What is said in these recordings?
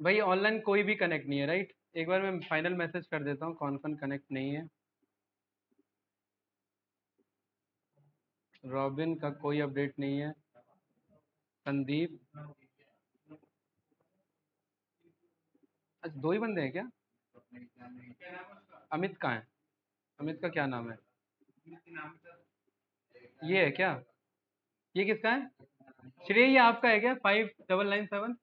भाई ऑनलाइन कोई भी कनेक्ट नहीं है, राइट? एक बार मैं फाइनल मैसेज कर देता हूँ, कौन कौन कनेक्ट नहीं है। रॉबिन का कोई अपडेट नहीं है। संदीप। अच्छा, दो ही बंदे हैं क्या? अमित कहाँ है? अमित का क्या नाम है? ये है क्या? ये किसका है? श्रेय, ये आपका है क्या? 5997।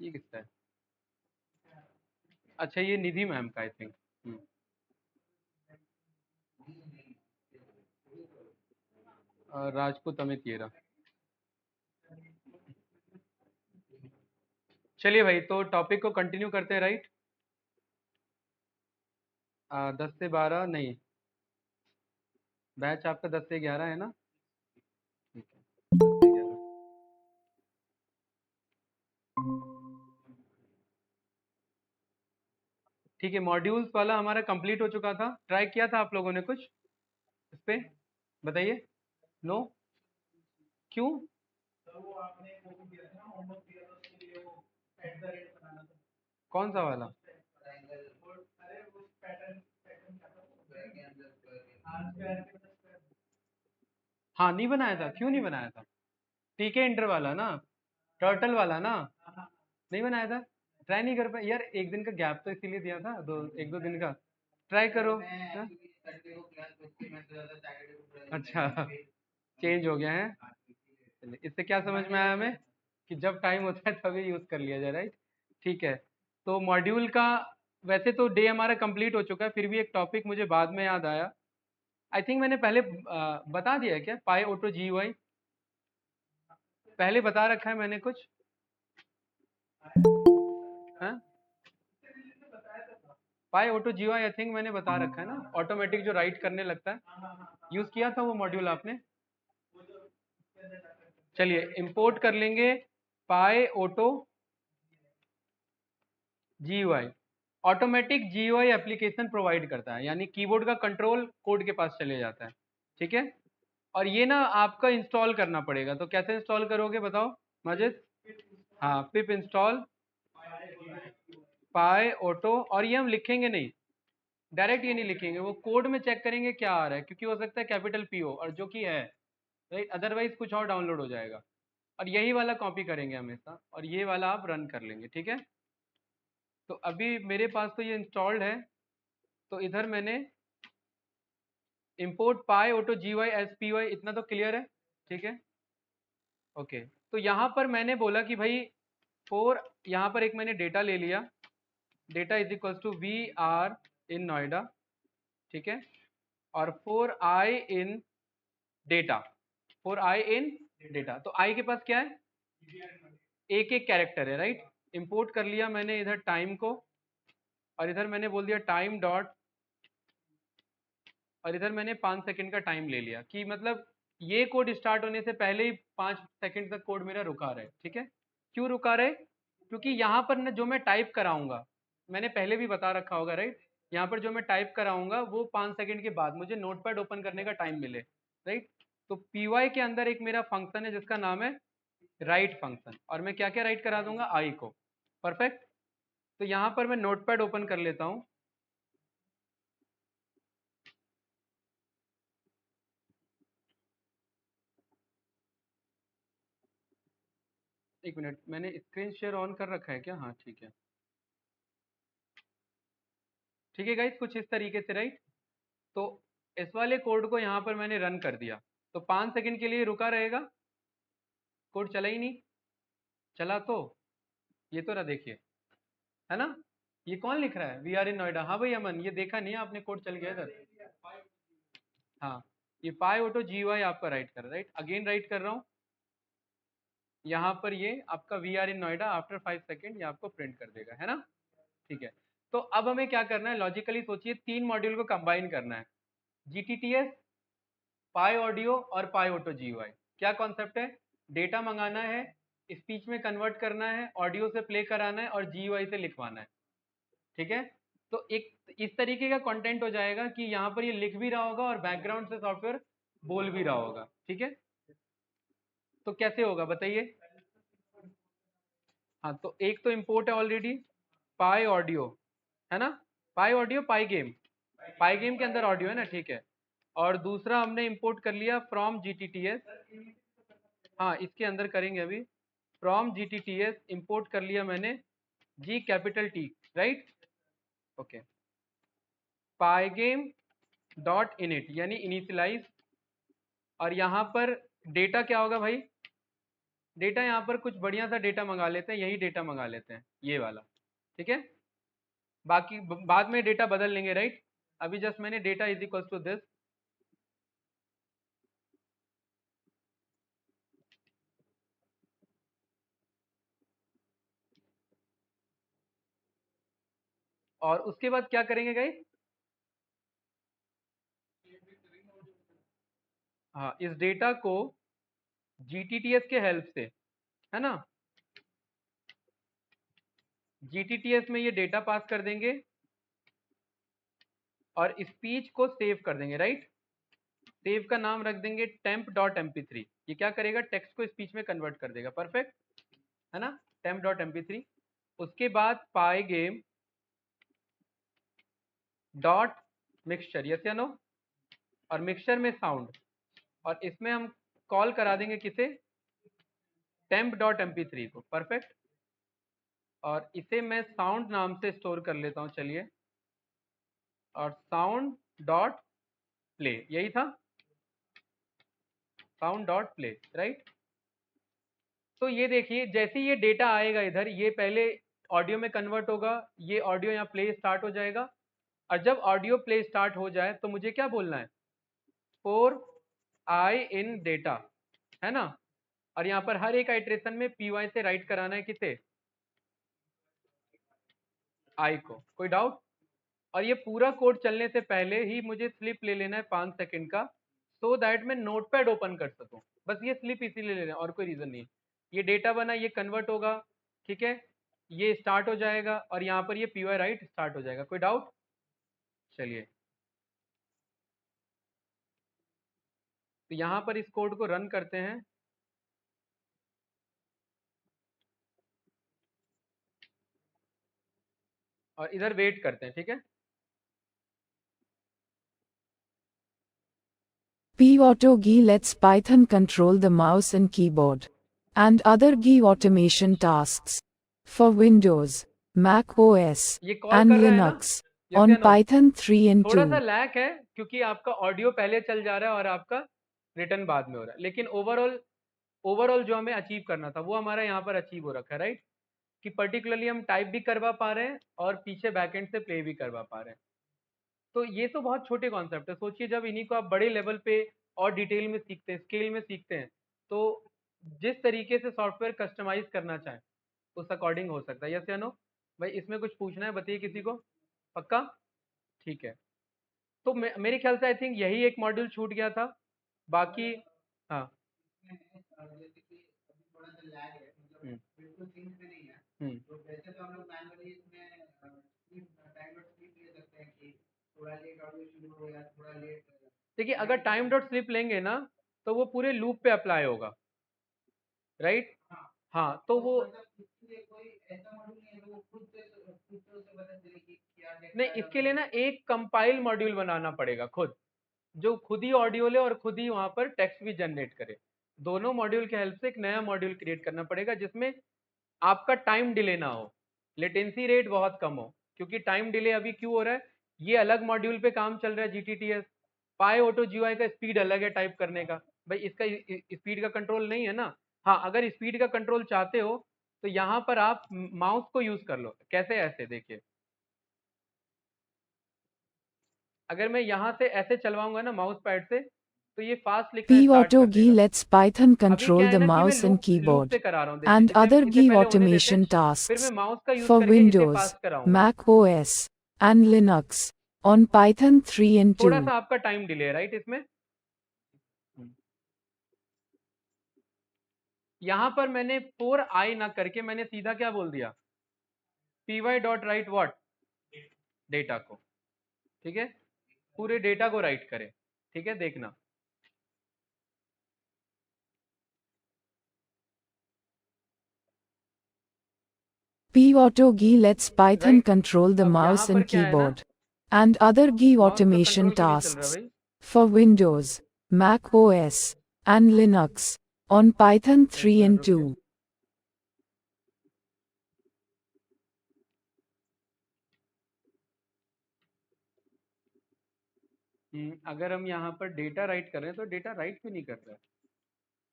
ये किसका है? अच्छा, ये निधि मैम का आई थिंक। राजपूत अमित ये रहा। चलिए भाई, तो टॉपिक को कंटिन्यू करते हैं, राइट? 10 से 12 नहीं, बैच आपका 10 से 11 है ना? ठीक है, 10 से 11। ठीक है, मॉड्यूल्स वाला हमारा कंप्लीट हो चुका था। ट्राई किया था आप लोगों ने कुछ इस पे? बताइए। नो? क्यों? कौन सा वाला? हाँ, नहीं बनाया था, क्यों नहीं बनाया था? टीके इंटर वाला ना? टर्टल वाला ना? नहीं बनाया था? ट्राई नहीं कर पाए यार? एक दिन का गैप तो इसीलिए दिया था, एक दो दिन का। ट्राई करो। हाँ? अच्छा, चेंज हो गया है। चलिए, इससे क्या समझ में आया हमें? कि जब टाइम होता है तभी यूज कर लिया जाए, राइट? ठीक है। तो मॉड्यूल का वैसे तो डे हमारा कंप्लीट हो चुका है, फिर भी एक टॉपिक मुझे बाद में याद आया। आई थिंक मैंने पहले बता दिया है क्या, पाई ऑटो जी वाई? पहले बता रखा है मैंने कुछ? हाँ, PyAutoGUI I think मैंने बता रखा है ना, ऑटोमेटिक जो राइट करने लगता है। यूज किया था वो मॉड्यूल आपने? चलिए, इंपोर्ट कर लेंगे PyAutoGUI GUI। Automatic GUI application provide करता है, यानी कीबोर्ड का कंट्रोल कोड के पास चले जाता है। ठीक है। और ये ना आपका इंस्टॉल करना पड़ेगा, तो कैसे इंस्टॉल करोगे बताओ माजिद? हाँ, पिप इंस्टॉल पाई ऑटो। और ये हम लिखेंगे नहीं, डायरेक्ट ये नहीं लिखेंगे, वो कोड में चेक करेंगे क्या आ रहा है, क्योंकि हो सकता है कैपिटल पी हो और जो कि है, राइट? अदरवाइज कुछ और डाउनलोड हो जाएगा। और यही वाला कॉपी करेंगे हमेशा, और ये वाला आप रन कर लेंगे, ठीक है? तो अभी मेरे पास तो ये इंस्टॉल्ड है, तो इधर मैंने import पाई ऑटो जी वाई एस पी वाई, इतना तो क्लियर है? ठीक है, ओके। तो यहाँ पर मैंने बोला कि भाई फोर, यहाँ पर एक मैंने डेटा ले लिया, data is equals to we are in Noida, ठीक है? और for I in data, for I in data, तो आई के पास क्या है? एक एक कैरेक्टर है, राइट? इंपोर्ट कर लिया मैंने इधर टाइम को, और इधर मैंने बोल दिया टाइम डॉट, और इधर मैंने 5 सेकंड का टाइम ले लिया, कि मतलब ये कोड स्टार्ट होने से पहले ही 5 सेकंड तक कोड मेरा रुका रहे, ठीक है? क्यों रुका रहे? क्योंकि यहाँ पर न जो मैं टाइप कराऊंगा, मैंने पहले भी बता रखा होगा, राइट? यहाँ पर जो मैं टाइप कराऊंगा वो 5 सेकंड के बाद मुझे नोटपैड ओपन करने का टाइम मिले, राइट? तो पी के अंदर एक मेरा फंक्शन है जिसका नाम है राइट फंक्शन, और मैं क्या क्या राइट करा दूंगा? आई को। परफेक्ट। तो यहाँ पर मैं नोटपैड ओपन कर लेता हूँ। एक मिनट, मैंने स्क्रीन शेयर ऑन कर रखा है क्या? हाँ, ठीक है। ठीक है गाइस, कुछ इस तरीके से, राइट? तो इस वाले कोड को यहाँ पर मैंने रन कर दिया, तो 5 सेकंड के लिए रुका रहेगा, कोड चला ही नहीं। चला तो ये तो रहा, देखिए, है ना? ये कौन लिख रहा है? We are in Noida. हाँ भाई अमन, ये देखा नहीं आपने? कोड चल गया इधर। हाँ, ये पाई ऑटो जी वाई आपका राइट कर रहा है, राइट? अगेन राइट कर रहा हूँ, यहाँ पर ये आपका we are in Noida after 5 second, ये आपको प्रिंट कर देगा, है ना? ठीक है। तो अब हमें क्या करना है, लॉजिकली सोचिए, तीन मॉड्यूल को कंबाइन करना है, GTTS, पाई ऑडियो और पाई ऑटो GUI। क्या कॉन्सेप्ट है? डेटा मंगाना है, स्पीच में कन्वर्ट करना है, ऑडियो से प्ले कराना है, और GUI से लिखवाना है, ठीक है? तो एक इस तरीके का कंटेंट हो जाएगा कि यहाँ पर ये लिख भी रहा होगा और बैकग्राउंड से सॉफ्टवेयर बोल भी रहा होगा, ठीक है? तो कैसे होगा बताइए? हाँ, तो एक तो इंपोर्ट है ऑलरेडी पाई ऑडियो, है ना, पाई ऑडियो पाई गेम, पाई गेम के अंदर ऑडियो है ना, ठीक है। और दूसरा हमने इंपोर्ट कर लिया फ्रॉम GTTS, हाँ इसके अंदर करेंगे अभी, फ्रॉम GTTS इंपोर्ट कर लिया मैंने G capital T, right, okay, pygame dot init यानी इनिशियलाइज, और यहाँ पर डेटा क्या होगा भाई, डेटा यहाँ पर कुछ बढ़िया सा डेटा मंगा लेते हैं, यही डेटा मंगा लेते हैं, ये वाला, ठीक है, बाकी बाद में डेटा बदल लेंगे, राइट। अभी जस्ट मैंने data is equal to this, और उसके बाद क्या करेंगे गाइस, हाँ इस डेटा को GTTS के हेल्प से, है ना, GTTS में ये डेटा पास कर देंगे और स्पीच को सेव कर देंगे, राइट, सेव का नाम रख देंगे temp.mp3, ये क्या करेगा, टेक्स्ट को स्पीच में कन्वर्ट कर देगा, परफेक्ट, है ना, temp.mp3। उसके बाद पाई गेम डॉट मिक्सचर, यस या नो, और मिक्सचर में साउंड, और इसमें हम कॉल करा देंगे किसे, temp.mp3 को, परफेक्ट, और इसे मैं साउंड नाम से स्टोर कर लेता हूँ, चलिए, और साउंड डॉट प्ले, यही था, साउंड डॉट प्ले, राइट। तो ये देखिए जैसे ये डेटा आएगा इधर, ये पहले ऑडियो में कन्वर्ट होगा, ये ऑडियो यहाँ प्ले स्टार्ट हो जाएगा, और जब ऑडियो प्ले स्टार्ट हो जाए तो मुझे क्या बोलना है, फोर आई इन डेटा, है ना, और यहाँ पर हर एक आइट्रेशन में पी से राइट कराना है किसे, आई को, कोई डाउट। और ये पूरा कोड चलने से पहले ही मुझे स्लिप ले लेना है 5 सेकंड का, सो दैट मैं नोटपैड ओपन कर सकूं, बस ये स्लिप इसीलिए ले लेना, और कोई रीजन नहीं। ये डेटा बना, ये कन्वर्ट होगा, ठीक है, ये स्टार्ट हो जाएगा, और यहाँ पर ये पी राइट स्टार्ट हो जाएगा, कोई डाउट, चलिए, तो यहाँ पर इस कोड को रन करते हैं, और इधर वेट करते हैं, ठीक है। PAutoGui lets Python control the mouse and keyboard and other GUI automation tasks for Windows, Mac OS, ये कॉल and कर रहा है ना, Linux यस या on नो, Python 3 and थोड़ा सा 2. लैग है क्योंकि आपका ऑडियो पहले चल जा रहा है और आपका रिटर्न बाद में हो रहा है, लेकिन ओवरऑल, ओवरऑल जो हमें अचीव करना था वो हमारा यहाँ पर अचीव हो रखा है, राइट, कि पर्टिकुलरली हम टाइप भी करवा पा रहे हैं और पीछे बैकएंड से प्ले भी करवा पा रहे हैं। तो ये तो बहुत छोटे कॉन्सेप्ट है, सोचिए जब इन्हीं को आप बड़े लेवल पे और डिटेल में सीखते हैं, स्केल में सीखते हैं, तो जिस तरीके से सॉफ्टवेयर कस्टमाइज करना चाहें उस अकॉर्डिंग हो सकता है, यस या नो। भाई इसमें कुछ पूछना है, बताइए किसी को, पक्का, ठीक है। तो मेरे ख्याल से आई थिंक यही एक मॉड्यूल छूट गया था, बाकी, हाँ, हम्म, हम्म, देखिए अगर टाइम डॉट स्लिप लेंगे ना तो वो पूरे लूप पे अप्लाई होगा, राइट, हाँ तो वो नहीं, इसके लिए ना एक कंपाइल मॉड्यूल बनाना पड़ेगा खुद, जो खुद ही ऑडियो ले और खुद ही वहां पर टेक्स्ट भी जनरेट करे, दोनों मॉड्यूल के हेल्प से एक नया मॉड्यूल क्रिएट करना पड़ेगा जिसमें आपका टाइम डिले ना हो, लेटेंसी रेट बहुत कम हो, क्योंकि टाइम डिले अभी क्यों हो रहा है, ये अलग मॉड्यूल पे काम चल रहा है GTTS, पाई ऑटो GUI का स्पीड अलग है टाइप करने का, भाई इसका स्पीड का कंट्रोल नहीं है ना। हाँ अगर स्पीड का कंट्रोल चाहते हो तो यहाँ पर आप माउस को यूज कर लो, कैसे, ऐसे देखिए, अगर मैं यहाँ से ऐसे चलवाऊंगा ना माउस पैड से तो ये फास्ट लिखना स्टार्ट कर PAutoGui देगा। lets Python अभी क्या control है the ना कि मैं mouse and लूप से keyboard करा रहा हूँ, देखिए and इसे other इसे GUI पहले होने देते, automation फिर मैं tasks माउस का यूज for करके इसे Windows, फास्ट कराऊंगा। Mac OS, and Linux on Python 3 and थोड़ा 2. सा आपका टाइम डिले है, राइट, इसमें, यहाँ पर मैंने 4i ना करके मैंने सीधा क्या बोल दिया, py dot right what, data को, ठीक है, पूरे डेटा को राइट करें, ठीक है, देखना, P-Auto-GUI lets Python Right? control the अब यहाँ mouse पर and क्या है ना, keyboard and other GUI mouse का automation कंट्रोल क्यों नहीं चल रहा tasks भाई? for Windows, Mac OS, and Linux on Python एक 3 मिनट and रुकिए। 2. अगर हम यहाँ पर डेटा राइट कर रहे हैं तो डेटा राइट क्यों नहीं कर रहा है?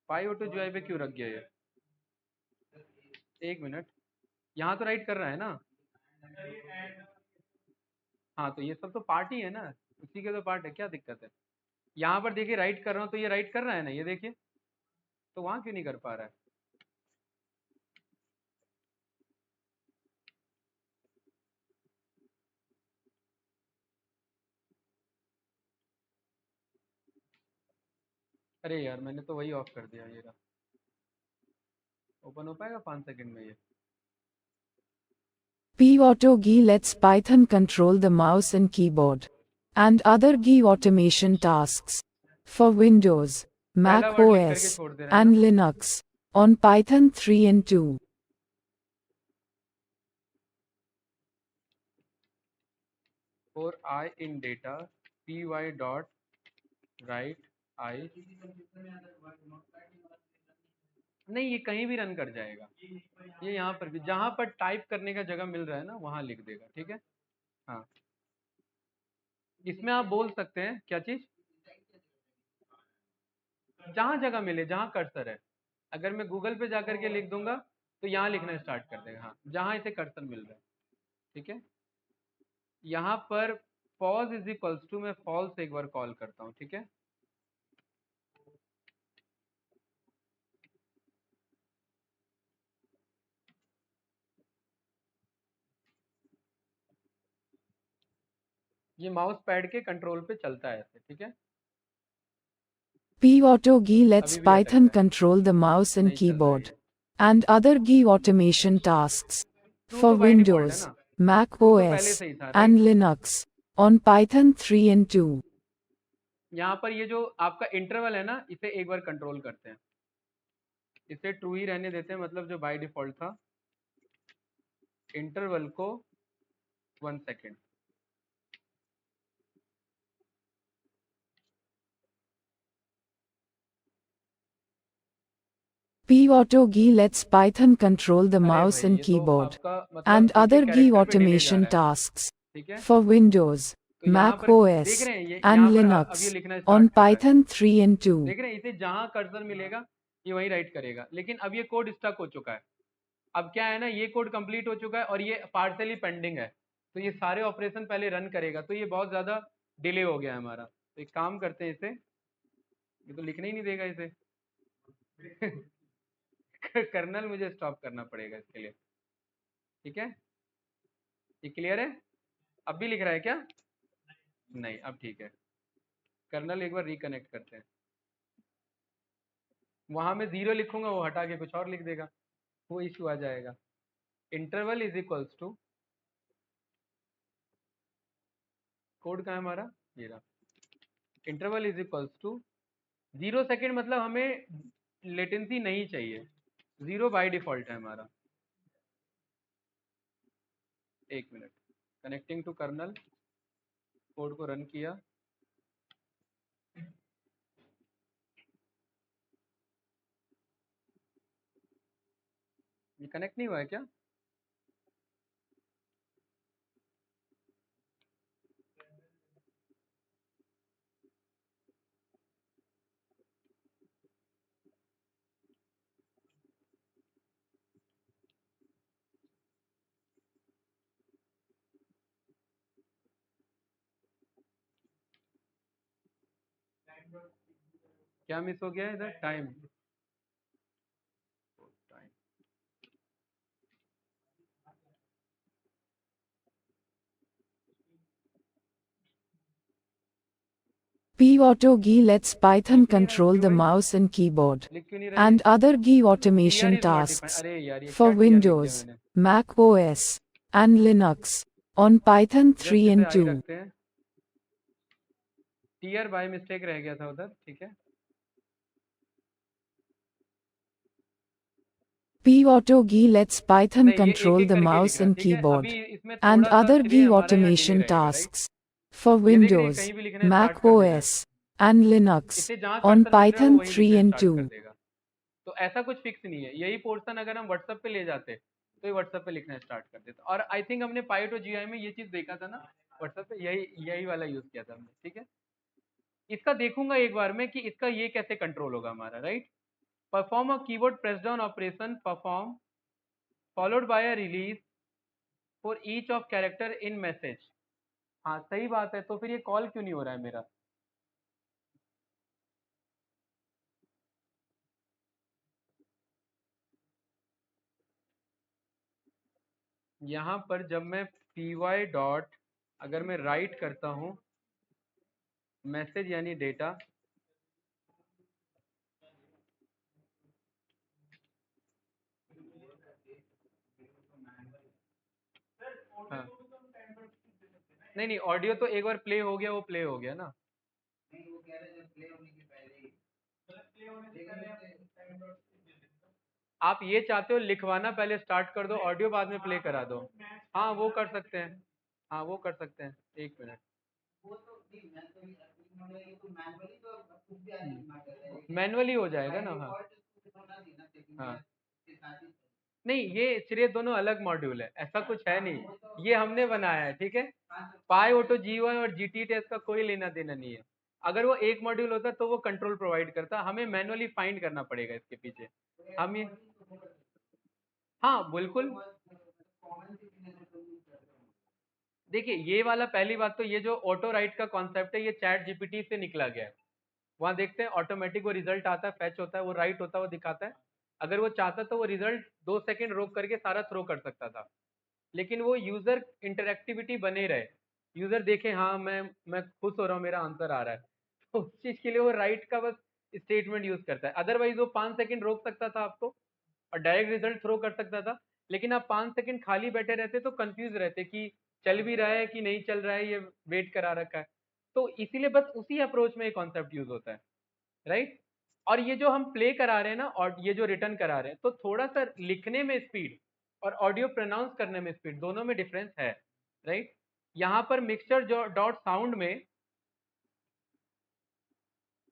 पाई ऑटो जुआई पे क्यों रख गया ये? एक मिनट, यहाँ तो राइट कर रहा है ना? हाँ, तो ये सब तो पार्ट ही है ना, उसी के तो पार्ट है, क्या दिक्कत है? यहाँ पर देखिए राइट कर रहा हूँ तो ये राइट कर रहा है ना, ये देखिए, तो वहाँ क्यों नहीं कर पा रहा है? अरे यार, मैंने तो वही ऑफ कर दिया, ये रहा। ओपन हो पाएगा 5 सेकंड में ये? P-Auto-GUI lets Python control the mouse and keyboard and other GUI automation tasks for Windows, पहला Mac वर्ड लिख करके OS, छोड़ दे रहा है and ना? Linux on Python 3 and 2. For I in data, P Y dot write I, नहीं ये कहीं भी रन कर जाएगा, ये यहाँ पर भी जहाँ पर टाइप करने का जगह मिल रहा है ना वहाँ लिख देगा, ठीक है? हाँ, इसमें आप बोल सकते हैं क्या चीज, जहाँ जगह मिले, जहाँ कर्सर है। अगर मैं गूगल पे जाकर के लिख दूंगा तो यहाँ लिखना स्टार्ट कर देगा, हाँ जहाँ इसे कर्सर मिल रहा है, ठीक है? यहाँ पर पॉज इज इक्वल्स टू, मैं फॉल्स एक बार कॉल करता हूँ, ठीक है? ये माउस पैड के कंट्रोल पे चलता है ऐसे, ठीक है? P-Auto-GUI lets अभी भी अटक Python रहा है, control the mouse and नहीं चल रहा है keyboard ये। and other GUI automation tasks true for तो बाय डिफॉल्ट है Windows, ना, Mac ट्रू तो पहले OS, से ही था, and right? Linux on Python 3 and 2. यहाँ पर ये जो आपका इंटरवल है ना, इसे एक बार कंट्रोल करते हैं, इसे ट्रू ही रहने देते हैं, मतलब जो बाय डिफॉल्ट था, इंटरवल को 1 second. P-Auto-GUI lets Python control the अरे mouse भाई and ये तो keyboard आपका and मतलब एक other एक GUI कैरेक्टर पे डिले जा automation रहा है, tasks ठीक है? for Windows, तो यहाँ Mac पर देख OS, रहे हैं, ये and यहाँ पर अब ये Linux लिखना on स्टार्ट कर रहा है, Python 3 and 2. देख रहे हैं, इसे जहां कर्सर मिलेगा ये वहीं राइट करेगा, लेकिन अब ये कोड स्टक हो चुका है। अब क्या है ना, ये कोड कंप्लीट हो चुका है और ये पार्सली पेंडिंग है, तो ये सारे ऑपरेशन पहले रन करेगा, तो ये बहुत ज़्यादा डिले हो गया है हमारा। तो एक काम करते हैं, इसे, ये तो लिखने ही नहीं देगा इसे। कर्नल मुझे स्टॉप करना पड़ेगा इसके लिए, ठीक है? ये क्लियर है? अब भी लिख रहा है क्या? नहीं, अब ठीक है। कर्नल एक बार रिकनेक्ट करते हैं, वहां मैं जीरो लिखूंगा, वो हटा के कुछ और लिख देगा, वो इशू आ जाएगा। Interval is equals to, code कहाँ है हमारा, ये रहा। Interval is equals to 0 second, मतलब हमें लेटेंसी नहीं चाहिए, जीरो बाय डिफॉल्ट है हमारा। 1 minute, connecting to kernel, code को रन किया, ये कनेक्ट नहीं हुआ है क्या? क्या मिस हो गया है इधर? Time, time. P-Auto-GUI lets Python लिख नहीं रहा control क्यों the भाई? mouse and keyboard लिख क्यों नहीं रहा ये? and other GUI TR automation is not defined, tasks अरे यार ये for क्या टीआर लिख दिया Windows, मैंने? Mac OS, and Linux on Python 3 just इसे and आई 2. रखते हैं, टीआर बाय मिस्टेक रह गया था उधर, ठीक है? P-Auto-G lets Python नहीं, ये control एक-एक the करके लिख mouse रहा and ठीक है? keyboard अभी इसमें and थोड़ा-सा other श्रेय G हमारा यहाँ डिले automation रहेगा, राइट? tasks for ये देख रहे हैं, Windows, कहीं भी लिखना स्टार्ट Mac कर दे रहा है। OS, and Linux इसे जहाँ on कर्सर मिल रहा है वो Python वहीं 3 लिखना and स्टार्ट 2. कर देगा। तो ऐसा कुछ फिक्स नहीं है, यही पोर्शन अगर हम व्हाट्सएप पे ले जाते तो ये व्हाट्सएप पे लिखना स्टार्ट कर देता। और आई थिंक हमने पाइट और जीआई में ये चीज देखा था ना, व्हाट्सएप पे यही यही वाला यूज किया था हमने, ठीक है? इसका देखूंगा एक बार में कि इसका ये कैसे कंट्रोल होगा हमारा, right? Perform a keyboard press down operation perform followed by a release for each of character in message. हाँ सही बात है, तो फिर ये कॉल क्यों नहीं हो रहा है मेरा? यहाँ पर जब मैं पी वाई डॉट अगर मैं राइट करता हूँ मैसेज यानी डेटा, हाँ नहीं नहीं, ऑडियो तो एक बार प्ले हो गया, वो प्ले हो गया ना। आप ये चाहते हो लिखवाना पहले स्टार्ट कर दो, ऑडियो बाद में प्ले करा दो। हाँ वो कर सकते हैं, हाँ वो कर सकते हैं, एक मिनट। मैनुअली हो जाएगा ना, हाँ हाँ। नहीं ये सिर्फ दोनों अलग मॉड्यूल है, ऐसा कुछ है नहीं, ये हमने बनाया है, ठीक है? पाई ऑटो जी वाई और जी टी टेस्ट का कोई लेना देना नहीं है। अगर वो एक मॉड्यूल होता तो वो कंट्रोल प्रोवाइड करता, हमें मैनुअली फाइंड करना पड़ेगा इसके पीछे। हम ये, हाँ बिल्कुल। देखिए ये वाला, पहली बात तो ये जो ऑटो राइट का कॉन्सेप्ट है ये चैट जीपीटी से निकला गया है। वहां देखते हैं ऑटोमेटिक वो रिजल्ट आता है, फैच होता है, वो राइट होता है, वो दिखाता है। अगर वो चाहता तो वो रिजल्ट 2 सेकंड रोक करके सारा थ्रो कर सकता था, लेकिन वो यूजर इंटरेक्टिविटी बने रहे, यूजर देखे हाँ मैं खुश हो रहा हूँ, मेरा आंसर आ रहा है, तो उस चीज के लिए वो राइट का बस स्टेटमेंट यूज करता है। अदरवाइज वो 5 सेकंड रोक सकता था आपको और डायरेक्ट रिजल्ट थ्रो कर सकता था, लेकिन आप 5 सेकंड खाली बैठे रहते तो कंफ्यूज रहते कि चल भी रहा है कि नहीं चल रहा है, ये वेट करा रखा है। तो इसीलिए बस उसी अप्रोच में ये कॉन्सेप्ट यूज होता है, राइट? और ये जो हम प्ले करा रहे हैं ना, और ये जो रिटर्न करा रहे हैं, तो थोड़ा सा लिखने में स्पीड और ऑडियो प्रोनाउंस करने में स्पीड दोनों में डिफरेंस है, राइट? यहाँ पर मिक्सचर जो डॉट साउंड में,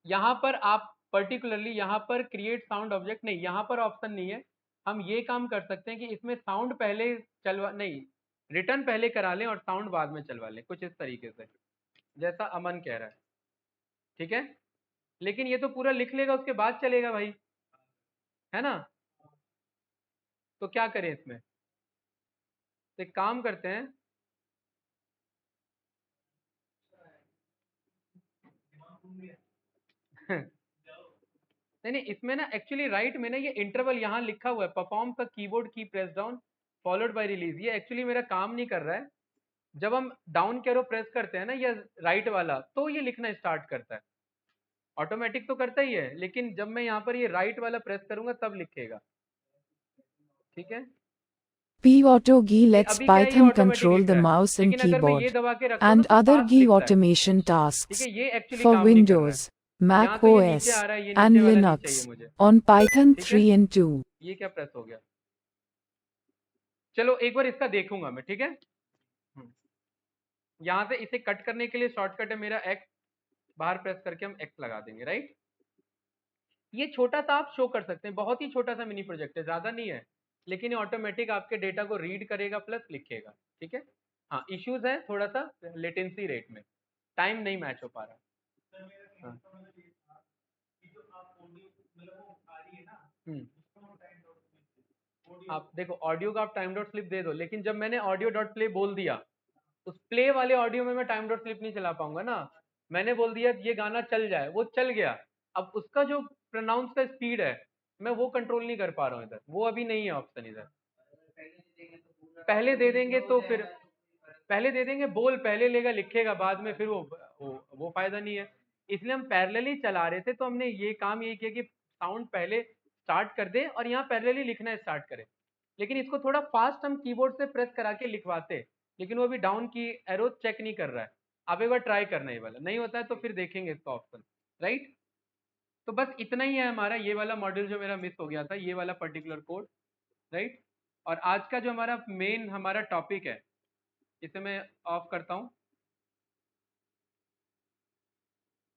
यहाँ पर आप पर्टिकुलरली यहाँ पर क्रिएट साउंड ऑब्जेक्ट नहीं, यहाँ पर ऑप्शन नहीं है। हम ये काम कर सकते हैं कि इसमें साउंड पहले चलवा नहीं, रिटर्न पहले करा लें और साउंड बाद में चलवा लें, कुछ इस तरीके से जैसा अमन कह रहा है, ठीक है? लेकिन ये तो पूरा लिख लेगा उसके बाद चलेगा भाई, है ना? तो क्या करें इसमें? तो एक काम करते हैं, नहीं नहीं, इसमें ना एक्चुअली राइट में ना ये इंटरवल यहाँ लिखा हुआ है, परफॉर्म द कीबोर्ड की press down followed by release, ये एक्चुअली मेरा काम नहीं कर रहा है। जब हम डाउन कैरो प्रेस करते हैं ना या राइट वाला, तो ये लिखना स्टार्ट करता है, ऑटोमेटिक तो करता ही है, लेकिन जब मैं यहाँ पर ये राइट वाला प्रेस करूंगा तब लिखेगा, ठीक है? P-Auto-G नहीं lets अभी क्या है, ये Python ऑटोमेटिक control लिख the रहा है, mouse and लेकिन अगर मैं ये keyboard दबा के रखता हूँ ना and तो other फास्ट G लिखता है, automation ठीक है? tasks ये एक्चुअली for काम नहीं कर रहा है। Windows, यहाँ Mac तो ये नीचे OS, आ रहा है, ये and नीचे वाला नहीं चाहिए Linux मुझे, on Python ठीक है? 3 and 2. ये क्या प्रेस हो गया? चलो एक बार इसका देखूंगा मैं, ठीक है? यहाँ से इसे कट करने के लिए शॉर्टकट है मेरा एक्स, बाहर प्रेस करके हम एक्स लगा देंगे, राइट? ये छोटा सा आप शो कर सकते हैं, बहुत ही छोटा सा मिनी प्रोजेक्ट है, ज्यादा नहीं है, लेकिन ये ऑटोमेटिक आपके डेटा को रीड करेगा प्लस लिखेगा, ठीक है? हाँ इश्यूज है थोड़ा सा लेटेंसी रेट में, टाइम नहीं मैच हो पा रहा। हाँ हम्म, आप देखो ऑडियो का आप टाइम डॉट स्लिप दे दो, लेकिन जब मैंने ऑडियो डॉट प्ले बोल दिया, उस प्ले वाले ऑडियो में मैं टाइम डॉट स्लिप नहीं चला पाऊंगा ना। मैंने बोल दिया ये गाना चल जाए, वो चल गया, अब उसका जो प्रोनाउंस का स्पीड है मैं वो कंट्रोल नहीं कर पा रहा हूँ इधर, वो अभी नहीं है ऑप्शन इधर। पहले दे देंगे तो फिर, पहले दे देंगे बोल पहले लेगा लिखेगा बाद में, फिर वो फायदा नहीं है। इसलिए हम पैरेलली चला रहे थे, तो हमने ये काम ये किया कि साउंड पहले स्टार्ट कर दे और यहाँ पैरेलली लिखना स्टार्ट करें, लेकिन इसको थोड़ा फास्ट हम कीबोर्ड से प्रेस करा के लिखवाते, लेकिन वो अभी डाउन की एरो चेक नहीं कर रहा है। आप एक बार ट्राई करना, ये वाला नहीं होता है तो फिर देखेंगे इसका ऑप्शन, राइट? तो बस इतना ही है हमारा ये वाला मॉड्यूल जो मेरा मिस हो गया था, ये वाला पर्टिकुलर कोड। राइट। और आज का जो हमारा टॉपिक है, इसे मैं ऑफ करता हूँ।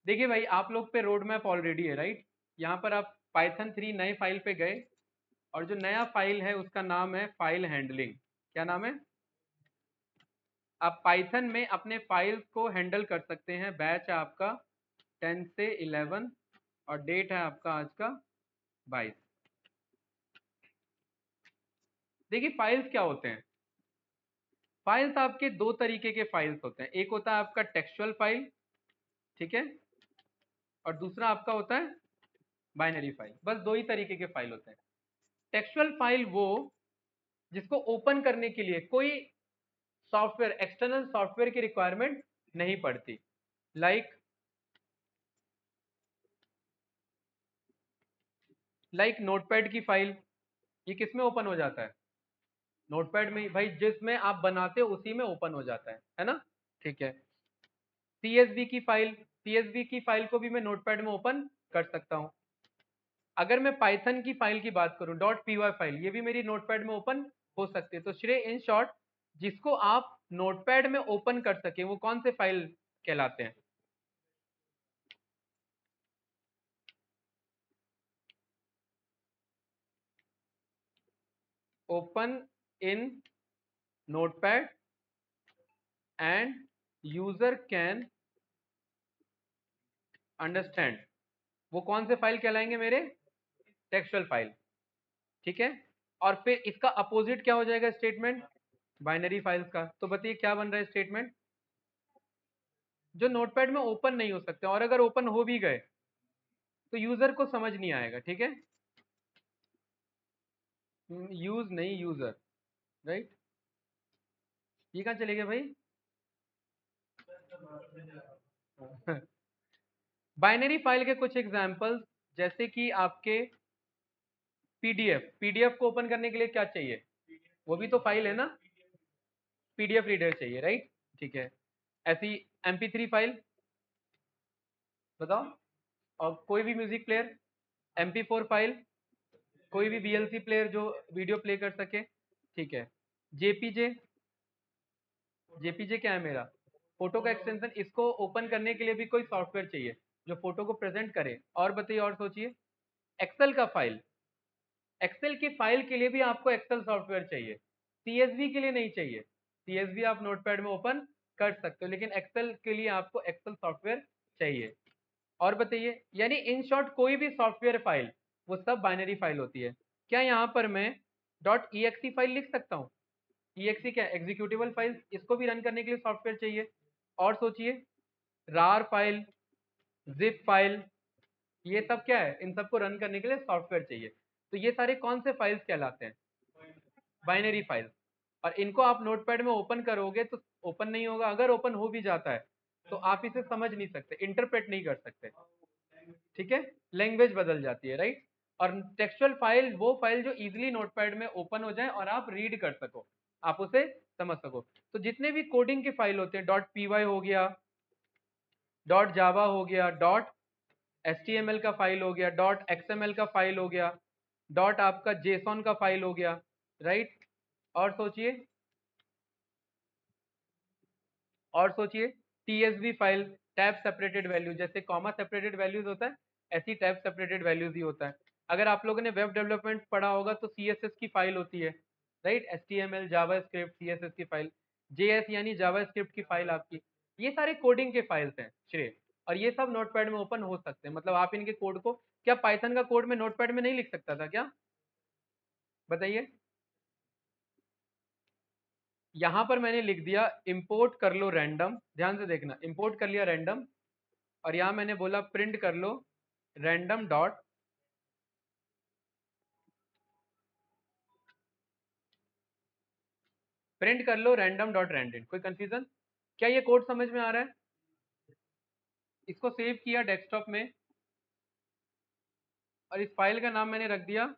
देखिए भाई, आप लोग पे रोड मैप ऑलरेडी है, राइट। यहाँ पर आप पाइथन 3 नए फाइल पे गए, और जो नया फाइल है उसका नाम है फाइल हैंडलिंग। क्या नाम है? आप पाइथन में अपने फाइल्स को हैंडल कर सकते हैं। बैच है आपका 10 से 11, और डेट है आपका आज का 22। देखिए फाइल्स क्या होते हैं। फाइल्स आपके दो तरीके के फाइल्स होते हैं। एक होता है आपका टेक्सचुअल फाइल, ठीक है, और दूसरा आपका होता है बाइनरी फाइल। बस दो ही तरीके के फाइल होते हैं। टेक्सचुअल फाइल वो जिसको ओपन करने के लिए कोई सॉफ्टवेयर, एक्सटर्नल सॉफ्टवेयर की रिक्वायरमेंट नहीं पड़ती। लाइक नोटपैड की फाइल, ये किस में ओपन हो जाता है? नोटपैड में ही भाई, जिसमें आप बनाते हो उसी में ओपन हो जाता है ना। ठीक है। सीएसवी की फाइल को भी मैं नोटपैड में ओपन कर सकता हूं। अगर मैं पाइथन की फाइल की बात करूं, .py फाइल, ये भी मेरी नोटपैड में ओपन हो सकती है। तो श्रेय, इन शॉर्ट, जिसको आप नोटपैड में ओपन कर सके वो कौन से फाइल कहलाते हैं? Open in notepad and user can understand, वो कौन से फाइल कहलाएंगे मेरे? Textual file. ठीक है। और फिर इसका अपोजिट क्या हो जाएगा स्टेटमेंट? बाइनरी फाइल्स का। तो बताइए क्या बन रहा है स्टेटमेंट? जो नोटपैड में ओपन नहीं हो सकते, और अगर ओपन हो भी गए तो यूजर को समझ नहीं आएगा। ठीक है। यूज नहीं, यूजर, राइट। ये कहाँ चले गए भाई? बाइनरी फाइल के कुछ एग्जांपल्स, जैसे कि आपके पीडीएफ को ओपन करने के लिए क्या चाहिए? वो भी तो फाइल है ना, पीडीएफ रीडर चाहिए, राइट। ठीक है। ऐसी MP3 फाइल, बताओ। और कोई भी म्यूजिक प्लेयर, MP4 फाइल, कोई भी VLC प्लेयर जो वीडियो प्ले कर सके। ठीक है। जेपीजे, जेपीजे क्या है मेरा? फोटो का एक्सटेंशन। इसको ओपन करने के लिए भी कोई सॉफ्टवेयर चाहिए जो फोटो को प्रेजेंट करे। और बताइए, और सोचिए। एक्सेल का फाइल, एक्सेल की फाइल के लिए भी आपको एक्सेल सॉफ्टवेयर चाहिए। सीएसवी के लिए नहीं चाहिए। सीएसवी आप नोटपैड में ओपन कर सकते हो, लेकिन एक्सेल के लिए आपको एक्सेल सॉफ्टवेयर चाहिए। और बताइए, यानी इन शॉर्ट कोई भी सॉफ्टवेयर फाइल वो सब बाइनरी फाइल होती है। क्या यहाँ पर मैं .exe फाइल लिख सकता हूँ? exe क्या? Executable file. इसको भी रन करने के लिए सॉफ्टवेयर चाहिए। और सोचिए, rar फाइल, zip फाइल, ये सब क्या है? इन सबको रन करने के लिए सॉफ्टवेयर चाहिए। तो ये सारे कौन से फाइल्स कहलाते हैं? Binary files. और इनको आप नोटपैड में ओपन करोगे तो ओपन नहीं होगा। अगर ओपन हो भी जाता है तो आप इसे समझ नहीं सकते, इंटरप्रेट नहीं कर सकते। ठीक है। लैंग्वेज बदल जाती है, राइट। और टेक्सचुअल फाइल वो फाइल जो इजीली नोटपैड में ओपन हो जाए और आप रीड कर सको, आप उसे समझ सको। तो जितने भी कोडिंग के फाइल होते हैं, .py हो गया, .java हो गया, .html का फाइल हो गया, .xml का फाइल हो गया, आपका JSON का फाइल हो गया, राइट। और सोचिए, TSV file, tab separated value, जैसे कॉमा सेपरेटेड वैल्यूज होता है, ऐसी टैब सेपरेटेड वैल्यूज ही होता है। अगर आप लोगों ने वेब डेवलपमेंट पढ़ा होगा तो CSS की फाइल होती है, राइट। HTML, जावास्क्रिप्ट, CSS की फाइल, JS यानी जावास्क्रिप्ट की फाइल आपकी। ये सारे कोडिंग के फाइल्स हैं श्रेय, और ये सब नोटपैड में ओपन हो सकते हैं। मतलब आप इनके कोड को, क्या पाइथन का कोड में नोटपैड में नहीं लिख सकता था क्या? बताइए। यहां पर मैंने लिख दिया इंपोर्ट कर लो रैंडम, ध्यान से देखना, इंपोर्ट कर लिया रैंडम। और यहां मैंने बोला प्रिंट कर लो रैंडम डॉट, प्रिंट कर लो रैंडम डॉट रैंडम। कोई कंफ्यूजन? क्या ये कोड समझ में आ रहा है? इसको सेव किया डेस्कटॉप में, और इस फाइल का नाम मैंने रख दिया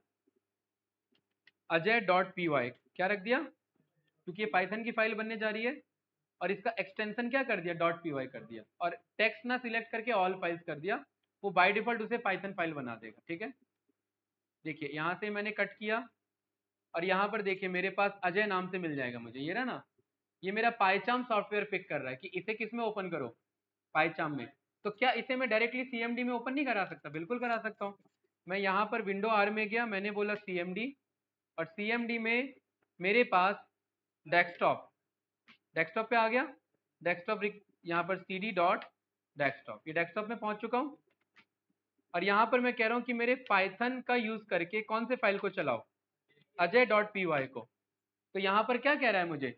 ajay.py। क्या रख दिया? क्योंकि ये पाइथन की फाइल बनने जा रही है। और इसका एक्सटेंशन क्या कर दिया? .py कर दिया। और टेक्स्ट ना सिलेक्ट करके ऑल फाइल्स कर दिया। वो बाय डिफॉल्ट उसे पाइथन फाइल बना देगा। ठीक है। देखिए यहां से मैंने कट किया, और यहाँ पर देखिए मेरे पास अजय नाम से मिल जाएगा मुझे, ये रहा ना, ये मेरा पाइचाम सॉफ्टवेयर पिक कर रहा है कि इसे किस में ओपन करो, पाइचाम में। तो क्या इसे मैं डायरेक्टली सीएमडी में ओपन नहीं करा सकता? बिल्कुल करा सकता हूँ। मैं यहाँ पर विंडो आर में गया, मैंने बोला सीएमडी, और सीएमडी में मेरे पास डेस्कटॉप, डेस्कटॉप पे आ गया, डेस्कटॉप यहाँ पर cd डॉट डेस्कटॉप, ये डेस्कटॉप में पहुंच चुका हूँ। और यहाँ पर मैं कह रहा हूँ कि मेरे पाइथन का यूज करके कौन से फाइल को चलाओ, अजय डॉट पी वाई को। तो यहाँ पर क्या कह रहा है मुझे,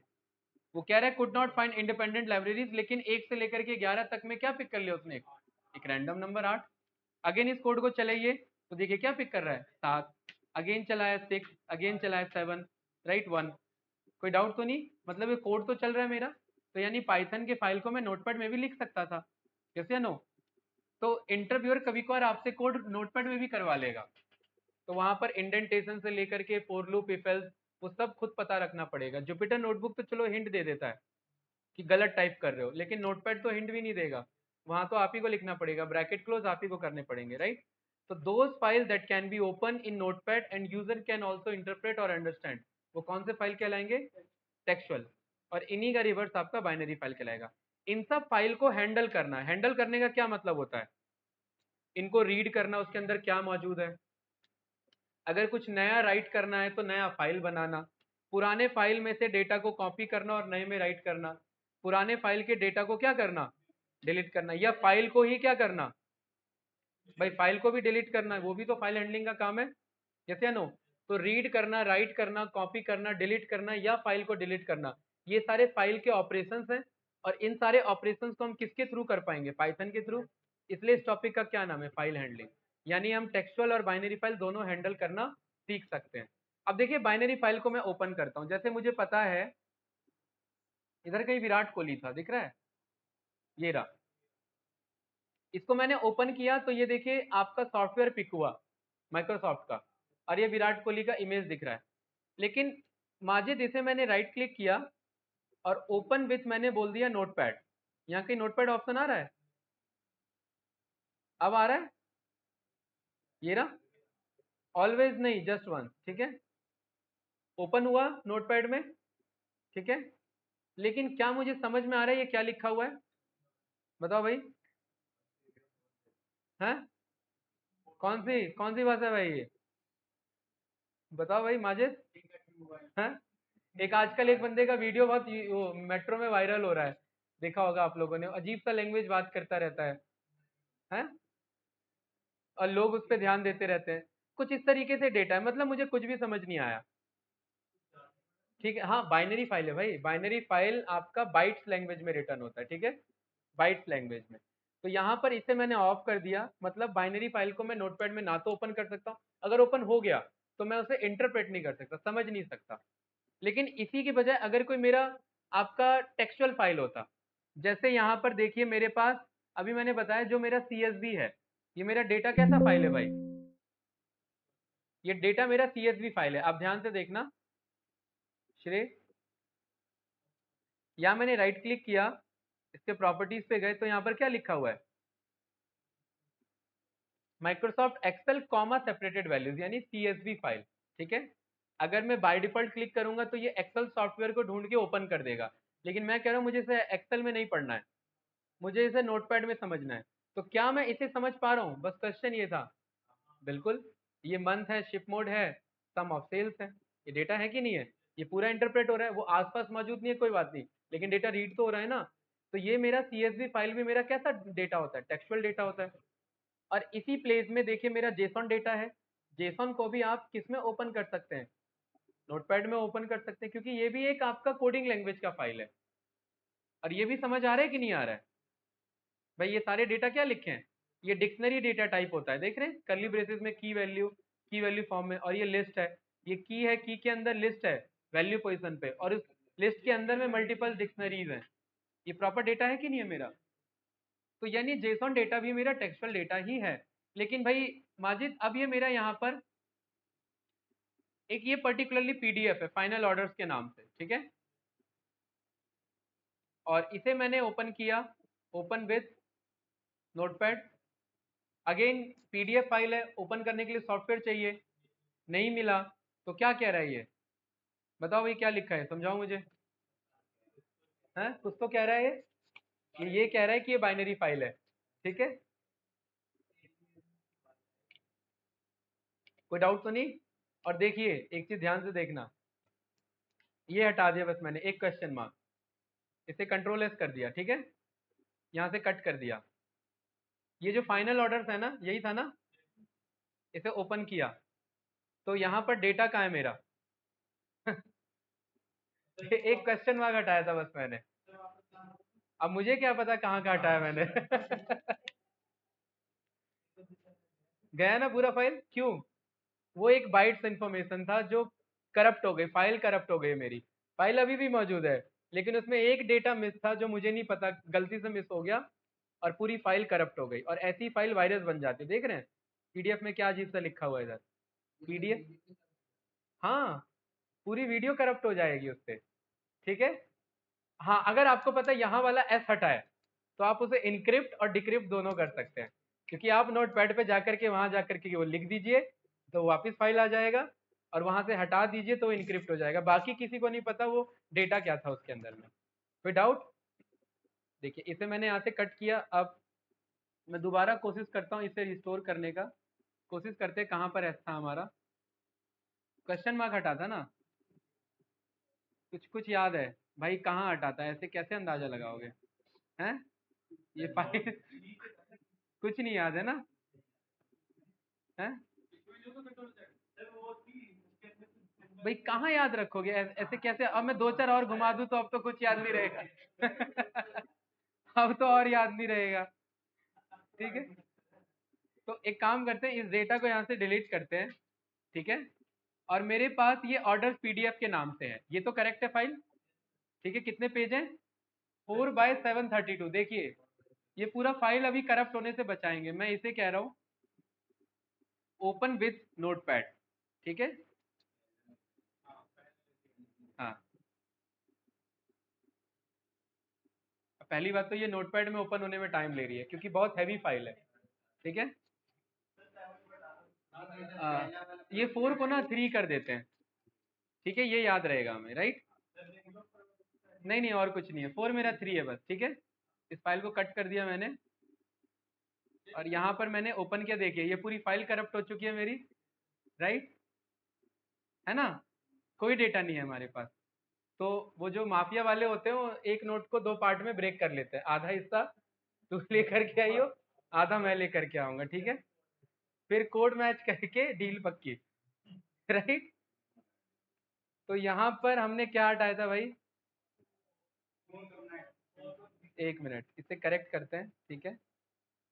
वो कह रहा है could not find independent libraries, लेकिन 1 से लेकर के 11 तक में क्या पिक कर लिया उसने, एक रैंडम नंबर 8। अगेन इस कोड को चलाइए तो देखिए क्या पिक कर रहा है, 7, अगेन चलाया 6, अगेन चलाया 7, राइट 1। कोई डाउट तो नहीं, मतलब ये कोड तो चल रहा है मेरा। तो यानी पाइथन के फाइल को मैं नोटपैड में भी लिख सकता था, कैसे या नो? तो इंटरव्यूअर कभी कभार आपसे कोड नोटपैड में भी करवा लेगा, तो वहां पर इंडेंटेशन से लेकर के फॉर लूप, इफ एल्स, वो सब खुद पता रखना पड़ेगा। जुपिटर नोटबुक तो चलो हिंट दे देता है कि गलत टाइप कर रहे हो, लेकिन नोटपैड तो हिंट भी नहीं देगा, वहां तो आप ही को लिखना पड़ेगा, ब्रैकेट क्लोज आप ही को करने पड़ेंगे, राइट? तो those file that can be open in notepad and user can also interpret और अंडरस्टैंड, वो कौन से फाइल कहलाएंगे, टेक्सुअल। और इन्हीं का रिवर्स आपका बाइनरी फाइल कहलाएगा। इन सब फाइल को हैंडल करना, हैंडल करने का क्या मतलब होता है, इनको रीड करना, उसके अंदर क्या मौजूद है, अगर कुछ नया राइट करना है तो नया फाइल बनाना, पुराने फाइल में से डेटा को कॉपी करना और नए में राइट करना, पुराने फाइल के डेटा को क्या करना, डिलीट करना, या फाइल को ही क्या करना, भाई फाइल को भी डिलीट करना, वो भी तो फाइल हैंडलिंग का काम है, यस या नो? तो रीड करना, राइट करना, कॉपी करना, डिलीट करना, या फाइल को डिलीट करना, ये सारे फाइल के ऑपरेशंस हैं। और इन सारे ऑपरेशंस को हम किसके थ्रू कर पाएंगे, पाइथन के थ्रू। इसलिए इस टॉपिक का क्या नाम है, फाइल हैंडलिंग। यानी हम टेक्सचुअल और बाइनरी फाइल दोनों हैंडल करना सीख सकते हैं। अब देखिए बाइनरी फाइल को मैं ओपन करता हूँ, जैसे मुझे पता है इधर कहीं विराट कोहली था, दिख रहा है, ये रहा, इसको मैंने ओपन किया तो ये देखिए आपका सॉफ्टवेयर पिक हुआ माइक्रोसॉफ्ट का, और ये विराट कोहली का इमेज दिख रहा है। लेकिन माजिद इसे मैंने राइट क्लिक किया और ओपन विथ मैंने बोल दिया नोटपैड, यहाँ कहीं नोटपैड ऑप्शन आ रहा है, अब आ रहा है, ये रहा, ऑलवेज नहीं जस्ट वंस, ठीक है, ओपन हुआ नोटपैड में, ठीक है। लेकिन क्या मुझे समझ में आ रहा है ये क्या लिखा हुआ है, बताओ भाई, हैं? कौन सी भाषा है भाई ये, बताओ भाई माजिद, हैं? एक आजकल एक बंदे का वीडियो बहुत वो मेट्रो में वायरल हो रहा है, देखा होगा आप लोगों ने, अजीब सा लैंग्वेज बात करता रहता है, हैं? और लोग उस पर ध्यान देते रहते हैं, कुछ इस तरीके से डेटा है, मतलब मुझे कुछ भी समझ नहीं आया, ठीक है। हाँ बाइनरी फाइल है भाई, बाइनरी फाइल आपका बाइट्स लैंग्वेज में रिटर्न होता है, ठीक है, बाइट्स लैंग्वेज में। तो यहाँ पर इसे मैंने ऑफ कर दिया, मतलब बाइनरी फाइल को मैं नोटपैड में ना तो ओपन कर सकता हूँ, अगर ओपन हो गया तो मैं उसे इंटरप्रेट नहीं कर सकता, समझ नहीं सकता। लेकिन इसी की बजाय अगर कोई मेरा आपका टेक्सचुअल फाइल होता, जैसे यहाँ पर देखिए मेरे पास, अभी मैंने बताया जो मेरा CSV है, ये मेरा डेटा कैसा फाइल है भाई, ये डेटा मेरा CSV फाइल है, आप ध्यान से देखना श्रेय, यहाँ मैंने राइट क्लिक किया, इसके प्रॉपर्टीज पे गए तो यहाँ पर क्या लिखा हुआ है, Microsoft Excel comma separated values, यानी CSV फाइल, ठीक है। अगर मैं बाय डिफॉल्ट क्लिक करूंगा तो ये एक्सेल सॉफ्टवेयर को ढूंढ के ओपन कर देगा, लेकिन मैं कह रहा हूँ मुझे इसे एक्सेल में नहीं पढ़ना है, मुझे इसे नोटपैड में समझना है। तो क्या मैं इसे समझ पा रहा हूँ, बस क्वेश्चन ये था। बिल्कुल, ये मंथ है, शिप मोड है, सम ऑफ सेल्स है, ये डेटा है कि नहीं है, ये पूरा इंटरप्रेट हो रहा है, वो आसपास मौजूद नहीं है कोई बात नहीं, लेकिन डेटा रीड तो हो रहा है ना। तो ये मेरा CSV फाइल भी मेरा कैसा डेटा होता है, टेक्सचुअल डेटा होता है। और इसी प्लेस में देखिए मेरा जेसॉन डेटा है, जेसॉन को भी आप किस में ओपन कर सकते हैं, नोटपैड में ओपन कर सकते हैं, क्योंकि ये भी एक आपका कोडिंग लैंग्वेज का फाइल है। और ये भी समझ आ रहा है कि नहीं आ रहा है भाई, ये सारे डेटा क्या लिखे हैं, ये डिक्शनरी डेटा टाइप होता है, देख रहे हैं कर्ली ब्रेसेस में की वैल्यू फॉर्म में, और ये लिस्ट है, ये की है, की के अंदर लिस्ट है वैल्यू पोजीशन पे, और उस लिस्ट के अंदर में मल्टीपल डिक्शनरीज हैं, ये प्रॉपर डेटा है कि नहीं है मेरा। तो यानी जेसॉन डेटा भी मेरा टेक्सचुअल डेटा ही है। लेकिन भाई माजिद अब ये मेरा यहाँ पर एक ये पर्टिकुलरली PDF है फाइनल ऑर्डर्स के नाम से, ठीक है, और इसे मैंने ओपन किया, open with notepad, again PDF file है, ओपन करने के लिए सॉफ्टवेयर चाहिए, नहीं मिला, तो क्या कह रहा है ये, बताओ भाई क्या लिखा है, समझाओ मुझे। हैं, कुछ तो कह रहा है ये कह रहा है कि ये बाइनरी फाइल है, ठीक है। कोई डाउट तो नहीं। और देखिए एक चीज ध्यान से देखना, ये हटा दिया बस मैंने एक क्वेश्चन मार्क, इसे कंट्रोल एस कर दिया, ठीक है, यहाँ से कट कर दिया। ये जो फाइनल ऑर्डर्स है ना, यही था ना, इसे ओपन किया तो यहाँ पर डेटा कहाँ है मेरा। एक क्वेश्चन मार्क हटाया था बस मैंने। अब मुझे क्या पता कहाँ का हटाया मैंने। गया ना पूरा फाइल, क्यों? वो एक बाइट्स इंफॉर्मेशन था जो करप्ट हो गई, फाइल करप्ट हो गई मेरी। फाइल अभी भी मौजूद है, लेकिन उसमें एक डेटा मिस था जो मुझे नहीं पता, गलती से मिस हो गया और पूरी फाइल करप्ट हो गई। और ऐसी फाइल वायरस बन जाती है, देख रहे हैं पीडीएफ में क्या अजीब सा लिखा हुआ है इधर। पीडीएफ, हाँ, पूरी वीडियो करप्ट हो जाएगी उससे, ठीक है। हाँ, अगर आपको पता है यहाँ वाला एस हटा है, तो आप उसे इनक्रिप्ट और डिक्रिप्ट दोनों कर सकते हैं, क्योंकि आप नोट पैड पे जाकर के वहां जाकर के वो लिख दीजिए तो वापस फाइल आ जाएगा, और वहां से हटा दीजिए तो इनक्रिप्ट हो जाएगा। बाकी किसी को नहीं पता वो डेटा क्या था उसके अंदर में। कोई डाउट? देखिए इसे मैंने यहाँ से कट किया। अब मैं दोबारा कोशिश करता हूँ इसे रिस्टोर करने का। कोशिश करते हैं, कहाँ पर एस था हमारा, क्वेश्चन मार्क हटा था ना। कुछ कुछ याद है भाई, कहाँ हटाता है, ऐसे कैसे अंदाजा लगाओगे? हैं, ये फाइल कुछ नहीं याद है ना? हैं भाई, कहाँ याद रखोगे ऐसे कैसे? अब मैं दो चार और घुमा दूं तो अब तो कुछ याद नहीं रहेगा। अब तो और याद नहीं रहेगा, ठीक है। तो एक काम करते हैं, इस डेटा को यहाँ से डिलीट करते हैं, ठीक है। और मेरे पास ये ऑर्डर पीडीएफ के नाम से है, ये तो करेक्ट है फाइल, ठीक है। कितने पेज हैं? 4/732। देखिए ये पूरा फाइल अभी करप्ट होने से बचाएंगे, मैं इसे कह रहा हूँ ओपन विथ नोटपैड, ठीक है। हाँ, पहली बात तो ये नोटपैड में ओपन होने में टाइम ले रही है क्योंकि बहुत हैवी फाइल है, ठीक है। ये 4 को ना 3 कर देते हैं, ठीक है, ये याद रहेगा हमें, राइट। नहीं नहीं, और कुछ नहीं है, 4 मेरा 3 है बस, ठीक है। इस फाइल को कट कर दिया मैंने, और यहाँ पर मैंने ओपन किया, देखिए ये पूरी फाइल करप्ट हो चुकी है मेरी, राइट, है ना। कोई डेटा नहीं है हमारे पास। तो वो जो माफिया वाले होते हैं वो एक नोट को दो पार्ट में ब्रेक कर लेते हैं, आधा हिस्सा तू लेकर के आई हो, आधा मैं लेकर के आऊंगा, ठीक है। फिर कोड मैच करके डील पक्की, राइट। तो यहाँ पर हमने क्या हटाया था भाई? एक मिनट, इसे करेक्ट करते हैं, ठीक है।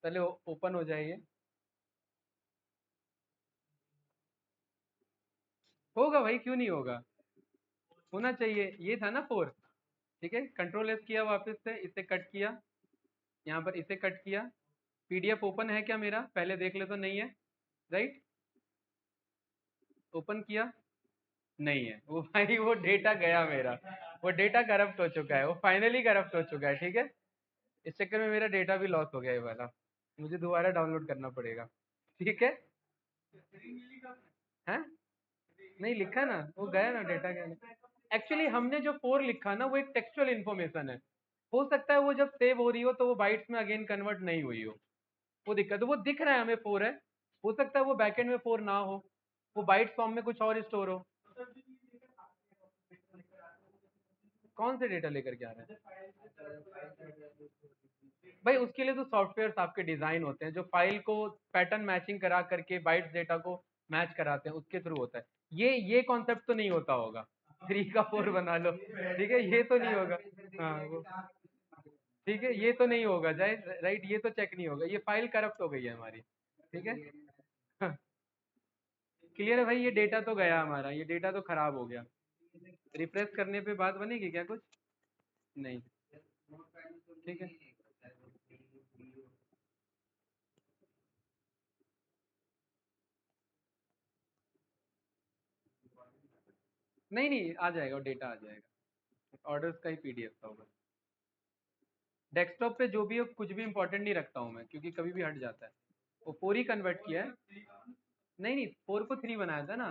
पहले ओपन हो जाइए, होगा भाई, क्यों नहीं होगा, होना चाहिए। ये था ना 4, ठीक है। कंट्रोल एस किया वापस से, इसे कट किया, यहाँ पर इसे कट किया। पीडीएफ ओपन है क्या मेरा, पहले देख ले, तो नहीं है, राइट। ओपन किया, नहीं है वो भाई, वो डेटा गया मेरा, वो डेटा करप्ट हो चुका है, वो फाइनली करप्ट हो चुका है, ठीक है। इस चक्कर में मेरा डेटा भी लॉस हो गया ये वाला, मुझे दोबारा डाउनलोड करना पड़ेगा, ठीक है। हैं, नहीं लिखा ना, वो गया ना, डेटा गया। एक्चुअली हमने जो 4 लिखा ना वो एक टेक्सचुअल इन्फॉर्मेशन है, हो सकता है वो जब सेव हो रही हो तो वो बाइट्स में अगेन कन्वर्ट नहीं हुई हो, वो दिक्कत है। वो दिख रहा है हमें 4 है, हो सकता है वो बैकएंड में 4 ना हो, वो बाइट्स फॉर्म में कुछ और स्टोर हो। कौन से डेटा लेकर के आ रहे हैं भाई? उसके लिए तो सॉफ्टवेयर आपके डिजाइन होते हैं जो फाइल को पैटर्न मैचिंग करा करके बाइट्स डेटा को मैच कराते हैं, उसके थ्रू होता है। ये कॉन्सेप्ट तो नहीं होता होगा, 3 का 4 बना लो, ठीक है, ये तो नहीं होगा। हाँ वो, ठीक है, ये तो नहीं होगा जाए, राइट, ये तो चेक नहीं होगा, ये फाइल करप्ट हो गई है हमारी, ठीक है। क्लियर है भाई, ये डेटा तो गया हमारा, ये डेटा तो खराब हो गया। रिफ्रेश करने पे बात बनेगी क्या कुछ? नहीं, ठीक है। नहीं नहीं, आ जाएगा, वो डेटा आ जाएगा, ऑर्डर्स का ही पीडीएफ था वो। डेस्कटॉप पे जो भी हो, कुछ भी इंपॉर्टेंट नहीं रखता हूँ मैं, क्योंकि कभी भी हट जाता है। वो 4 ही कन्वर्ट किया है। नहीं नहीं, 4 को 3 बनाया था ना,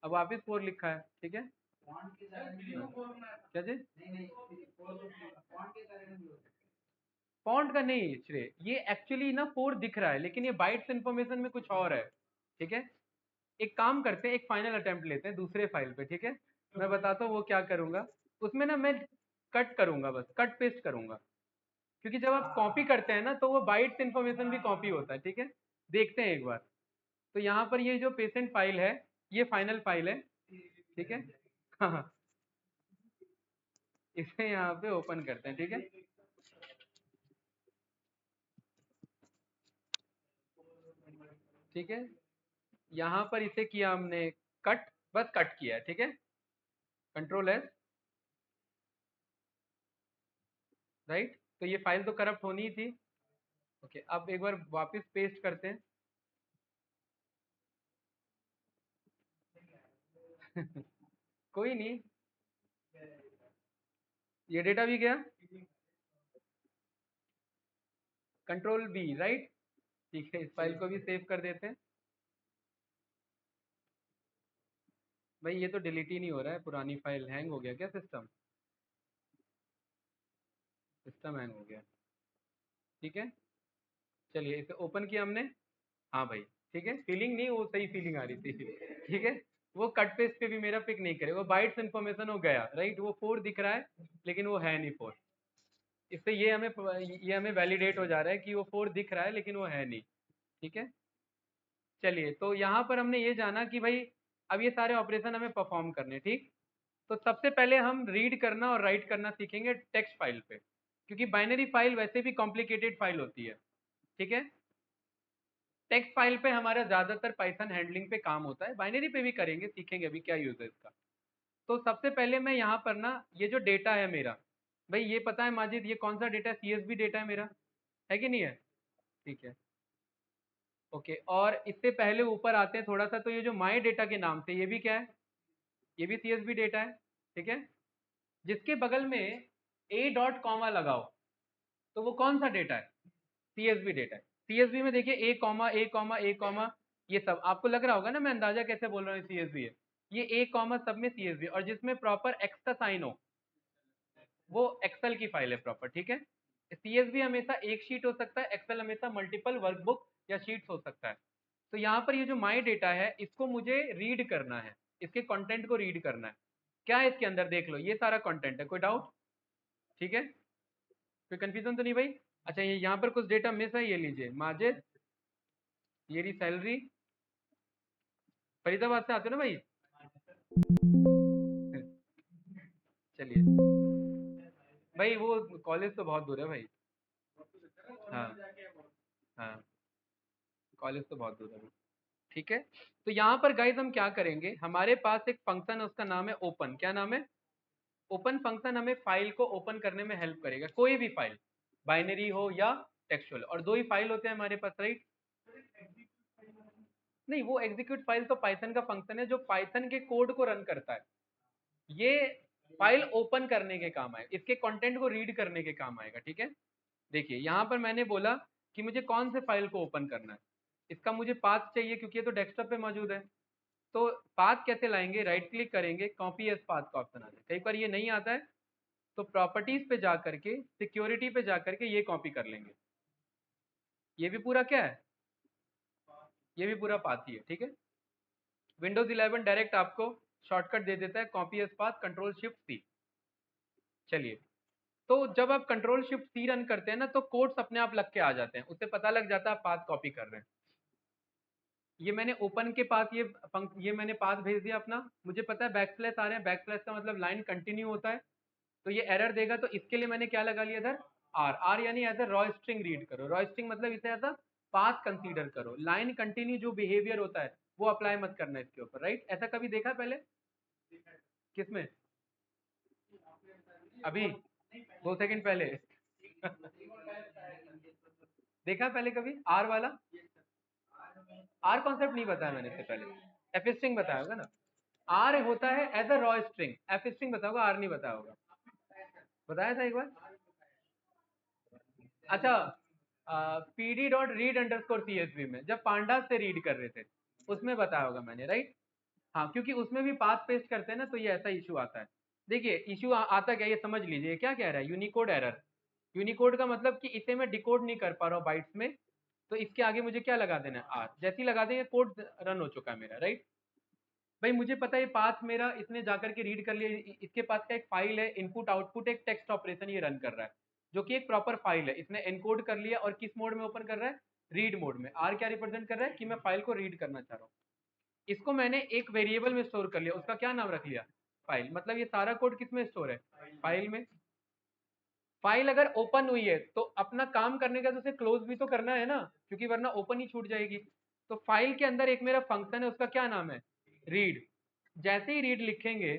अब वापिस 4 लिखा है, ठीक है। क्या चीज? फॉन्ट का नहीं श्रेय, ये एक्चुअली ना 4 दिख रहा है, लेकिन ये बाइट्स इन्फॉर्मेशन में कुछ और है। ठीक है, एक काम करते हैं, एक फाइनल अटेम्प्ट लेते हैं दूसरे फाइल पे। ठीक है, मैं बताता हूँ वो क्या करूंगा। उसमें ना मैं कट करूंगा, बस कट पेस्ट करूंगा, क्योंकि जब आप कॉपी करते हैं ना तो वो बाइट्स इन्फॉर्मेशन भी कॉपी होता है। ठीक है, देखते हैं एक बार। तो यहाँ पर ये जो पेशेंट फाइल है, ये फाइनल फाइल है। ठीक है, हाँ, इसे यहाँ पे ओपन करते हैं। ठीक है, ठीक है, यहाँ पर इसे किया हमने कट, बस कट किया है। ठीक है, कंट्रोल एस, राइट। तो ये फाइल तो करप्ट होनी ही थी। ओके, अब एक बार वापस पेस्ट करते हैं। कोई नहीं, ये डेटा भी गया, कंट्रोल बी, राइट। ठीक है, इस फाइल को भी सेव कर देते हैं। भाई ये तो डिलीट ही नहीं हो रहा है, पुरानी फाइल। हैंग हो गया क्या सिस्टम? सिस्टम हैंग हो गया। ठीक है, चलिए इसे ओपन किया हमने। हाँ भाई, ठीक है, फीलिंग नहीं, वो सही फीलिंग आ रही थी। ठीक है, वो कट पेस्ट पे भी मेरा पिक नहीं करे, वो बाइट्स इन्फॉर्मेशन हो गया, राइट। वो 4 दिख रहा है, लेकिन वो है नहीं 4। इससे ये हमें वैलिडेट हो जा रहा है कि वो 4 दिख रहा है, लेकिन वो है नहीं। ठीक है, चलिए, तो यहाँ पर हमने ये जाना कि भाई अब ये सारे ऑपरेशन हमें परफॉर्म करने, ठीक। तो सबसे पहले हम रीड करना और राइट करना सीखेंगे टेक्स्ट फाइल पे, क्योंकि बाइनरी फाइल वैसे भी कॉम्प्लिकेटेड फाइल होती है। ठीक है, टेक्स्ट फाइल पे हमारा ज्यादातर पाइथन हैंडलिंग पे काम होता है, बाइनरी पे भी करेंगे, सीखेंगे अभी क्या यूज है इसका। तो सबसे पहले मैं यहाँ पर ना, ये जो डेटा है मेरा, भाई ये पता है माजिद ये कौन सा डेटा है? सीएसवी डेटा है मेरा, है कि नहीं है? ठीक है, ओके। और इससे पहले ऊपर आते हैं थोड़ा सा, तो ये जो माई डेटा के नाम से, ये भी क्या है? ये भी सीएसवी डेटा है। ठीक है, जिसके बगल में ए डॉट कॉमा लगाओ, तो वो कौन सा डेटा है? सीएसवी डेटा है। सीएसवी में देखिए ए कॉमा ए कॉमा ए कॉमा, ये सब आपको लग रहा होगा ना मैं अंदाजा कैसे बोल रहा हूँ सीएसवी है। ये ए कॉमा सब में सीएसवी, और जिसमें प्रॉपर एक्स का साइन हो, वो एक्सेल की फाइल है प्रॉपर। ठीक है, सीएसवी हमेशा एक शीट हो सकता है, एक्सेल हमेशा मल्टीपल वर्कबुक या शीट्स हो सकता है। तो यहाँ पर ये जो माई डेटा है, इसको मुझे रीड करना है, इसके कंटेंट को रीड करना है। क्या है इसके अंदर? देख लो, ये सारा कंटेंट है। कोई डाउट? ठीक है, कोई कंफ्यूजन तो नहीं भाई? अच्छा, ये यहाँ पर कुछ डेटा मिस है, ये लीजिए माजिद, ये रही सैलरी। फरीदाबाद से आते हो ना भाई? चलिए भाई, वो कॉलेज तो बहुत दूर है भाई। हाँ, हाँ, कॉलेज तो बहुत दूर है भाई। ठीक है, तो यहाँ पर गाइज हम क्या करेंगे, हमारे पास एक फंक्शन है, उसका नाम है ओपन। क्या नाम है? ओपन फंक्शन हमें फाइल को ओपन करने में हेल्प करेगा, कोई भी फाइल, बाइनरी हो या टेक्सचुअल। और दो ही फाइल होते हैं हमारे पास, राइट। नहीं, वो एग्जीक्यूट फाइल तो पाइथन का फंक्शन है जो पाइथन के कोड को रन करता है। ये फाइल ओपन करने के काम आएगा, इसके कंटेंट को रीड करने के काम आएगा। ठीक है, देखिए यहाँ पर मैंने बोला कि मुझे कौन से फाइल को ओपन करना है। इसका मुझे पाथ चाहिए, क्योंकि ये तो डेस्कटॉप पे मौजूद है। तो पाथ कैसे लाएंगे? राइट क्लिक करेंगे, कॉपी एज पाथ का ऑप्शन आता है। कई बार ये नहीं आता है, तो प्रॉपर्टीज पे जा करके, सिक्योरिटी पे जा करके ये कॉपी कर लेंगे। ये भी पूरा क्या है? ये भी पूरा पाथ ही है। ठीक है, विंडोज 11 डायरेक्ट आपको शॉर्टकट दे देता है, copy as path control shift C. चलिए, तो जब आप कंट्रोल शिफ्ट सी रन करते हैं ना, तो कोड्स अपने आप लग के आ जाते हैं, उससे पता लग जाता है आप पाथ कॉपी कर रहे हैं। ये मैंने ओपन के पास ये मैंने पाथ भेज दिया अपना। मुझे पता है बैक स्लैश आ रहे हैं, बैक स्लैश का मतलब लाइन कंटिन्यू होता है, तो ये एरर देगा। तो इसके लिए मैंने क्या लगा लिया इधर? आर। आर यानी as a raw string read करो। रॉ स्ट्रिंग मतलब इसे एज अ पाथ कंसीडर करो। लाइन कंटिन्यू जो बिहेवियर होता है वो अप्लाई मत करना इसके ऊपर, राइट। ऐसा कभी देखा पहले? किसमें? अभी 2 सेकंड पहले? देखा पहले कभी आर वाला? आर कॉन्सेप्ट नहीं बताया मैंने इससे पहले, एफ स्ट्रिंग बताया होगा ना। आर होता है as a raw string, F string बताया होगा, आर नहीं बताया होगा। बताया था एक बार। अच्छा, PD dot read under score CSV में जब पांडा से रीड कर रहे थे, उसमें बताया होगा मैंने, राइट। हाँ, क्योंकि उसमें भी पाथ पेस्ट करते हैं ना, तो ये ऐसा इशू आता है। देखिए इशू आता क्या है, ये समझ लीजिए क्या कह रहा है, यूनिकोड एरर। यूनिकोड का मतलब कि इसे मैं डिकोड नहीं कर पा रहा हूँ बाइट्स में, तो इसके आगे मुझे क्या लगा देना है, आर। जैसे ही लगा देंगे कोड रन हो चुका है मेरा, राइट। भाई मुझे पता है पाथ मेरा इसने जाकर के रीड कर लिया, इसके पास का एक फाइल है, इनपुट आउटपुट एक टेक्स्ट ऑपरेशन ये रन कर रहा है, जो कि एक प्रॉपर फाइल है, इसने एनकोड कर लिया और किस मोड में ओपन कर रहा है, रीड मोड में। आर क्या रिप्रेजेंट कर रहा है कि मैं फाइल को रीड करना चाह रहा हूँ। इसको मैंने एक वेरिएबल में स्टोर कर लिया, उसका क्या नाम रख लिया, फाइल। मतलब ये सारा कोड किस में स्टोर है, फाइल में। फाइल अगर ओपन हुई है तो अपना काम करने का तो उसे क्लोज भी तो करना है ना, क्योंकि वरना ओपन ही छूट जाएगी। तो फाइल के अंदर एक मेरा फंक्शन है, उसका क्या नाम है, रीड। जैसे ही रीड लिखेंगे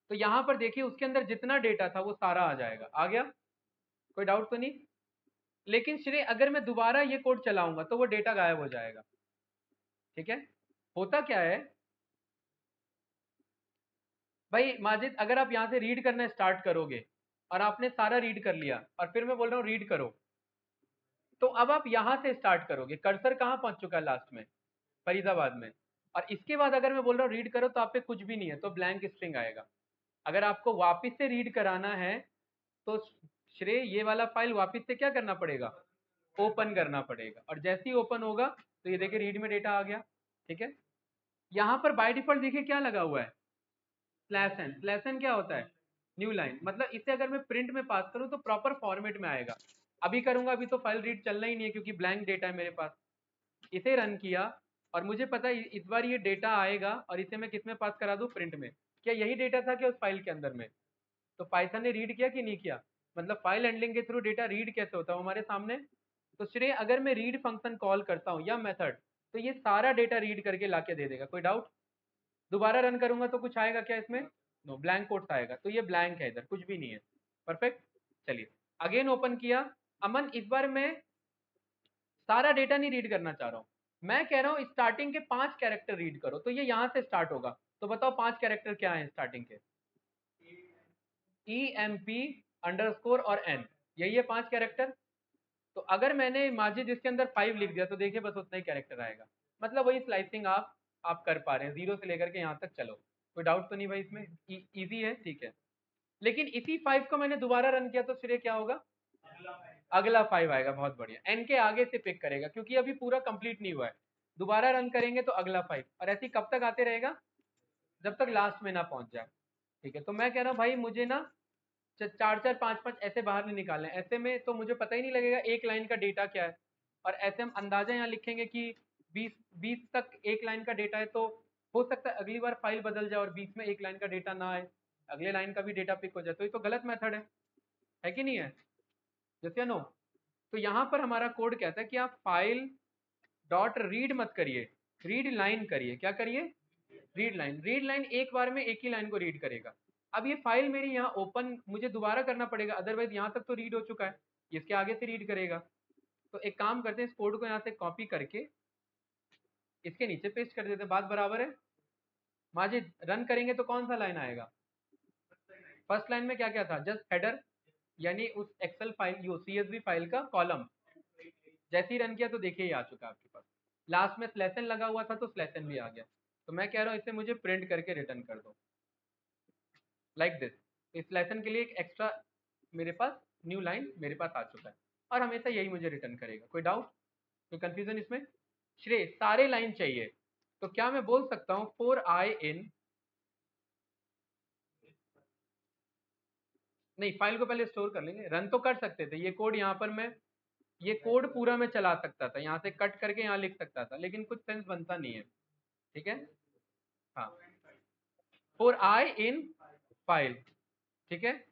तो यहां पर देखिए उसके अंदर जितना डेटा था वो सारा आ जाएगा। आ गया, कोई डाउट तो नहीं। लेकिन श्रेय अगर मैं दोबारा ये कोड चलाऊंगा तो वो डेटा गायब हो जाएगा। ठीक है, होता क्या है भाई माजिद, अगर आप यहां से रीड करना स्टार्ट करोगे और आपने सारा रीड कर लिया और फिर मैं बोल रहा हूँ रीड करो, तो अब आप यहां से स्टार्ट करोगे, कर्सर कहां पहुंच चुका है, लास्ट में, फरीदाबाद में। और इसके बाद अगर मैं बोल रहा हूँ रीड करो तो आप पे कुछ भी नहीं है, तो ब्लैंक स्ट्रिंग आएगा। अगर आपको वापस से रीड कराना है तो श्रेय ये वाला फाइल वापस से क्या करना पड़ेगा, ओपन करना पड़ेगा। और जैसे ही ओपन होगा तो ये देखिए रीड में डेटा आ गया। ठीक है, यहाँ पर बाय डिफॉल्ट देखिए क्या लगा हुआ है, स्लैश एन। स्लैश एन क्या होता है, न्यू लाइन। मतलब इसे अगर मैं प्रिंट में पास करूं तो प्रॉपर फॉर्मेट में आएगा। अभी करूंगा, अभी तो फाइल रीड चलना ही नहीं है क्योंकि ब्लैंक डेटा है मेरे पास। इसे रन किया और मुझे पता है इस बार ये डेटा आएगा और इसे मैं किस में पास करा दूं, प्रिंट में। क्या यही डेटा था क्या उस फाइल के अंदर में, तो पाइथन ने रीड किया कि नहीं किया। मतलब फाइल हैंडलिंग के थ्रू डेटा रीड कैसे होता है हमारे सामने। तो श्रेय अगर मैं रीड फंक्शन कॉल करता हूँ या मेथड, तो ये सारा डेटा रीड करके लाके दे देगा। कोई डाउट, दोबारा रन करूंगा तो कुछ आएगा क्या इसमें, नो, ब्लैंक कोट्स आएगा। तो ये ब्लैंक है, इधर कुछ भी नहीं है। परफेक्ट। चलिए अगेन ओपन किया। अमन इस बार मैं सारा डेटा नहीं रीड करना चाह रहा हूँ, मैं कह रहा हूँ स्टार्टिंग के 5 कैरेक्टर रीड करो। तो ये यहाँ से स्टार्ट होगा, तो बताओ 5 कैरेक्टर क्या है स्टार्टिंग के, ई एम पी अंडरस्कोर और एन, यही है 5 कैरेक्टर। तो अगर मैंने माजिद इसके अंदर 5 लिख दिया तो देखिए बस उतना ही कैरेक्टर आएगा। मतलब वही स्लाइसिंग आप कर पा रहे हैं, जीरो से लेकर के यहाँ तक। चलो कोई डाउट तो नहीं भाई इसमें, इजी है, ठीक है। लेकिन इसी 5 को मैंने दोबारा रन किया तो श्रेय क्या होगा, अगला 5 आएगा। बहुत बढ़िया, एन के आगे से पिक करेगा क्योंकि अभी पूरा कंप्लीट नहीं हुआ है। दोबारा रन करेंगे तो अगला 5, और ऐसे ही कब तक आते रहेगा, जब तक लास्ट में ना पहुंच जाए। ठीक है, तो मैं कह रहा हूँ भाई मुझे ना 4 4 5 5 ऐसे बाहर नहीं निकालने, ऐसे में तो मुझे पता ही नहीं लगेगा एक लाइन का डेटा क्या है। और ऐसे हम अंदाजा यहाँ लिखेंगे कि 20 तक एक लाइन का डेटा है, तो हो सकता है अगली बार फाइल बदल जाए और बीच में एक लाइन का डेटा ना आए, अगले लाइन का भी डेटा पिक हो जाए, तो ये तो गलत मेथड है कि नहीं है, जैसे नो। तो यहाँ पर हमारा कोड कहता है कि आप फाइल डॉट रीड मत करिए, रीड लाइन करिए। क्या करिए, रीड लाइन। रीड लाइन एक बार में एक ही लाइन को रीड करेगा। अब ये फाइल मेरी यहाँ ओपन मुझे दोबारा करना पड़ेगा, अदरवाइज यहाँ तक तो रीड हो चुका है, इसके आगे से रीड करेगा। तो एक काम करते हैं, इस कोड को यहाँ से कॉपी करके इसके नीचे पेस्ट कर देते हैं, बात बराबर है। माजिद रन करेंगे तो कौन सा लाइन आएगा, फर्स्ट लाइन में क्या क्या था, जस्ट हेडर, यानी उस एक्सेल फाइल यो सीएसवी फाइल का कॉलम। जैसे ही रन किया तो देखिए ये आ चुका है आपके पास। लास्ट में स्लैशन लगा हुआ था तो स्लैशन भी आ गया। तो मैं कह रहा हूँ इसे मुझे प्रिंट करके रिटर्न कर दो, लाइक दिस। इस लेसन के लिए एक एक्स्ट्रा मेरे पास न्यू लाइन मेरे पास आ चुका है, और हमेशा यही मुझे रिटर्न करेगा। कोई डाउट, कोई कंफ्यूजन इसमें। श्रेय सारे लाइन चाहिए, तो क्या मैं बोल सकता हूँ फोर आई इन, नहीं फाइल को पहले स्टोर कर लेंगे, रन तो कर सकते थे। ये कोड यहाँ पर मैं ये कोड पूरा मैं चला सकता था, यहाँ से कट करके यहाँ लिख सकता था, लेकिन कुछ सेंस बनता नहीं है। ठीक है, हाँ, फोर आई इन फाइल। ठीक है,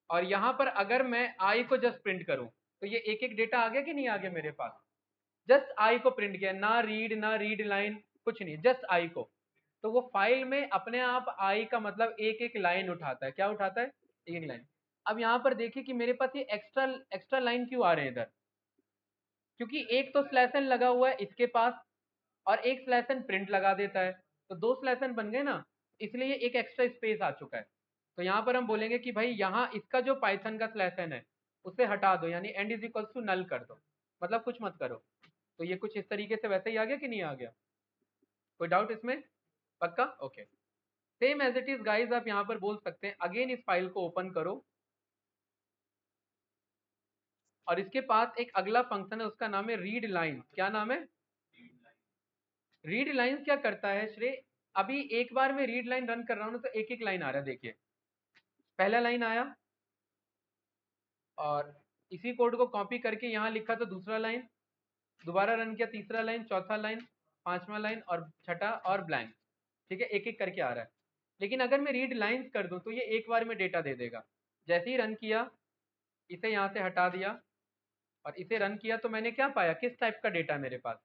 और यहाँ पर अगर मैं आई को जस्ट प्रिंट करूं तो ये एक एक डेटा आ गया कि नहीं आ गया मेरे पास। जस्ट आई को प्रिंट किया, ना रीड लाइन कुछ नहीं, जस्ट आई को। तो वो फाइल में अपने आप आई का मतलब एक एक लाइन उठाता है। क्या उठाता है, एक एक लाइन। अब यहाँ पर देखिए कि मेरे पास ये एक्स्ट्रा एक्स्ट्रा लाइन क्यों आ रहे हैं इधर, क्योंकि एक तो स्लैशन लगा हुआ है इसके पास और एक स्लैशन प्रिंट लगा देता है, तो 2 स्लैशन बन गए ना, इसलिए ये एक एक्स्ट्रा स्पेस आ चुका है। तो यहाँ पर हम बोलेंगे कि भाई यहाँ इसका जो पाइथन का स्लैशन है उसे हटा दो, यानी end is equals to null कर दो, मतलब कुछ मत करो। तो ये कुछ इस तरीके से वैसे ही आ गया कि नहीं आ गया, कोई डाउट इसमें? पक्का? Okay. Same as it is guys आप यहाँ पर बोल सकते हैं अगेन इस फाइल को ओपन करो और इसके पास एक अगला फंक्शन है उसका नाम है रीड लाइन। क्या नाम है? रीड लाइन क्या करता है श्रेय? अभी एक बार में रीड लाइन रन कर रहा हूं ना तो एक एक लाइन आ रहा है। देखिए पहला लाइन आया और इसी कोड को कॉपी करके यहाँ लिखा तो दूसरा लाइन, दोबारा रन किया तीसरा लाइन, चौथा लाइन, पांचवा लाइन और छठा और ब्लैंक। ठीक है, एक एक करके आ रहा है। लेकिन अगर मैं रीड लाइंस कर दूं तो ये एक बार में डेटा दे देगा। जैसे ही रन किया इसे यहाँ से हटा दिया और इसे रन किया तो मैंने क्या पाया? किस टाइप का डेटा मेरे पास?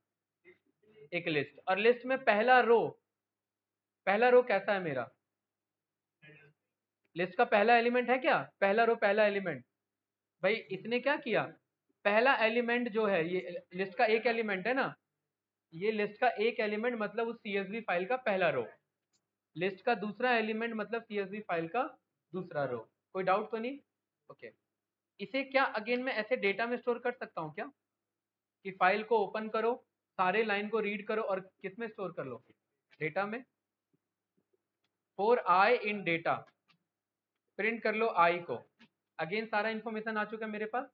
एक लिस्ट। और लिस्ट में पहला रो कैसा है मेरा? लिस्ट का पहला एलिमेंट है क्या? पहला रो पहला एलिमेंट। भाई इसने क्या किया? पहला एलिमेंट जो है ये लिस्ट का एक एलिमेंट है ना, ये लिस्ट का एक एलिमेंट मतलब उस CSV फाइल का पहला रो, लिस्ट का दूसरा एलिमेंट मतलब CSV फाइल का दूसरा रो। कोई डाउट तो नहीं? ओके। इसे क्या अगेन मैं ऐसे डेटा में स्टोर कर सकता हूँ क्या कि फाइल को ओपन करो, सारे लाइन को रीड करो और किस में स्टोर कर लो? डेटा में। For I in data print कर लो आई को। अगेन सारा इंफॉर्मेशन आ चुका है मेरे पास।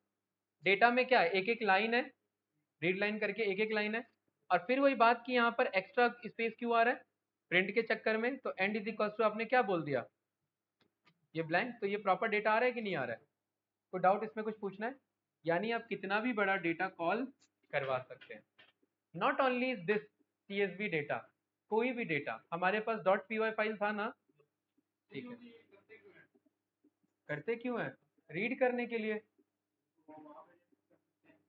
डेटा में क्या है? एक एक लाइन है, रीड लाइन करके एक एक लाइन है। और फिर वही बात की यहाँ पर एक्स्ट्रा स्पेस क्यों आ रहा है प्रिंट के चक्कर में? तो एंड इज इक्वल टू आपने क्या बोल दिया? ये ब्लैंक। तो ये प्रॉपर डेटा आ रहा है कि नहीं आ रहा है? कोई डाउट इसमें कुछ पूछना है? यानी आप कितना भी बड़ा डेटा कॉल करवा सकते हैं। Not only this CSV data, कोई भी डेटा। हमारे पास .py फाइल था ना, ठीक है। करते क्यों है? रीड करने के लिए।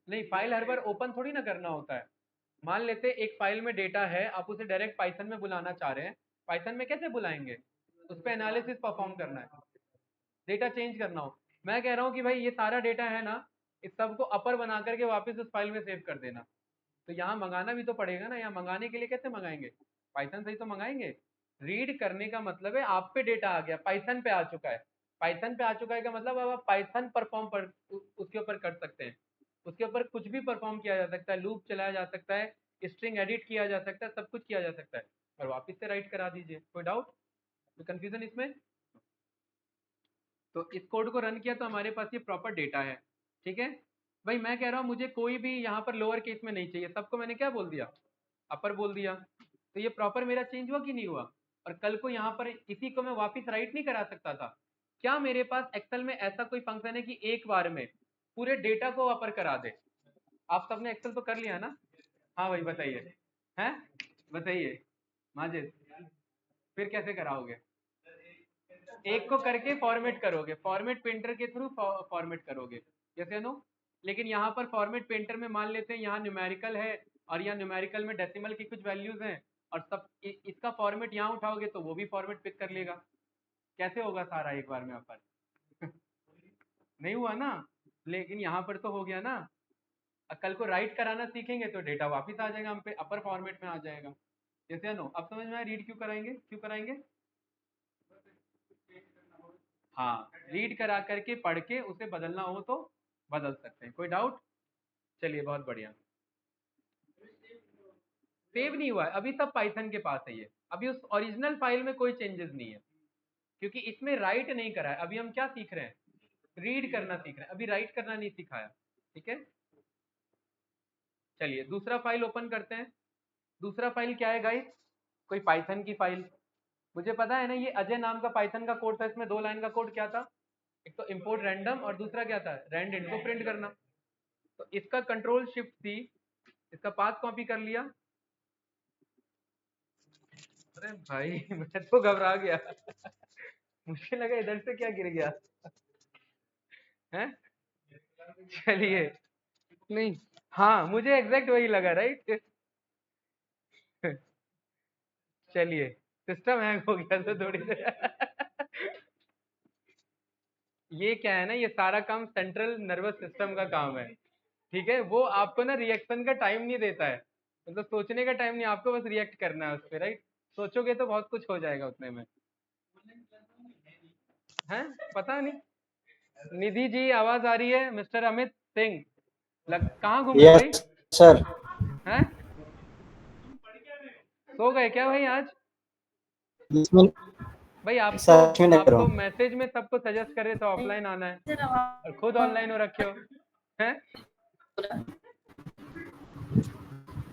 नहीं, फाइल हर बार ओपन थोड़ी ना करना होता है। मान लेते एक फाइल में डेटा है, आप उसे डायरेक्ट पाइथन में बुलाना चाह रहे हैं, पाइथन में कैसे बुलाएंगे? उस पर एनालिसिस परफॉर्म करना है, डेटा चेंज करना हो। मैं कह रहा हूँ कि भाई ये सारा डेटा है ना, इस सबको अपर बना करके वापस उस फाइल में सेव कर देना। तो यहाँ मंगाना भी तो पड़ेगा ना। यहाँ मंगाने के लिए कैसे मंगाएंगे? पाइथन से ही तो मंगाएंगे। रीड करने का मतलब है आप पे डेटा आ गया, पाइथन पे आ चुका है। पाइथन पे आ चुका है का मतलब अब आप पाइथन परफॉर्म पर उसके ऊपर कर सकते हैं। उसके ऊपर कुछ भी परफॉर्म किया जा सकता है, लूप चलाया जा सकता है, स्ट्रिंग एडिट किया जा सकता है, सब कुछ किया जा सकता है। और वापस से राइट करा दीजिए। कोई डाउट, कोई कंफ्यूजन इसमें? तो इस कोड को रन किया तो हमारे पास ये प्रॉपर डेटा है। ठीक है भाई, मैं कह रहा हूँ मुझे कोई भी यहाँ पर लोअर केस में नहीं चाहिए, सबको मैंने क्या बोल दिया? अपर बोल दिया। तो ये प्रॉपर मेरा चेंज हुआ कि नहीं हुआ? और कल को यहाँ पर इसी को मैं वापस राइट नहीं करा सकता था क्या? मेरे पास एक्सेल में ऐसा कोई फंक्शन है कि एक बार में पूरे डेटा को अपर करा दे? आप सबने एक्सेल तो कर लिया ना? हाँ भाई बताइए, हैं? बताइए माजिद, फिर कैसे कराओगे? एक को करके फॉर्मेट करोगे, फॉर्मेट पेंटर के थ्रू फॉर्मेट करोगे, यस या नो? लेकिन यहाँ पर फॉर्मेट पेंटर में मान लेते हैं यहाँ न्यूमेरिकल है और यहाँ न्यूमेरिकल में डेसिमल की कुछ वैल्यूज हैं और सब इसका फॉर्मेट यहाँ उठाओगे तो वो भी फॉर्मेट पिक कर लेगा। कैसे होगा सारा एक बार में अपर? नहीं हुआ ना? लेकिन यहाँ पर तो हो गया ना। कल को राइट कराना सीखेंगे तो डेटा वापस आ जाएगा हम पे, अपर फॉर्मेट में आ जाएगा। यस या नो? अब समझ में आया रीड क्यों कराएंगे, क्यों कराएंगे? हाँ, रीड करा करके पढ़ के उसे बदलना हो तो बदल सकते हैं। कोई डाउट? चलिए बहुत बढ़िया। सेव नहीं हुआ है अभी, सब पाइथन के पास है ये। अभी उस ओरिजिनल फाइल में कोई चेंजेस नहीं है क्योंकि इसमें राइट नहीं करा है। अभी हम क्या सीख रहे हैं? रीड करना सीख रहे हैं, अभी राइट करना नहीं सिखाया। ठीक है, चलिए दूसरा फाइल ओपन करते हैं। दूसरा फाइल क्या है गाइस? कोई पाइथन की फाइल। मुझे पता है ना, ये अजय नाम का पाइथन का कोड था, इसमें 2 लाइन का कोड क्या था? एक तो इम्पोर्ट रैंडम और दूसरा क्या था? रैंड इनको प्रिंट करना। तो इसका कंट्रोल शिफ्ट सी, इसका पाथ कॉपी कर लिया। अरे भाई मैं तो घबरा गया मुझे लगा इधर से क्या गिर गया है। चलिए, नहीं, हाँ मुझे एग्जैक्ट वही लगा, राइट। चलिए, सिस्टम हैंग हो गया तो थोड़ी देर ये क्या है ना, ये सारा काम सेंट्रल नर्वस सिस्टम का काम है। ठीक है, वो आपको ना रिएक्शन का टाइम नहीं देता है, मतलब सोचने का टाइम नहीं, आपको बस रिएक्ट करना है उस पर, राइट। सोचोगे तो बहुत कुछ हो जाएगा उतने में। हैं? पता नहीं। निधि जी आवाज आ रही है? मिस्टर अमित सिंह, कहाँ घूम रहे हो भाई? Yes sir. हैं? सो गए क्या भाई आज? लक्ष्मण भाई सर, लक्ष्मी आप नगर तो हूँ। मैसेज में सबको सजेस्ट कर रहे थे ऑफलाइन आना है और खुद ऑनलाइन हो रखे हो हैं?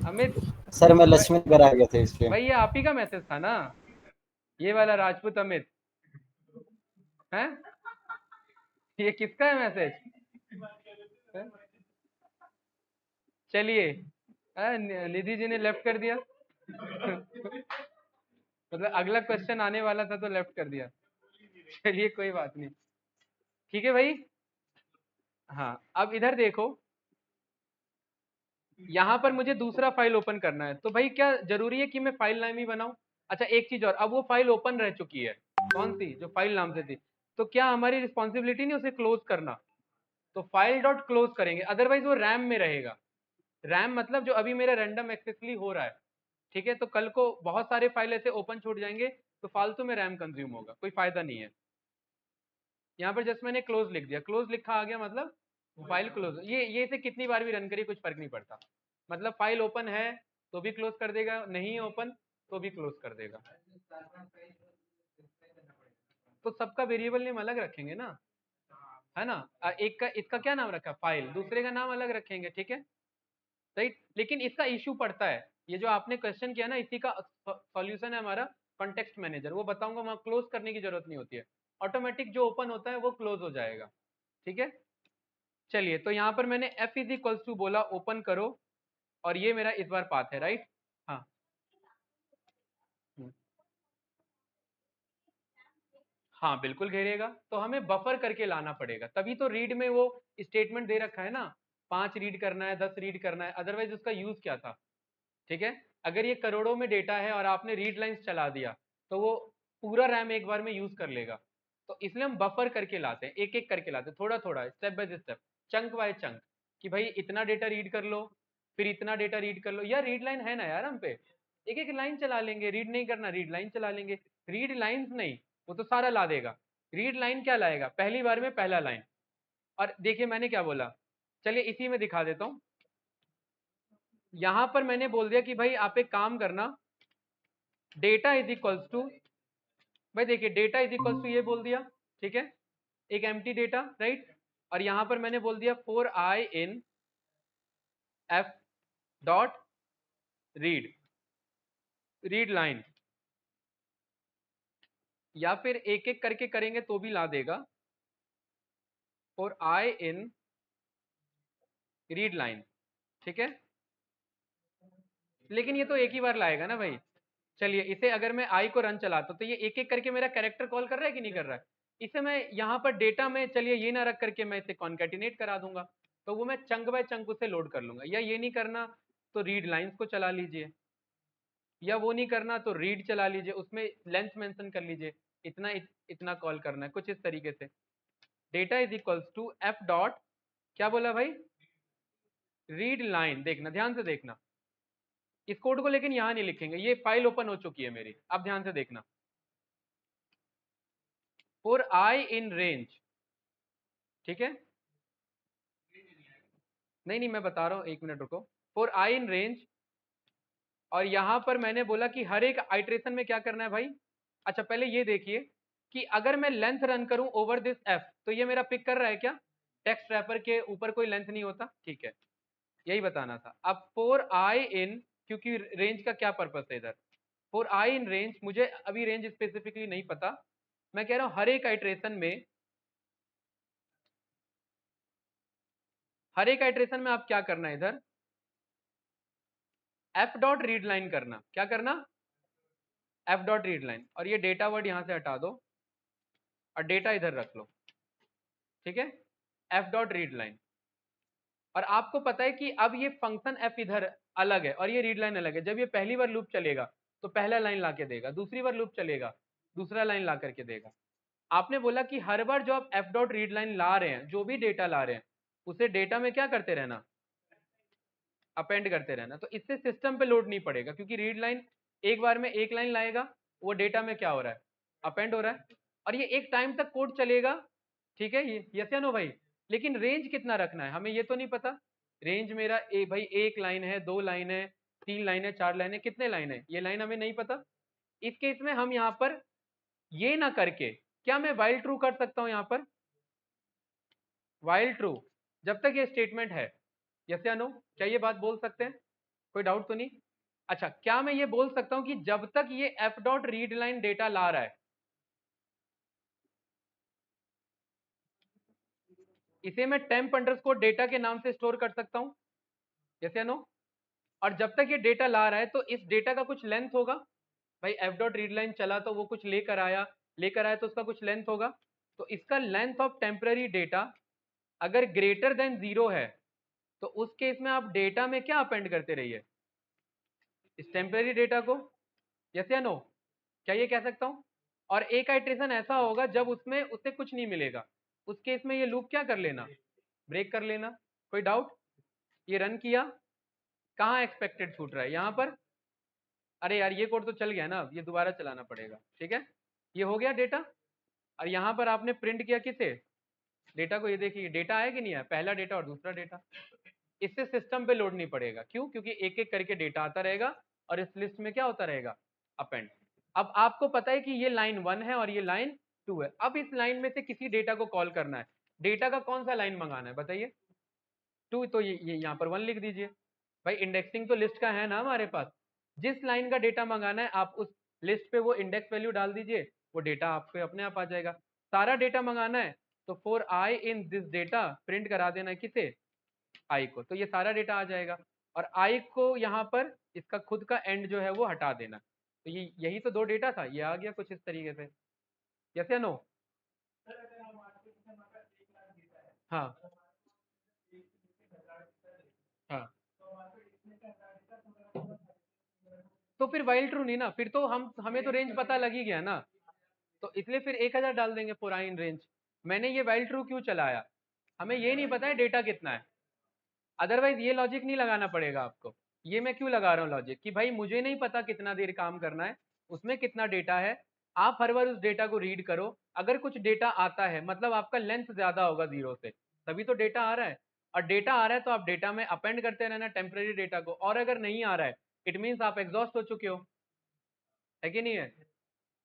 अमित सर मैं भाई, लक्ष्मी नगर आ गया था इसलिए। भाई ये आप ही का मैसेज था ना, ये वाला राजपूत अमित हैं? ये किसका है मैसेज? चलिए, निधि जी ने लेफ्ट कर दिया मतलब अगला क्वेश्चन आने वाला था तो लेफ्ट कर दिया। चलिए कोई बात नहीं, ठीक है भाई। हाँ अब इधर देखो, यहाँ पर मुझे दूसरा फाइल ओपन करना है, तो भाई क्या जरूरी है कि मैं फाइल नाम ही बनाऊं? अच्छा एक चीज और, अब वो फाइल ओपन रह चुकी है, कौन सी? जो फाइल नाम से थी, तो क्या हमारी रिस्पॉन्सिबिलिटी नहीं उसे क्लोज करना? तो फाइल डॉट क्लोज करेंगे, अदरवाइज वो रैम में रहेगा। रैम मतलब जो अभी मेरा रैंडम एक्सेसली हो रहा है, ठीक है, तो कल को बहुत सारे फाइल ऐसे ओपन छूट जाएंगे तो फालतू में रैम कंज्यूम होगा, कोई फायदा नहीं है। यहाँ पर जस्ट मैंने क्लोज लिख दिया, क्लोज लिखा आ गया मतलब फाइल क्लोज। ये इसे कितनी बार भी रन करिए कुछ फर्क नहीं पड़ता, मतलब फाइल ओपन है तो भी क्लोज कर देगा, नहीं ओपन तो भी क्लोज कर देगा। तो सबका वेरिएबल नेम अलग रखेंगे ना, है ना? एक का, इसका क्या नाम रखा फाइल, दूसरे का नाम अलग रखेंगे, ठीक है, राइट। लेकिन इसका इशू पड़ता है, ये जो आपने क्वेश्चन किया ना, इसी का सॉल्यूशन है हमारा कॉन्टेक्स्ट मैनेजर, वो बताऊंगा, वहां क्लोज करने की जरूरत नहीं होती है, ऑटोमेटिक जो ओपन होता है वो क्लोज हो जाएगा, ठीक है। चलिए, तो यहाँ पर मैंने f इज इक्वल्स टू बोला ओपन करो, और ये मेरा इस बार पाथ है, राइट। हाँ हाँ बिल्कुल घेरेगा, तो हमें बफर करके लाना पड़ेगा, तभी तो रीड में वो स्टेटमेंट दे रखा है ना, 5 रीड करना है, 10 रीड करना है, अदरवाइज उसका यूज क्या था, ठीक है। अगर ये करोड़ों में डेटा है और आपने रीड लाइंस चला दिया तो वो पूरा रैम एक बार में यूज कर लेगा, तो इसलिए हम बफर करके लाते हैं, एक एक करके लाते हैं, थोड़ा थोड़ा, step by step, chunk by chunk, कि भाई इतना डेटा रीड कर लो, फिर इतना डेटा रीड कर लो, यार रीड लाइन है ना यार हम पे, एक एक लाइन चला लेंगे, रीड नहीं करना रीड लाइन चला लेंगे, रीड लाइन्स नहीं, वो तो सारा ला देगा, रीड लाइन क्या लाएगा, पहली बार में पहला लाइन। और देखिए मैंने क्या बोला, चलिए इसी में दिखा देता हूँ, यहां पर मैंने बोल दिया कि भाई आप एक काम करना, डेटा इज इक्वल्स टू, भाई देखिए डेटा इज इक्वल्स टू ये बोल दिया, ठीक है, एक एम्प्टी डेटा, राइट। और यहां पर मैंने बोल दिया four I in F dot read, read line, या फिर एक एक करके करेंगे तो भी ला देगा, four I in read line, ठीक है, लेकिन ये तो एक ही बार लाएगा ना भाई। चलिए इसे अगर मैं आई को रन चलाता हूं तो ये एक एक करके मेरा कैरेक्टर कॉल कर रहा है कि नहीं कर रहा है, इसे मैं यहाँ पर डेटा में, चलिए ये ना रख करके मैं इसे कॉन्केटिनेट करा दूंगा, तो वो मैं चंक बाय चंक उसे लोड कर लूंगा, या ये नहीं करना तो रीड लाइंस को चला लीजिए, या वो नहीं करना तो रीड चला लीजिए, उसमें लेंथ मेंशन कर लीजिए, इतना इतना कॉल करना है, कुछ इस तरीके से। Data is equals to F dot, क्या बोला भाई, रीड लाइन, देखना ध्यान से देखना, इस कोड को लेकिन यहां नहीं लिखेंगे, ये फाइल ओपन हो चुकी है मेरी, अब ध्यान से देखना, फॉर आई इन रेंज, ठीक है, नहीं नहीं मैं बता रहा हूं, एक मिनट रुको, फॉर आई इन रेंज, और यहां पर मैंने बोला कि हर एक आइट्रेशन में क्या करना है भाई। अच्छा पहले ये देखिए कि अगर मैं लेंथ रन करूं ओवर दिस एफ, तो ये मेरा पिक कर रहा है क्या, टेक्स्ट रैपर के ऊपर कोई लेंथ नहीं होता, ठीक है, यही बताना था। अब फोर आई इन, क्योंकि रेंज का क्या पर्पस है इधर, फोर आई इन रेंज, मुझे अभी रेंज स्पेसिफिकली नहीं पता, मैं कह रहा हूं हर एक आइट्रेशन में, हर एक आइट्रेशन में आप क्या करना है इधर, एफ डॉट रीड लाइन करना, क्या करना, एफ डॉट रीड लाइन, और ये डेटा वर्ड यहां से हटा दो और डेटा इधर रख लो, ठीक है, एफ डॉट रीड लाइन। और आपको पता है कि अब ये फंक्शन एफ इधर अलग है और ये रीड लाइन अलग है, जब ये पहली बार लूप चलेगा तो पहला लाइन ला के देगा, दूसरी बार लूप चलेगा दूसरा लाइन ला करके देगा। आपने बोला कि हर बार जो आप एफ डॉट रीड लाइन ला रहे हैं, जो भी डेटा ला रहे हैं, उसे डेटा में क्या करते रहना, अपेंड करते रहना, तो इससे सिस्टम पे लोड नहीं पड़ेगा, क्योंकि रीड लाइन एक बार में एक लाइन लाएगा, वो डेटा में क्या हो रहा है, अपेंड हो रहा है, और ये एक टाइम तक कोड चलेगा, ठीक है, ये यस या नो भाई। लेकिन रेंज कितना रखना है हमें ये तो नहीं पता, रेंज मेरा भाई एक लाइन है, 2 लाइन है, 3 लाइन है, 4 लाइन है, कितने लाइन है, ये लाइन हमें नहीं पता। इस केस में हम यहाँ पर ये ना करके क्या मैं वाइल ट्रू कर सकता हूँ यहाँ पर, वाइल ट्रू जब तक ये स्टेटमेंट है, यस या नो, क्या ये बात बोल सकते हैं, कोई डाउट तो नहीं। अच्छा, क्या मैं ये बोल सकता हूं कि जब तक ये F dot readline data ला रहा है, इसे मैं टेम्प अंडरस्कोर डेटा के नाम से स्टोर कर सकता हूं, यस या नो। और जब तक ये डेटा ला रहा है तो इस डेटा का कुछ लेंथ होगा, भाई एफ डॉट रीड लाइन चला तो वो कुछ लेकर आया तो उसका कुछ लेंथ होगा। तो इसका लेंथ ऑफ टेम्पररी डेटा अगर ग्रेटर देन 0 है तो उस केस में आप डेटा में क्या अपेंड करते रहिए, इस टेम्पररी डेटा को, यस या नो, क्या ये कह सकता हूं। और एक आइट्रेशन ऐसा होगा जब उसमें उससे कुछ नहीं मिलेगा, उस केस में ये लूप क्या कर लेना, ब्रेक कर लेना। कोई डाउट, ये रन किया, कहाँ एक्सपेक्टेड छूट रहा है यहाँ पर, अरे यार ये कोड तो चल गया ना, ये दोबारा चलाना पड़ेगा, ठीक है। ये हो गया डेटा, और यहाँ पर आपने प्रिंट किया किसे, डेटा को। ये देखिए डेटा आया कि नहीं आया, पहला डेटा और दूसरा डेटा। इससे सिस्टम पे लोड नहीं पड़ेगा, क्यों, क्योंकि एक एक करके डेटा आता रहेगा और इस लिस्ट में क्या होता रहेगा, अपेंड। अब आपको पता है कि ये लाइन 1 है और ये लाइन 2 है, अब इस लाइन में से किसी डेटा को कॉल करना है, डेटा का कौन सा लाइन मंगाना है बताइए, 2, तो ये यहाँ पर 1 लिख दीजिए। भाई इंडेक्सिंग तो लिस्ट का है ना हमारे पास, जिस लाइन का डेटा मंगाना है आप उस लिस्ट पे वो इंडेक्स वैल्यू डाल दीजिए, वो डेटा आपके अपने आप आ जाएगा। सारा डेटा मंगाना है तो for I in this data print करा देना है किसे, आई को, तो ये सारा डेटा आ जाएगा। और आई को यहाँ पर इसका खुद का एंड जो है वो हटा देना, तो ये यही तो 2 डेटा था, ये आ गया कुछ इस तरीके से, यस या नो। हाँ हाँ, तो फिर वाइल ट्रू नहीं ना, फिर तो हमें तो रेंज पता लग ही गया ना, तो इसलिए फिर 1000 डाल देंगे फॉर आई इन रेंज। मैंने ये वाइल ट्रू क्यों चलाया, हमें ये नहीं पता है डेटा कितना है, अदरवाइज ये लॉजिक नहीं लगाना पड़ेगा आपको। ये मैं क्यों लगा रहा हूँ लॉजिक, कि भाई मुझे नहीं पता कितना देर काम करना है, उसमें कितना डेटा है, आप हर बार उस डेटा को रीड करो, अगर कुछ डेटा आता है मतलब आपका लेंथ ज्यादा होगा 0 से, तभी तो डेटा आ रहा है। और डेटा आ रहा है तो आप डेटा में अपेंड करते रहना टेम्पररी डेटा को, और अगर नहीं आ रहा है इट मीन्स आप एग्जॉस्ट हो चुके हो, है कि नहीं है।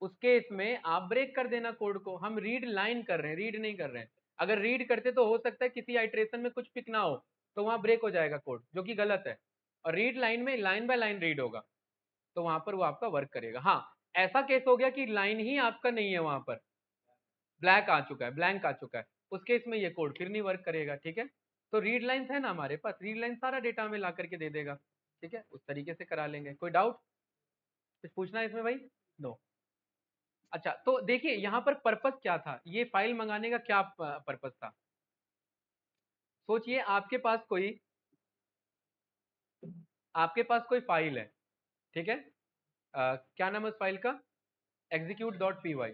उस केस में आप ब्रेक कर देना कोड को, हम रीड लाइन कर रहे हैं, रीड नहीं कर रहे हैं। अगर रीड करते तो हो सकता है किसी आइट्रेशन में कुछ पिक ना हो, तो वहां ब्रेक हो जाएगा कोड, जो कि गलत है। और रीड लाइन में लाइन बाय लाइन रीड होगा, तो वहां पर वो आपका वर्क करेगा। हाँ, ऐसा केस हो गया कि लाइन ही आपका नहीं है, वहां पर ब्लैक आ चुका है, ब्लैंक आ चुका है, उस केस में ये कोड फिर नहीं वर्क करेगा, ठीक है। तो रीड लाइन्स है ना हमारे पास, रीड लाइन सारा डेटा हमें ला करके दे देगा, ठीक है, उस तरीके से करा लेंगे। कोई डाउट, कुछ पूछना है इसमें भाई, नो। अच्छा, तो देखिए यहाँ पर पर्पस क्या था, ये फाइल मंगाने का क्या पर्पस था। सोचिए आपके पास कोई फाइल है, ठीक है, क्या नाम है उस फाइल का, execute.py।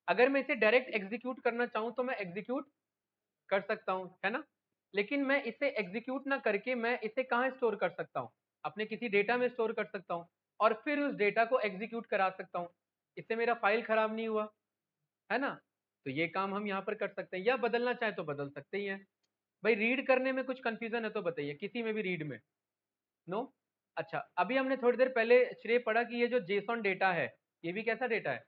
अगर मैं इसे डायरेक्ट एग्जीक्यूट करना चाहूँ तो मैं एग्जीक्यूट कर सकता हूँ, है ना। लेकिन मैं इसे एग्जीक्यूट ना करके मैं इसे कहाँ स्टोर कर सकता हूँ, अपने किसी डेटा में स्टोर कर सकता हूँ, और फिर उस डेटा को एग्जीक्यूट करा सकता हूँ, इससे मेरा फाइल खराब नहीं हुआ, है ना। तो ये काम हम यहाँ पर कर सकते हैं, या बदलना चाहे तो बदल सकते ही हैं। भाई रीड करने में कुछ कंफ्यूजन है तो बताइए, किसी में भी रीड में, नो। अच्छा, अभी हमने थोड़ी देर पहले श्रेय पढ़ा कि ये जो जेसॉन डेटा है, ये भी कैसा डेटा है,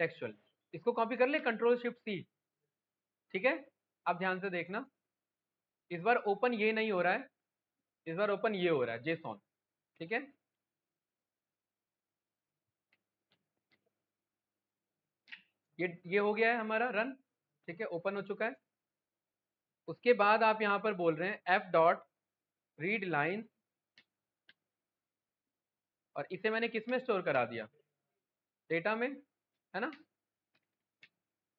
टेक्सचुअल। इसको कॉपी कर ले, कंट्रोल शिफ्ट सी, ठीक है। अब ध्यान से देखना, इस बार ओपन ये नहीं हो रहा है, इस बार ओपन ये हो रहा है, जेसॉन, ठीक है। ये हो गया है हमारा रन, ठीक है, ओपन हो चुका है। उसके बाद आप यहां पर बोल रहे हैं एफ डॉट रीड लाइन, और इसे मैंने किस में स्टोर करा दिया, डेटा में, है ना।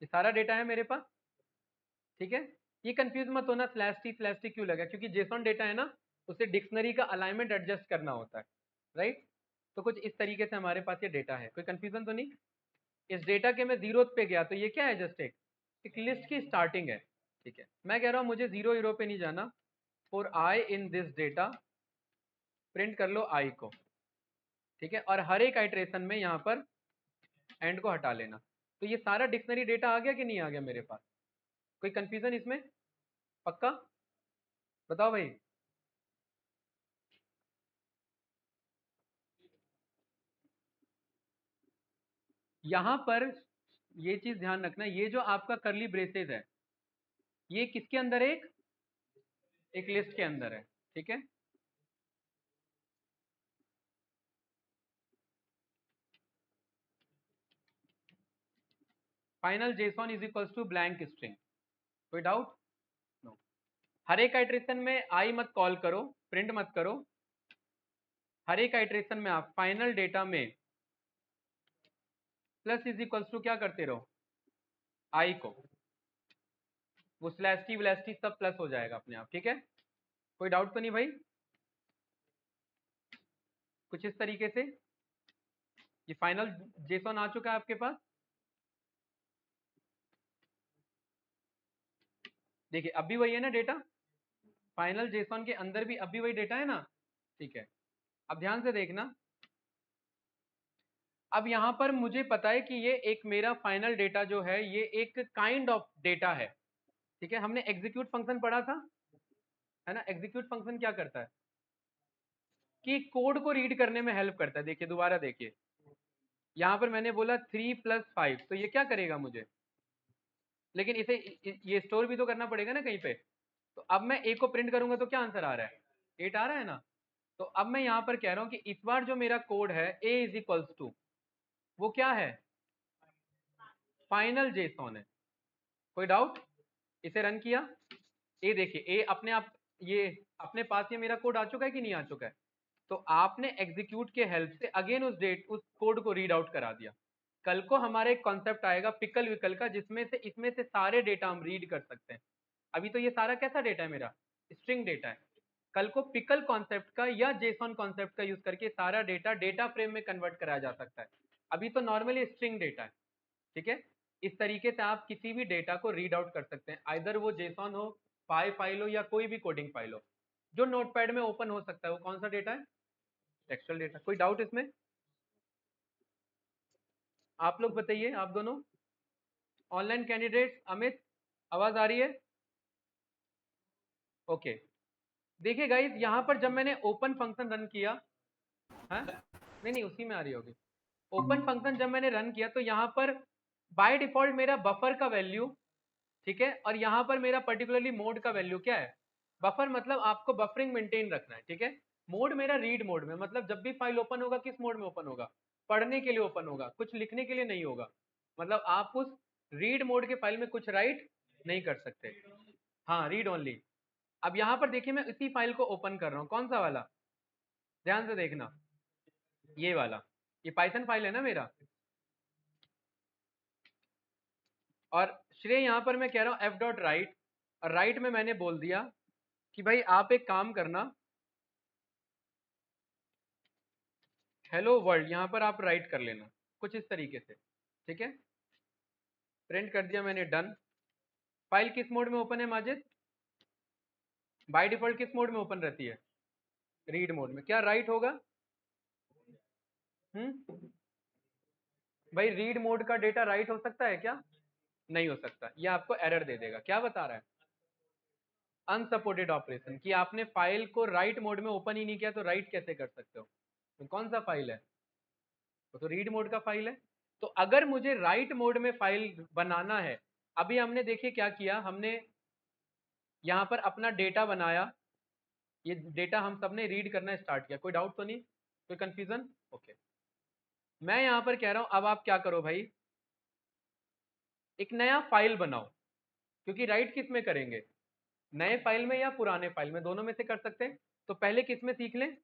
ये सारा डेटा है मेरे पास, ठीक है। ये कंफ्यूज मत होना स्लैश टी क्यों लगा, क्योंकि जेसॉन डेटा है ना, उसे डिक्शनरी का अलाइनमेंट एडजस्ट करना होता है, राइट। तो कुछ इस तरीके से हमारे पास ये डेटा है, कोई कंफ्यूजन तो नहीं। इस डेटा के मैं जीरो पे गया तो ये क्या है, जस्ट एक लिस्ट की स्टार्टिंग है, ठीक है। मैं कह रहा हूँ मुझे 0 पे नहीं जाना, for I in this data print कर लो आई को, ठीक है। और हर एक आइट्रेशन में यहाँ पर एंड को हटा लेना, तो ये सारा डिक्शनरी डेटा आ गया कि नहीं आ गया मेरे पास, कोई कंफ्यूजन इसमें, पक्का, बताओ भाई। यहाँ पर ये चीज ध्यान रखना, ये जो आपका करली ब्रेसेस है ये किसके अंदर है? एक लिस्ट के अंदर है, ठीक है। Final JSON is equals to blank string, कोई डाउट? नो। हर एक आइट्रेशन में आई मत कॉल करो, प्रिंट मत करो। हर एक आइट्रेशन में आप फाइनल डेटा में प्लस इज इक्वल्स टू क्या करते रहो? आई को, वो स्लैश टी सब प्लस हो जाएगा अपने आप, ठीक है। कोई डाउट तो नहीं भाई? कुछ इस तरीके से ये फाइनल जेसॉन आ चुका है आपके पास। देखिए अब भी वही है ना डेटा, फाइनल जेसॉन के अंदर भी अब भी वही डेटा है ना, ठीक है। अब ध्यान से देखना, अब यहां पर मुझे पता है कि ये एक मेरा फाइनल डेटा जो है ये एक काइंड ऑफ डेटा है, ठीक है। हमने एग्जीक्यूट फंक्शन पढ़ा था, है ना। एग्जीक्यूट फंक्शन क्या करता है कि कोड को रीड करने में हेल्प करता है। देखिए दोबारा देखिए, यहां पर मैंने बोला 3+5, तो ये क्या करेगा मुझे, लेकिन इसे ये स्टोर भी तो करना पड़ेगा ना कहीं पे। तो अब मैं ए को प्रिंट करूंगा तो क्या आंसर आ रहा है? 8 आ रहा है ना। तो अब मैं यहां पर कह रहा हूं कि इस बार जो मेरा कोड है ए इज इक्वल्स टू, वो क्या है? फाइनल जेसॉन है। कोई डाउट? इसे रन किया, ए देखिए ए अपने आप, ये अपने पास ये मेरा कोड आ चुका है कि नहीं आ चुका है? तो आपने एग्जीक्यूट के हेल्प से अगेन उस कोड को रीड आउट करा दिया। कल को हमारा एक कॉन्सेप्ट आएगा पिकल विकल का, जिसमें से इसमें से सारे डेटा हम रीड कर सकते हैं। अभी तो ये सारा कैसा डेटा है मेरा? स्ट्रिंग डेटा है। कल को पिकल कॉन्सेप्ट का या जेसॉन कॉन्सेप्ट का यूज करके सारा डेटा डेटा फ्रेम में कन्वर्ट कराया जा सकता है। अभी तो नॉर्मली स्ट्रिंग डेटा है, ठीक है। इस तरीके से आप किसी भी डेटा को रीड आउट कर सकते हैं, आइदर वो जेसॉन हो, फाइल हो, या कोई भी कोडिंग फाइल हो। जो नोटपैड में ओपन हो सकता है वो कौन सा डेटा है? Textual data. कोई डाउट इसमें? आप लोग बताइए, आप दोनों ऑनलाइन कैंडिडेट्स। अमित, आवाज आ रही है? ओके। देखिए गाइस, यहाँ पर जब मैंने ओपन फंक्शन रन किया, है नहीं नहीं उसी में आ रही होगी। ओपन फंक्शन जब मैंने रन किया तो यहाँ पर बाय डिफॉल्ट मेरा बफर का वैल्यू, ठीक है, और यहाँ पर मेरा पर्टिकुलरली मोड का वैल्यू क्या है? बफर मतलब आपको बफरिंग मेंटेन रखना है, ठीक है। मोड मेरा रीड मोड में, मतलब जब भी फाइल ओपन होगा किस मोड में ओपन होगा? पढ़ने के लिए ओपन होगा, कुछ लिखने के लिए नहीं होगा। मतलब आप उस रीड मोड के फाइल में कुछ राइट नहीं कर सकते, हाँ रीड ओनली। अब यहाँ पर देखिए मैं इसी फाइल को ओपन कर रहा हूँ, कौन सा वाला? ध्यान से देखना, ये वाला, ये पाइथन फाइल है ना मेरा। और श्रेय यहाँ पर मैं कह रहा हूँ एफ डॉट राइट, और राइट में मैंने बोल दिया कि भाई आप एक काम करना, हेलो वर्ल्ड, यहाँ पर आप राइट कर लेना कुछ इस तरीके से, ठीक है। प्रिंट कर दिया मैंने, डन। फाइल किस मोड में ओपन है माजिद? बाय डिफॉल्ट किस मोड में ओपन रहती है? रीड मोड में। क्या राइट होगा? भाई रीड मोड का डेटा राइट हो सकता है क्या? नहीं हो सकता, ये आपको एरर दे देगा। क्या बता रहा है? अनसपोर्टेड ऑपरेशन, कि आपने फाइल को राइट मोड में ओपन ही नहीं किया तो राइट कैसे कर सकते हो? तो कौन सा फाइल है? वो तो रीड मोड का फाइल है। तो अगर मुझे राइट मोड में फाइल बनाना है, अभी हमने देखिए क्या किया, हमने यहाँ पर अपना डेटा बनाया, ये डेटा हम सबने रीड करना स्टार्ट किया। कोई डाउट तो नहीं, कोई कंफ्यूजन? ओके। मैं यहाँ पर कह रहा हूँ अब आप क्या करो भाई, एक नया फाइल बनाओ, क्योंकि राइट किस में करेंगे? नए फाइल में या पुराने फाइल में, दोनों में से कर सकते हैं। तो पहले किस में सीख लें?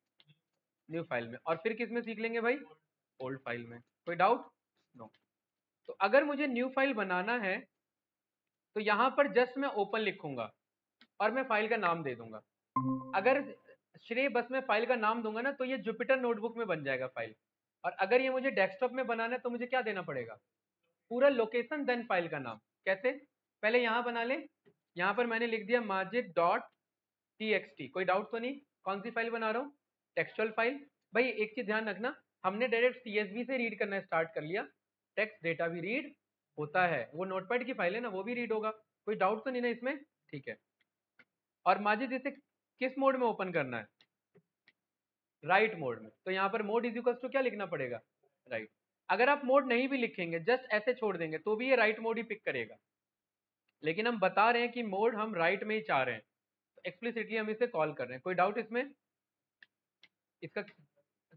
न्यू फाइल में। और फिर किस में सीख लेंगे भाई? ओल्ड फाइल में। कोई डाउट? नो। तो अगर मुझे न्यू फाइल बनाना है तो यहाँ पर जस्ट मैं ओपन लिखूंगा और मैं फाइल का नाम दे दूंगा। अगर श्रेय बस मैं फाइल का नाम दूंगा ना तो ये जुपिटर नोटबुक में बन जाएगा फाइल। और अगर ये मुझे डेस्कटॉप में बनाना है तो मुझे क्या देना पड़ेगा? पूरा लोकेशन देन फाइल का नाम। कैसे? पहले यहाँ बना ले, यहाँ पर मैंने लिख दिया माजिद डॉट टी। कोई डाउट तो नहीं? कौन सी फाइल बना रहा हूँ? Textual file. भाई एक चीज ध्यान रखना, हमने डायरेक्ट सीएसवी से रीड करना स्टार्ट कर लिया, टेक्स्ट डेटा भी रीड होता है, वो नोटपैड की फाइल है ना, वो भी रीड होगा। कोई डाउट तो नहीं ना इसमें? ठीक है। और माजिद इसे किस मोड में ओपन करना है? राइट मोड में। तो यहाँ पर मोड इज इक्वल्स टू क्या लिखना पड़ेगा? राइट। अगर आप मोड नहीं भी लिखेंगे, जस्ट ऐसे छोड़ देंगे, तो भी ये राइट मोड ही पिक करेगा। लेकिन हम बता रहे हैं कि मोड हम राइट में ही चाह रहे हैं, तो एक्सप्लिसिटली हम इसे कॉल कर रहे हैं। कोई डाउट इसमें? इसका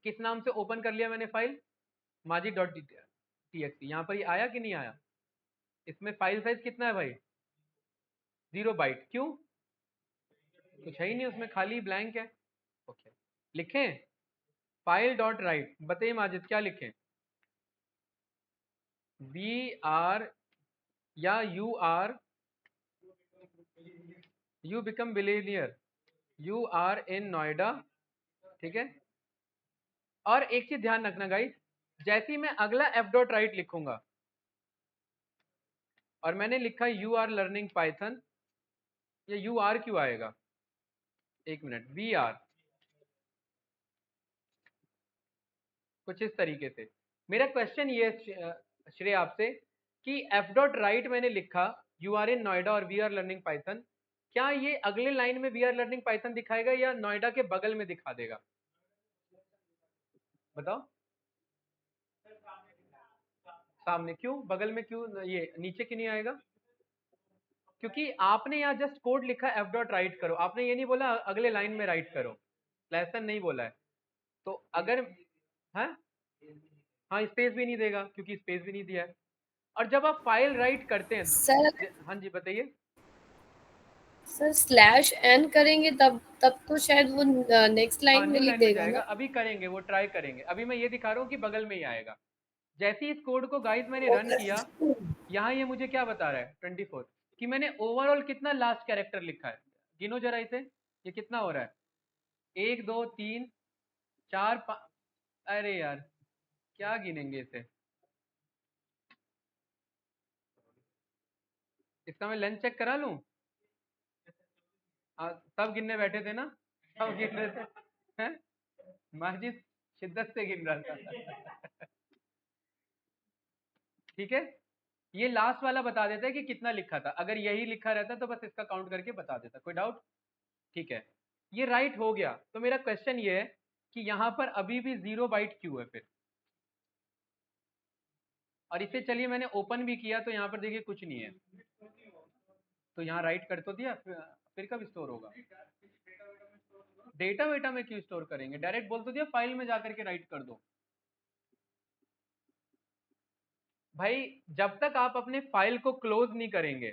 किस नाम से ओपन कर लिया मैंने फाइल? majid.txt। यहाँ पर ये आया कि नहीं आया? इसमें फाइल साइज कितना है भाई? 0 बाइट। क्यों? कुछ है ही नहीं उसमें, खाली ब्लैंक है। ओके, लिखें फाइल डॉट राइट। बताइए माजिद क्या लिखें? वी आर या you are, you become billionaire, you are in Noida, ठीक है। और एक चीज ध्यान रखना गाइस, जैसे ही मैं अगला एफ डॉट राइट लिखूंगा और मैंने लिखा यू आर लर्निंग पाइथन, ये यू आर क्यों आएगा? एक मिनट, वी आर, कुछ इस तरीके से। मेरा क्वेश्चन ये है श्रेय आपसे कि एफ डॉट राइट मैंने लिखा यू आर इन नोएडा और वी आर लर्निंग पाइथन, क्या ये अगले लाइन में वी आर लर्निंग पाइथन दिखाएगा या नोएडा के बगल में दिखा देगा? बताओ। सामने क्यों? बगल में क्यों? ये नीचे क्यों नहीं आएगा? क्योंकि आपने यहाँ जस्ट कोड लिखा एफ डॉट राइट करो, आपने ये नहीं बोला अगले लाइन में राइट करो, लेसन नहीं बोला है। तो अगर है, हाँ स्पेस भी नहीं देगा क्योंकि स्पेस भी नहीं दिया है। और जब आप फाइल राइट करते हैं, सर हाँ जी बताइए। सर स्लैश एन करेंगे तब तब तो शायद वो नेक्स्ट हाँ लाइन में न्यू लिख लाइन में देगा जाएगा, ना। अभी करेंगे वो, ट्राई करेंगे। अभी मैं ये दिखा रहा हूँ कि बगल में ही आएगा। जैसे ही इस कोड को गाइस मैंने रन किया, यहाँ ये मुझे क्या बता रहा है 24, कि मैंने ओवरऑल कितना लास्ट कैरेक्टर लिखा है। गिनो जरा इसे, ये कितना हो रहा है? 1 2 3 4 5। अरे यार क्या गिनेंगे इसे? इसका मैं लंच चेक करा लूं? सब गिनने बैठे थे ना, सब गिन रहे थे हैं? माजिद शिद्दत से गिन रहा था ठीक है, ये लास्ट वाला बता देता है कि कितना लिखा था। अगर यही लिखा रहता तो बस इसका काउंट करके बता देता। कोई डाउट? ठीक है, ये राइट हो गया। तो मेरा क्वेश्चन ये है कि यहाँ पर अभी भी 0 बाइट क्यों है फिर? और इसे चलिए मैंने ओपन भी किया तो यहाँ पर देखिए कुछ नहीं है, तो यहाँ राइट कर तो दिया, फिर कब स्टोर होगा? डेटा वेटा में क्यों स्टोर करेंगे? डायरेक्ट बोल तो दिया फाइल में जाकर के राइट कर दो। भाई जब तक आप अपने फाइल को क्लोज नहीं करेंगे,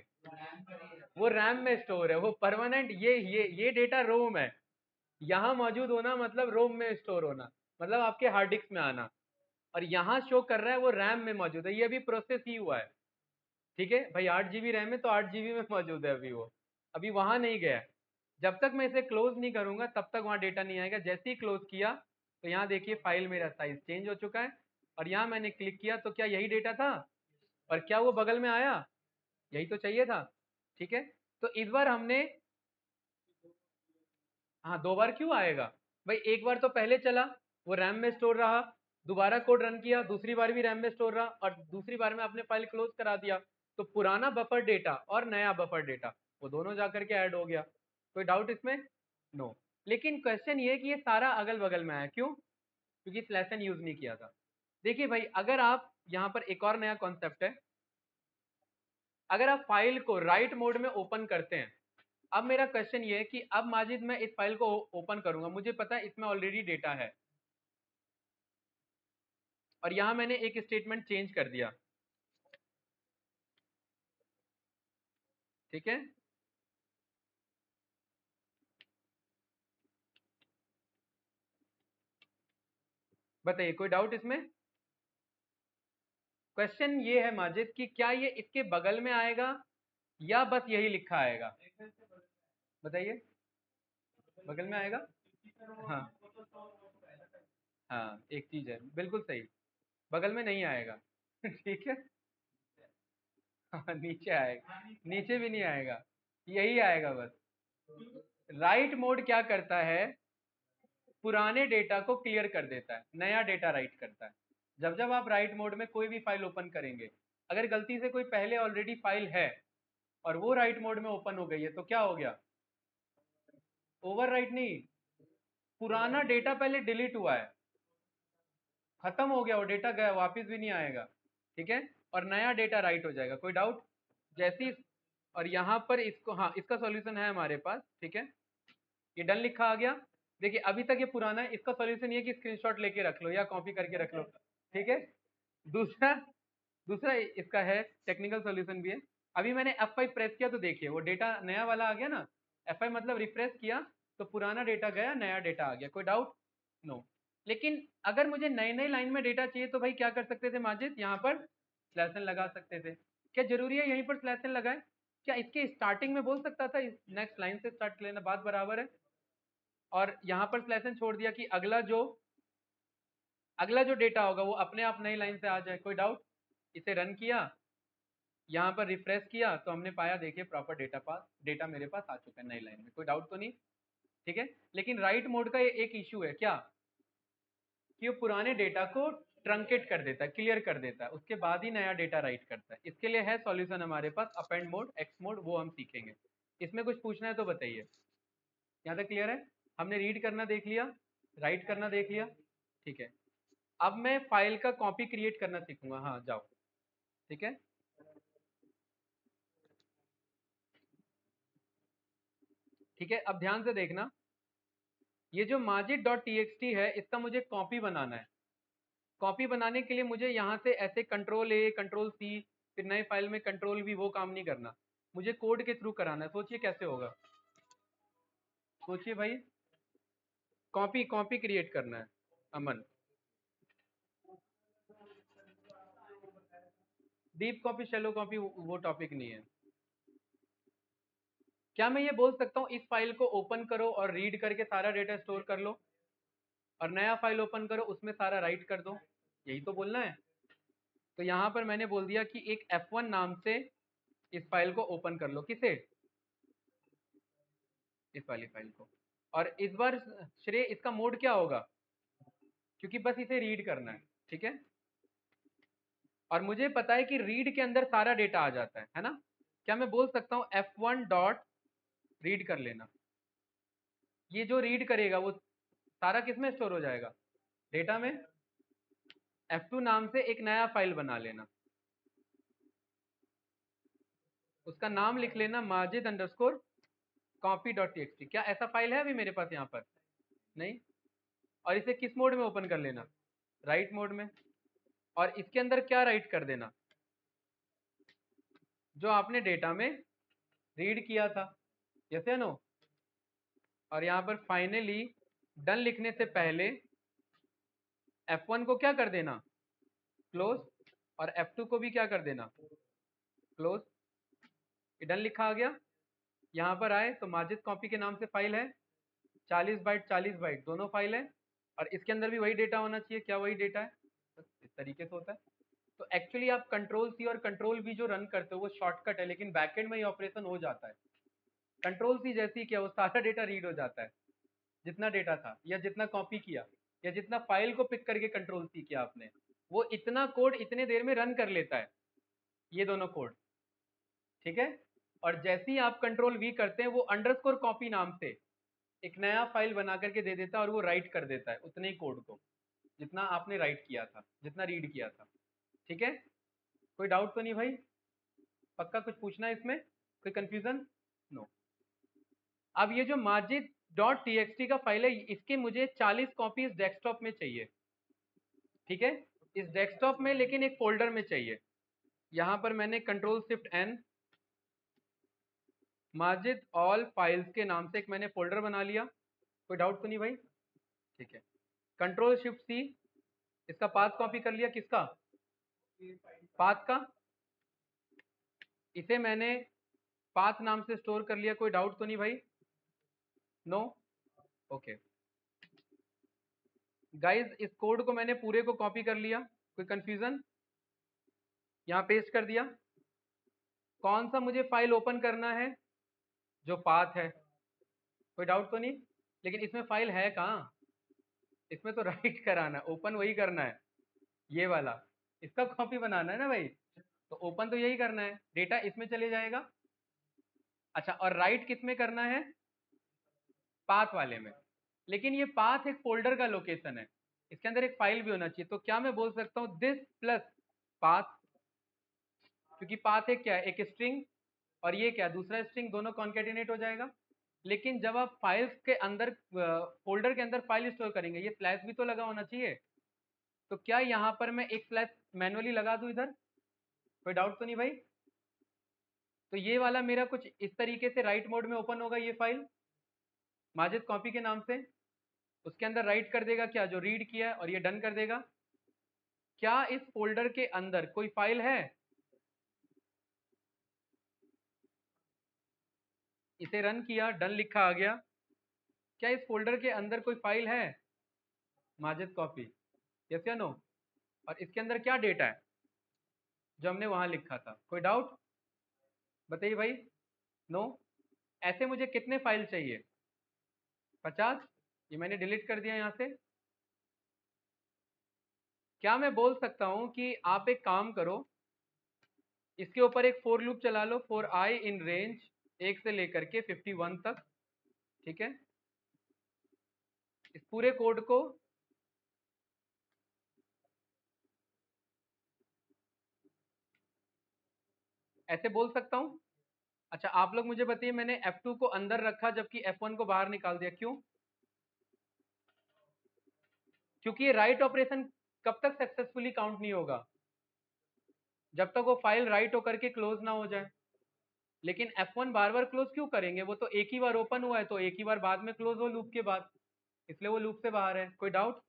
वो रैम में स्टोर है, वो परमानेंट। ये डेटा रोम है, यहाँ मौजूद होना मतलब रोम में स्टोर होना, मतलब आपके हार्ड डिस्क में आना। और यहाँ शो कर रहा है वो रैम में मौजूद है, ये अभी प्रोसेस ही हुआ है। ठीक है भाई, 8 GB रैम है तो 8 GB में मौजूद है अभी, वो अभी वहां नहीं गया है। जब तक मैं इसे क्लोज नहीं करूंगा तब तक वहां डेटा नहीं आएगा। जैसे ही क्लोज किया तो यहाँ देखिए फाइल मेरा साइज चेंज हो चुका है, और यहाँ मैंने क्लिक किया तो क्या यही डेटा था? और क्या वो बगल में आया? यही तो चाहिए था। ठीक है, तो इस बार हमने, हाँ 2 बार क्यों आएगा भाई? एक बार तो पहले चला, वो रैम में स्टोर रहा, दोबारा कोड रन किया, दूसरी बार भी रैम में स्टोर रहा, और दूसरी बार में आपने फाइल क्लोज करा दिया, तो पुराना बफर डेटा और नया बफर डेटा वो दोनों जाकर के ऐड हो गया। कोई डाउट इसमें? नो। लेकिन क्वेश्चन ये है कि ये सारा अगल बगल में आया क्यों? क्योंकि स्लैशन यूज नहीं किया था। देखिए भाई, अगर आप यहाँ पर एक और नया कॉन्सेप्ट है, अगर आप फाइल को राइट मोड में ओपन करते हैं, अब मेरा क्वेश्चन ये है कि अब माजिद मैं इस फाइल को ओपन करूंगा, मुझे पता है इसमें ऑलरेडी डेटा है, और यहां मैंने एक स्टेटमेंट चेंज कर दिया। ठीक है, बताइए कोई डाउट इसमें? क्वेश्चन ये है माजिद कि क्या ये इसके बगल में आएगा या बस यही लिखा आएगा? बताइए, बगल में आएगा? हाँ हाँ, एक चीज है बिल्कुल सही, बगल में नहीं आएगा ठीक है, हाँ नीचे आएगा, नीचे भी नहीं आएगा, यही आएगा बस। राइट मोड क्या करता है? पुराने डेटा को क्लियर कर देता है, नया डेटा राइट करता है। जब जब आप राइट मोड में कोई भी फाइल ओपन करेंगे, अगर गलती से कोई पहले ऑलरेडी फाइल है और वो राइट मोड में ओपन हो गई है तो क्या हो गया? ओवर राइट नहीं, पुराना डेटा पहले डिलीट हुआ है, खत्म हो गया, वो डेटा गया, वापस भी नहीं आएगा, ठीक है, और नया डेटा राइट हो जाएगा। कोई डाउट? जैसी, और यहाँ पर इसको, हाँ इसका सॉल्यूशन है हमारे पास, ठीक है, ये डन लिखा आ गया। देखिए अभी तक ये पुराना है, इसका सॉल्यूशन ये है कि स्क्रीनशॉट लेके रख लो या कॉपी करके रख लो, ठीक है। दूसरा दूसरा इसका है, टेक्निकल सॉल्यूशन भी है। अभी मैंने F5 प्रेस किया तो देखिए वो डेटा नया वाला आ गया ना, F5 मतलब रिफ्रेश किया तो पुराना डेटा गया, नया डेटा आ गया। कोई डाउट? नो। लेकिन अगर मुझे नई नई लाइन में डेटा चाहिए तो भाई क्या कर सकते थे माजिद, यहाँ पर स्लैश एन लगा सकते थे। क्या जरूरी है यहीं पर स्लैश एन लगाए? क्या इसके स्टार्टिंग में बोल सकता था नेक्स्ट लाइन से स्टार्ट लेना, बात बराबर है। और यहाँ पर स्लैश एन छोड़ दिया कि अगला जो डेटा होगा वो अपने आप नई लाइन से आ जाए। कोई डाउट? इसे रन किया, यहाँ पर रिफ्रेश किया तो हमने पाया, देखिए प्रॉपर डेटा मेरे पास आ चुका है नई लाइन में। कोई डाउट तो नहीं? ठीक है। लेकिन राइट मोड का एक इश्यू है, क्या कि वो पुराने डेटा को ट्रंकेट कर देता है, क्लियर कर देता है, उसके बाद ही नया डेटा राइट करता है। इसके लिए है सॉल्यूशन हमारे पास, अपेंड मोड, एक्स मोड, वो हम सीखेंगे। इसमें कुछ पूछना है तो बताइए। यहाँ तक क्लियर है? हमने रीड करना देख लिया, राइट करना देख लिया, ठीक है। अब मैं फाइल का कॉपी क्रिएट करना सीखूंगा। हाँ जाओ, ठीक है। ठीक है, अब ध्यान से देखना, ये जो माजिद डॉट टी है इसका मुझे कॉपी बनाना है। कॉपी बनाने के लिए मुझे यहाँ से ऐसे कंट्रोल ए कंट्रोल सी, फिर नए फाइल में कंट्रोल वी, वो काम नहीं करना, मुझे कोड के थ्रू कराना है। सोचिए कैसे होगा, सोचिए भाई। कॉपी कॉपी क्रिएट करना है अमन, डीप कॉपी शैलो कॉपी वो टॉपिक नहीं है। क्या मैं ये बोल सकता हूँ इस फाइल को ओपन करो और रीड करके सारा डेटा स्टोर कर लो, और नया फाइल ओपन करो उसमें सारा राइट कर दो, यही तो बोलना है। तो यहाँ पर मैंने बोल दिया कि एक F1 नाम से इस फाइल को ओपन कर लो। किसे? इस वाली फाइल को। और इस बार श्रेय इसका मोड क्या होगा, क्योंकि बस इसे रीड करना है, ठीक है। और मुझे पता है कि रीड के अंदर सारा डेटा आ जाता है ना। क्या मैं बोल सकता हूँ F1 डॉट रीड कर लेना, ये जो रीड करेगा वो सारा किस में स्टोर हो जाएगा, डेटा में। F2 नाम से एक नया फाइल बना लेना, उसका नाम लिख लेना Majid underscore copy dot T. क्या ऐसा फाइल है अभी मेरे पास यहाँ पर? नहीं। और इसे किस मोड में ओपन कर लेना, राइट मोड में। और इसके अंदर क्या राइट कर देना, जो आपने डेटा में रीड किया था, यस या नो। और यहाँ पर फाइनली डन लिखने से पहले F1 को क्या कर देना, क्लोज, और F2 को भी क्या कर देना, क्लोज। डन लिखा आ गया। यहाँ पर आए तो माजिद कॉपी के नाम से फाइल है, 40 बाइट 40 बाइट दोनों फाइल है, और इसके अंदर भी वही डेटा होना चाहिए। क्या वही डेटा है? बस इस तरीके से होता है। तो एक्चुअली आप कंट्रोल सी और कंट्रोल वी जो रन करते हो वो शॉर्टकट है, लेकिन बैकएंड में ये ऑपरेशन हो जाता है। कंट्रोल सी जैसे ही क्या, वो सारा डेटा रीड हो जाता है, जितना डेटा था या जितना कॉपी किया या जितना फाइल को पिक करके कंट्रोल सी किया आपने, वो इतना कोड इतने देर में रन कर लेता है, ये दोनों कोड, ठीक है। और जैसे ही आप कंट्रोल वी करते हैं वो अंडरस्कोर कॉपी नाम से एक नया फाइल बना करके दे देता है, और वो राइट कर देता है उतने ही कोड को जितना आपने राइट किया था, जितना रीड किया था, ठीक है। कोई डाउट तो नहीं भाई? पक्का कुछ पूछना है इसमें, कोई कंफ्यूजन? नो। अब ये जो माजिद डॉट टी का फाइल है, इसके मुझे 40 कॉपीज डेस्कटॉप में चाहिए, ठीक है, इस डेस्कटॉप में, लेकिन एक फोल्डर में चाहिए। यहां पर मैंने control shift N Majid all files के नाम से एक मैंने फोल्डर बना लिया। कोई डाउट तो नहीं भाई? ठीक है। कंट्रोल शिफ्ट सी, इसका पाथ कॉपी कर लिया, किसका, पाथ का। इसे मैंने पाथ नाम से स्टोर कर लिया। कोई डाउट तो नहीं भाई? नो। ओके गाइस, इस कोड को मैंने पूरे को कॉपी कर लिया, कोई कंफ्यूजन? यहाँ पेस्ट कर दिया। कौन सा मुझे फाइल ओपन करना है, जो पाथ है। कोई डाउट तो नहीं? लेकिन इसमें फाइल है कहाँ, इसमें तो राइट कराना है, ओपन वही करना है, ये वाला, इसका कॉपी बनाना है ना भाई। तो ओपन तो यही करना है, डेटा इसमें चले जाएगा। अच्छा, और राइट किस में करना है, पाथ वाले में। लेकिन ये पाथ एक फोल्डर का लोकेशन है, इसके अंदर एक फाइल भी होना चाहिए। तो क्या मैं बोल सकता हूँ दिस प्लस पाथ, क्योंकि पाथ एक क्या है, एक स्ट्रिंग, और ये क्या, दूसरा स्ट्रिंग, दोनों कॉन्केटिनेट हो जाएगा। लेकिन जब आप फाइल्स के अंदर, फोल्डर के अंदर फाइल स्टोर करेंगे, ये स्लैश भी तो लगा होना चाहिए। तो क्या यहाँ पर मैं एक स्लैश मैनुअली लगा दूं इधर? कोई डाउट तो नहीं भाई? तो ये वाला मेरा कुछ इस तरीके से राइट मोड में ओपन होगा, ये फाइल माजिद कॉपी के नाम से। उसके अंदर राइट कर देगा क्या, जो रीड किया है, और ये डन कर देगा। क्या इस फोल्डर के अंदर कोई फाइल है? इसे रन किया, डन लिखा आ गया। क्या इस फोल्डर के अंदर कोई फाइल है? माजिद कॉपी, यस या नो? और इसके अंदर क्या डेटा है जो हमने वहां लिखा था? कोई डाउट बताइए भाई। नो? ऐसे मुझे कितने फाइल चाहिए? 50? ये मैंने डिलीट कर दिया यहाँ से। क्या मैं बोल सकता हूं कि आप एक काम करो, इसके ऊपर एक फोर लूप चला लो, फॉर आई इन रेंज 1 से लेकर के 51 तक, ठीक है? इस पूरे कोड को ऐसे बोल सकता हूं। अच्छा, आप लोग मुझे बताइए, मैंने F2 को अंदर रखा जबकि F1 को बाहर निकाल दिया, क्यों? क्योंकि ये राइट ऑपरेशन कब तक सक्सेसफुली काउंट नहीं होगा? जब तक वो फाइल राइट होकर के क्लोज ना हो जाए। लेकिन F1 बार बार क्लोज क्यों करेंगे? वो तो एक ही बार ओपन हुआ है, तो एक ही बार बाद में क्लोज हो लूप के बाद, इसलिए वो लूप से बाहर है। कोई डाउट?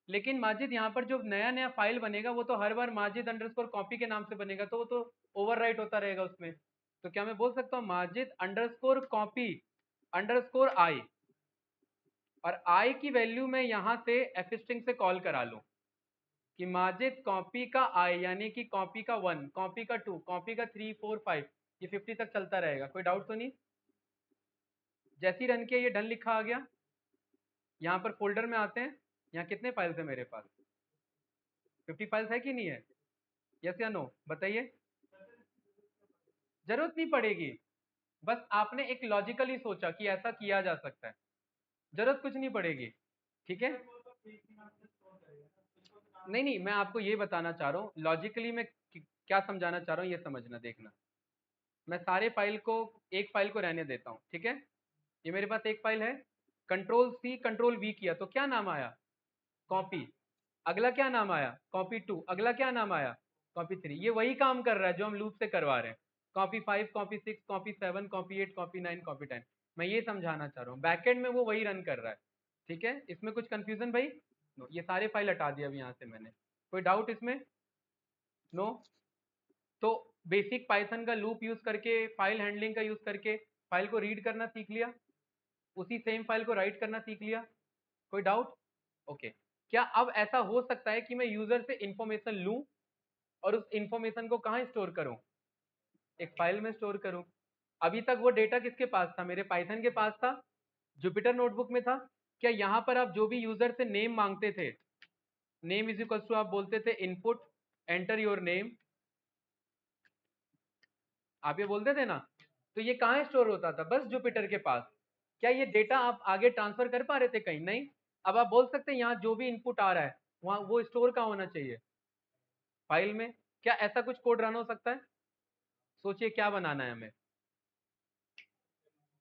लेकिन माजिद यहाँ पर जो नया नया फाइल बनेगा वो तो हर बार माजिद अंडरस्कोर कॉपी के नाम से बनेगा, तो वो तो ओवरराइट होता रहेगा उसमें। तो क्या मैं बोल सकता हूँ माजिद अंडरस्कोर कॉपी अंडरस्कोर आई, और आई की वैल्यू मैं यहाँ से एफ स्ट्रिंग से कॉल करा लूँ कि माजिद कॉपी का आई, यानी कि कॉपी का 1, कॉपी का 2, कॉपी का 3, 4, 5, ये 50 तक चलता रहेगा। कोई डाउट तो नहीं? जैसे ही रन किया ये डन लिखा आ गया। यहाँ पर फोल्डर में आते हैं, यहाँ कितने फाइल्स है मेरे पास? 50 फाइल्स है कि नहीं है? यस या नो बताइए। जरूरत नहीं पड़ेगी, बस आपने एक लॉजिकली सोचा कि ऐसा किया जा सकता है, जरूरत कुछ नहीं पड़ेगी, ठीक है? नहीं नहीं, मैं आपको ये बताना चाह रहा हूँ लॉजिकली मैं क्या समझाना चाह रहा हूँ, ये समझना, देखना। मैं सारे फाइल को, एक फाइल को रहने देता हूँ, ठीक है? ये मेरे पास एक फाइल है, कंट्रोल सी कंट्रोल वी किया तो क्या नाम आया? कॉपी। अगला क्या नाम आया? कॉपी 2। अगला क्या नाम आया? कॉपी 3। ये वही काम कर रहा है जो हम लूप से करवा रहे हैं। Copy 5, copy 6, copy 7, copy 8, copy 9, copy 10। मैं ये समझाना चाह रहा हूँ, बैकएंड में वो वही रन कर रहा है, ठीक है? इसमें कुछ कंफ्यूजन भाई? नो, ये सारे फाइल हटा दिया अभी यहाँ से मैंने। कोई डाउट इसमें? नो? तो बेसिक पाइथन का लूप यूज करके, फाइल हैंडलिंग का यूज करके फाइल को रीड करना सीख लिया, उसी सेम फाइल को राइट करना सीख लिया। कोई डाउट? ओके। क्या अब ऐसा हो सकता है कि मैं यूजर से इंफॉर्मेशन लूं और उस इंफॉर्मेशन को कहाँ स्टोर करूं? एक फाइल में स्टोर करूं। अभी तक वो डेटा किसके पास था? मेरे पाइथन के पास था, जुपिटर नोटबुक में था। क्या यहाँ पर आप जो भी यूजर से नेम मांगते थे, नेम इज इक्वल टू आप बोलते थे इनपुट एंटर योर नेम, आप ये बोलते थे ना, तो ये कहाँ स्टोर होता था? बस जुपिटर के पास। क्या ये डेटा आप आगे ट्रांसफर कर पा रहे थे कहीं? नहीं। अब आप बोल सकते हैं यहाँ जो भी इनपुट आ रहा है वहां वो स्टोर कहाँ होना चाहिए? फाइल में। क्या ऐसा कुछ कोड रन हो सकता है? सोचिए क्या बनाना है हमें।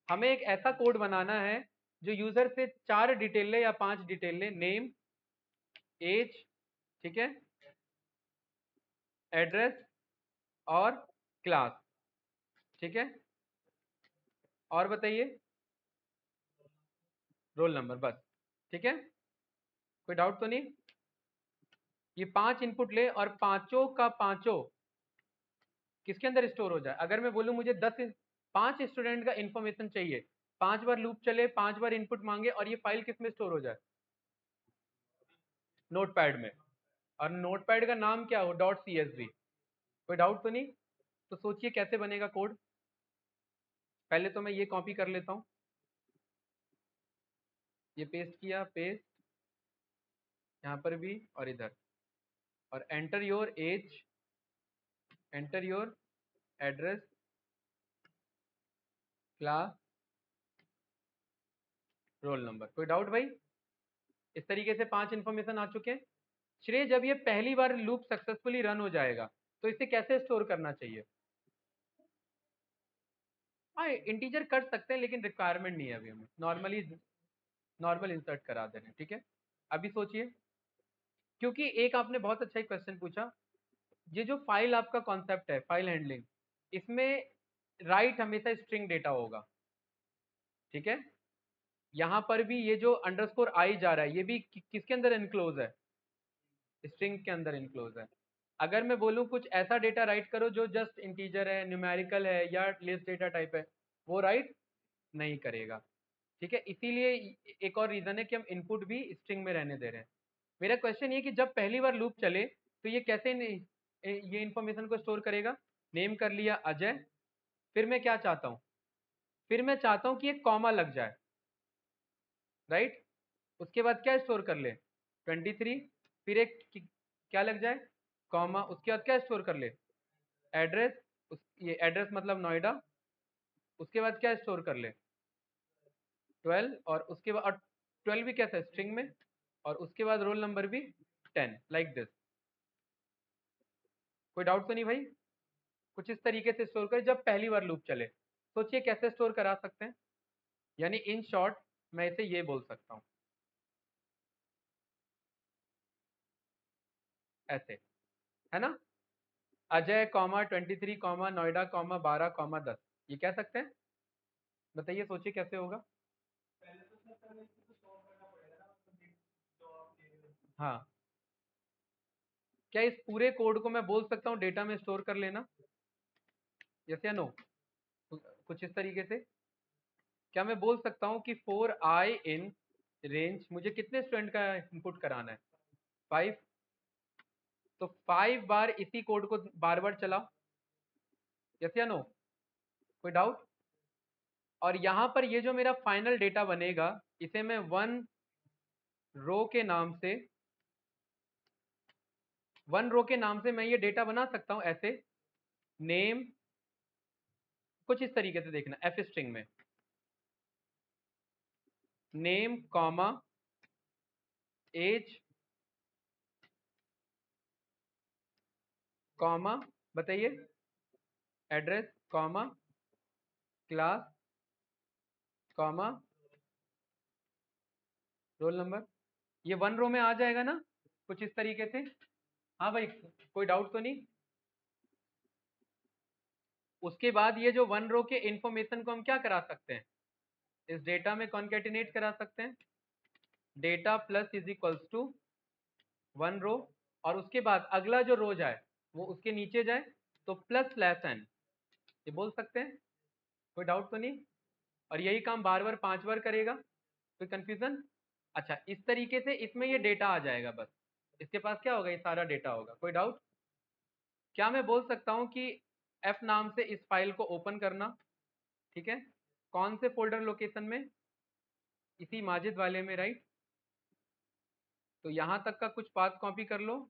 हमें एक ऐसा कोड बनाना है जो यूजर से 4 डिटेल ले या 5 डिटेल ले, नेम, एज, ठीक है, एड्रेस और क्लास, ठीक है, और बताइए रोल नंबर, बस, ठीक है? कोई डाउट तो नहीं? ये 5 इनपुट ले और पांचों का पांचों किसके अंदर स्टोर हो जाए? अगर मैं बोलूं मुझे 5 स्टूडेंट का इंफॉर्मेशन चाहिए, 5 बार लूप चले, 5 बार इनपुट मांगे, और ये फाइल किस में स्टोर हो जाए? नोटपैड में। और नोटपैड का नाम क्या हो? Dot CSV। कोई डाउट तो नहीं? तो सोचिए कैसे बनेगा कोड। पहले तो मैं ये कॉपी कर लेता हूँ, ये पेस्ट किया, पेस्ट यहाँ पर भी और इधर, और enter your age, enter your address, class, role number. कोई डाउट भाई? इस तरीके से 5 इन्फॉर्मेशन आ चुके हैं। श्रेय, जब ये पहली बार लूप सक्सेसफुली रन हो जाएगा तो इसे कैसे स्टोर करना चाहिए? हाँ, इंटीजर कर सकते हैं लेकिन रिक्वायरमेंट नहीं है अभी हमें, नॉर्मल इंसर्ट करा दे रहे हैं, ठीक है। अभी सोचिए, क्योंकि एक आपने बहुत अच्छा ही क्वेश्चन पूछा, ये जो फाइल आपका कॉन्सेप्ट है फाइल हैंडलिंग, इसमें राइट हमेशा स्ट्रिंग डेटा होगा, ठीक है। यहाँ पर भी ये जो अंडरस्कोर आई जा रहा है, ये भी किसके अंदर इनक्लोज है? स्ट्रिंग के अंदर इनक्लोज है। अगर मैं बोलूँ कुछ ऐसा डेटा राइट करो जो जस्ट इंटीजर है, न्यूमेरिकल है या लिस्ट डेटा टाइप है, वो राइट नहीं करेगा, ठीक है। इसीलिए एक और रीजन है कि हम इनपुट भी स्ट्रिंग में रहने दे रहे हैं। मेरा क्वेश्चन ये कि जब पहली बार लूप चले तो ये कैसे ये इंफॉर्मेशन को स्टोर करेगा? नेम कर लिया अजय, फिर मैं क्या चाहता हूँ? फिर मैं चाहता हूँ कि एक कॉमा लग जाए, राइट। उसके बाद क्या स्टोर कर ले? 23, फिर एक क्या लग जाए? कॉमा, उसके बाद क्या स्टोर कर ले? एड्रेस, ये एड्रेस मतलब नोएडा, उसके बाद क्या स्टोर कर ले? 12, और उसके बाद, और 12 भी कैसा है? स्ट्रिंग में, और उसके बाद रोल नंबर भी 10, लाइक दिस। कोई डाउट तो नहीं भाई? कुछ इस तरीके से स्टोर करें जब पहली बार लूप चले। सोचिए कैसे स्टोर करा सकते हैं, यानी इन शॉर्ट मैं इसे ये बोल सकता हूँ, ऐसे, है ना। Ajay comma 23 comma Noida comma 12 comma 10, ये कह सकते हैं? बताइए, सोचिए कैसे होगा। हाँ, क्या इस पूरे कोड को मैं बोल सकता हूँ डेटा में स्टोर कर लेना? यस या नो? कुछ इस तरीके से क्या मैं बोल सकता हूँ कि 4i इन रेंज, मुझे कितने स्टूडेंट का इनपुट कराना है? 5। तो 5 बार इसी कोड को बार बार चलाओ, यस या नो? कोई डाउट? और यहाँ पर ये जो मेरा फाइनल डेटा बनेगा, इसे मैं 1 रो के नाम से, 1 रो के नाम से मैं ये डेटा बना सकता हूँ ऐसे। नेम, कुछ इस तरीके से देखना, एफ स्ट्रिंग में नेम कॉमा एज कॉमा, बताइए, address comma class comma roll number. ये 1 रो में आ जाएगा ना, कुछ इस तरीके से? हाँ भाई, कोई डाउट तो नहीं? उसके बाद ये जो 1 रो के इंफॉर्मेशन को हम क्या करा सकते हैं? इस डेटा में कॉन्केटिनेट करा सकते हैं, data plus is equals to 1 row, और उसके बाद अगला जो रो जाए वो उसके नीचे जाए, तो प्लस स्लैश एन, ये बोल सकते हैं। कोई डाउट तो नहीं? और यही काम बार बार 5 बार करेगा, कोई कंफ्यूजन? अच्छा, इस तरीके से इसमें ये डेटा आ जाएगा, बस इसके पास क्या होगा? ये सारा डेटा होगा। कोई डाउट? क्या मैं बोल सकता हूँ कि एफ नाम से इस फाइल को ओपन करना, ठीक है। कौन से फोल्डर लोकेशन में? इसी माजिद वाले में, राइट। तो यहां तक का कुछ पाथ कॉपी कर लो,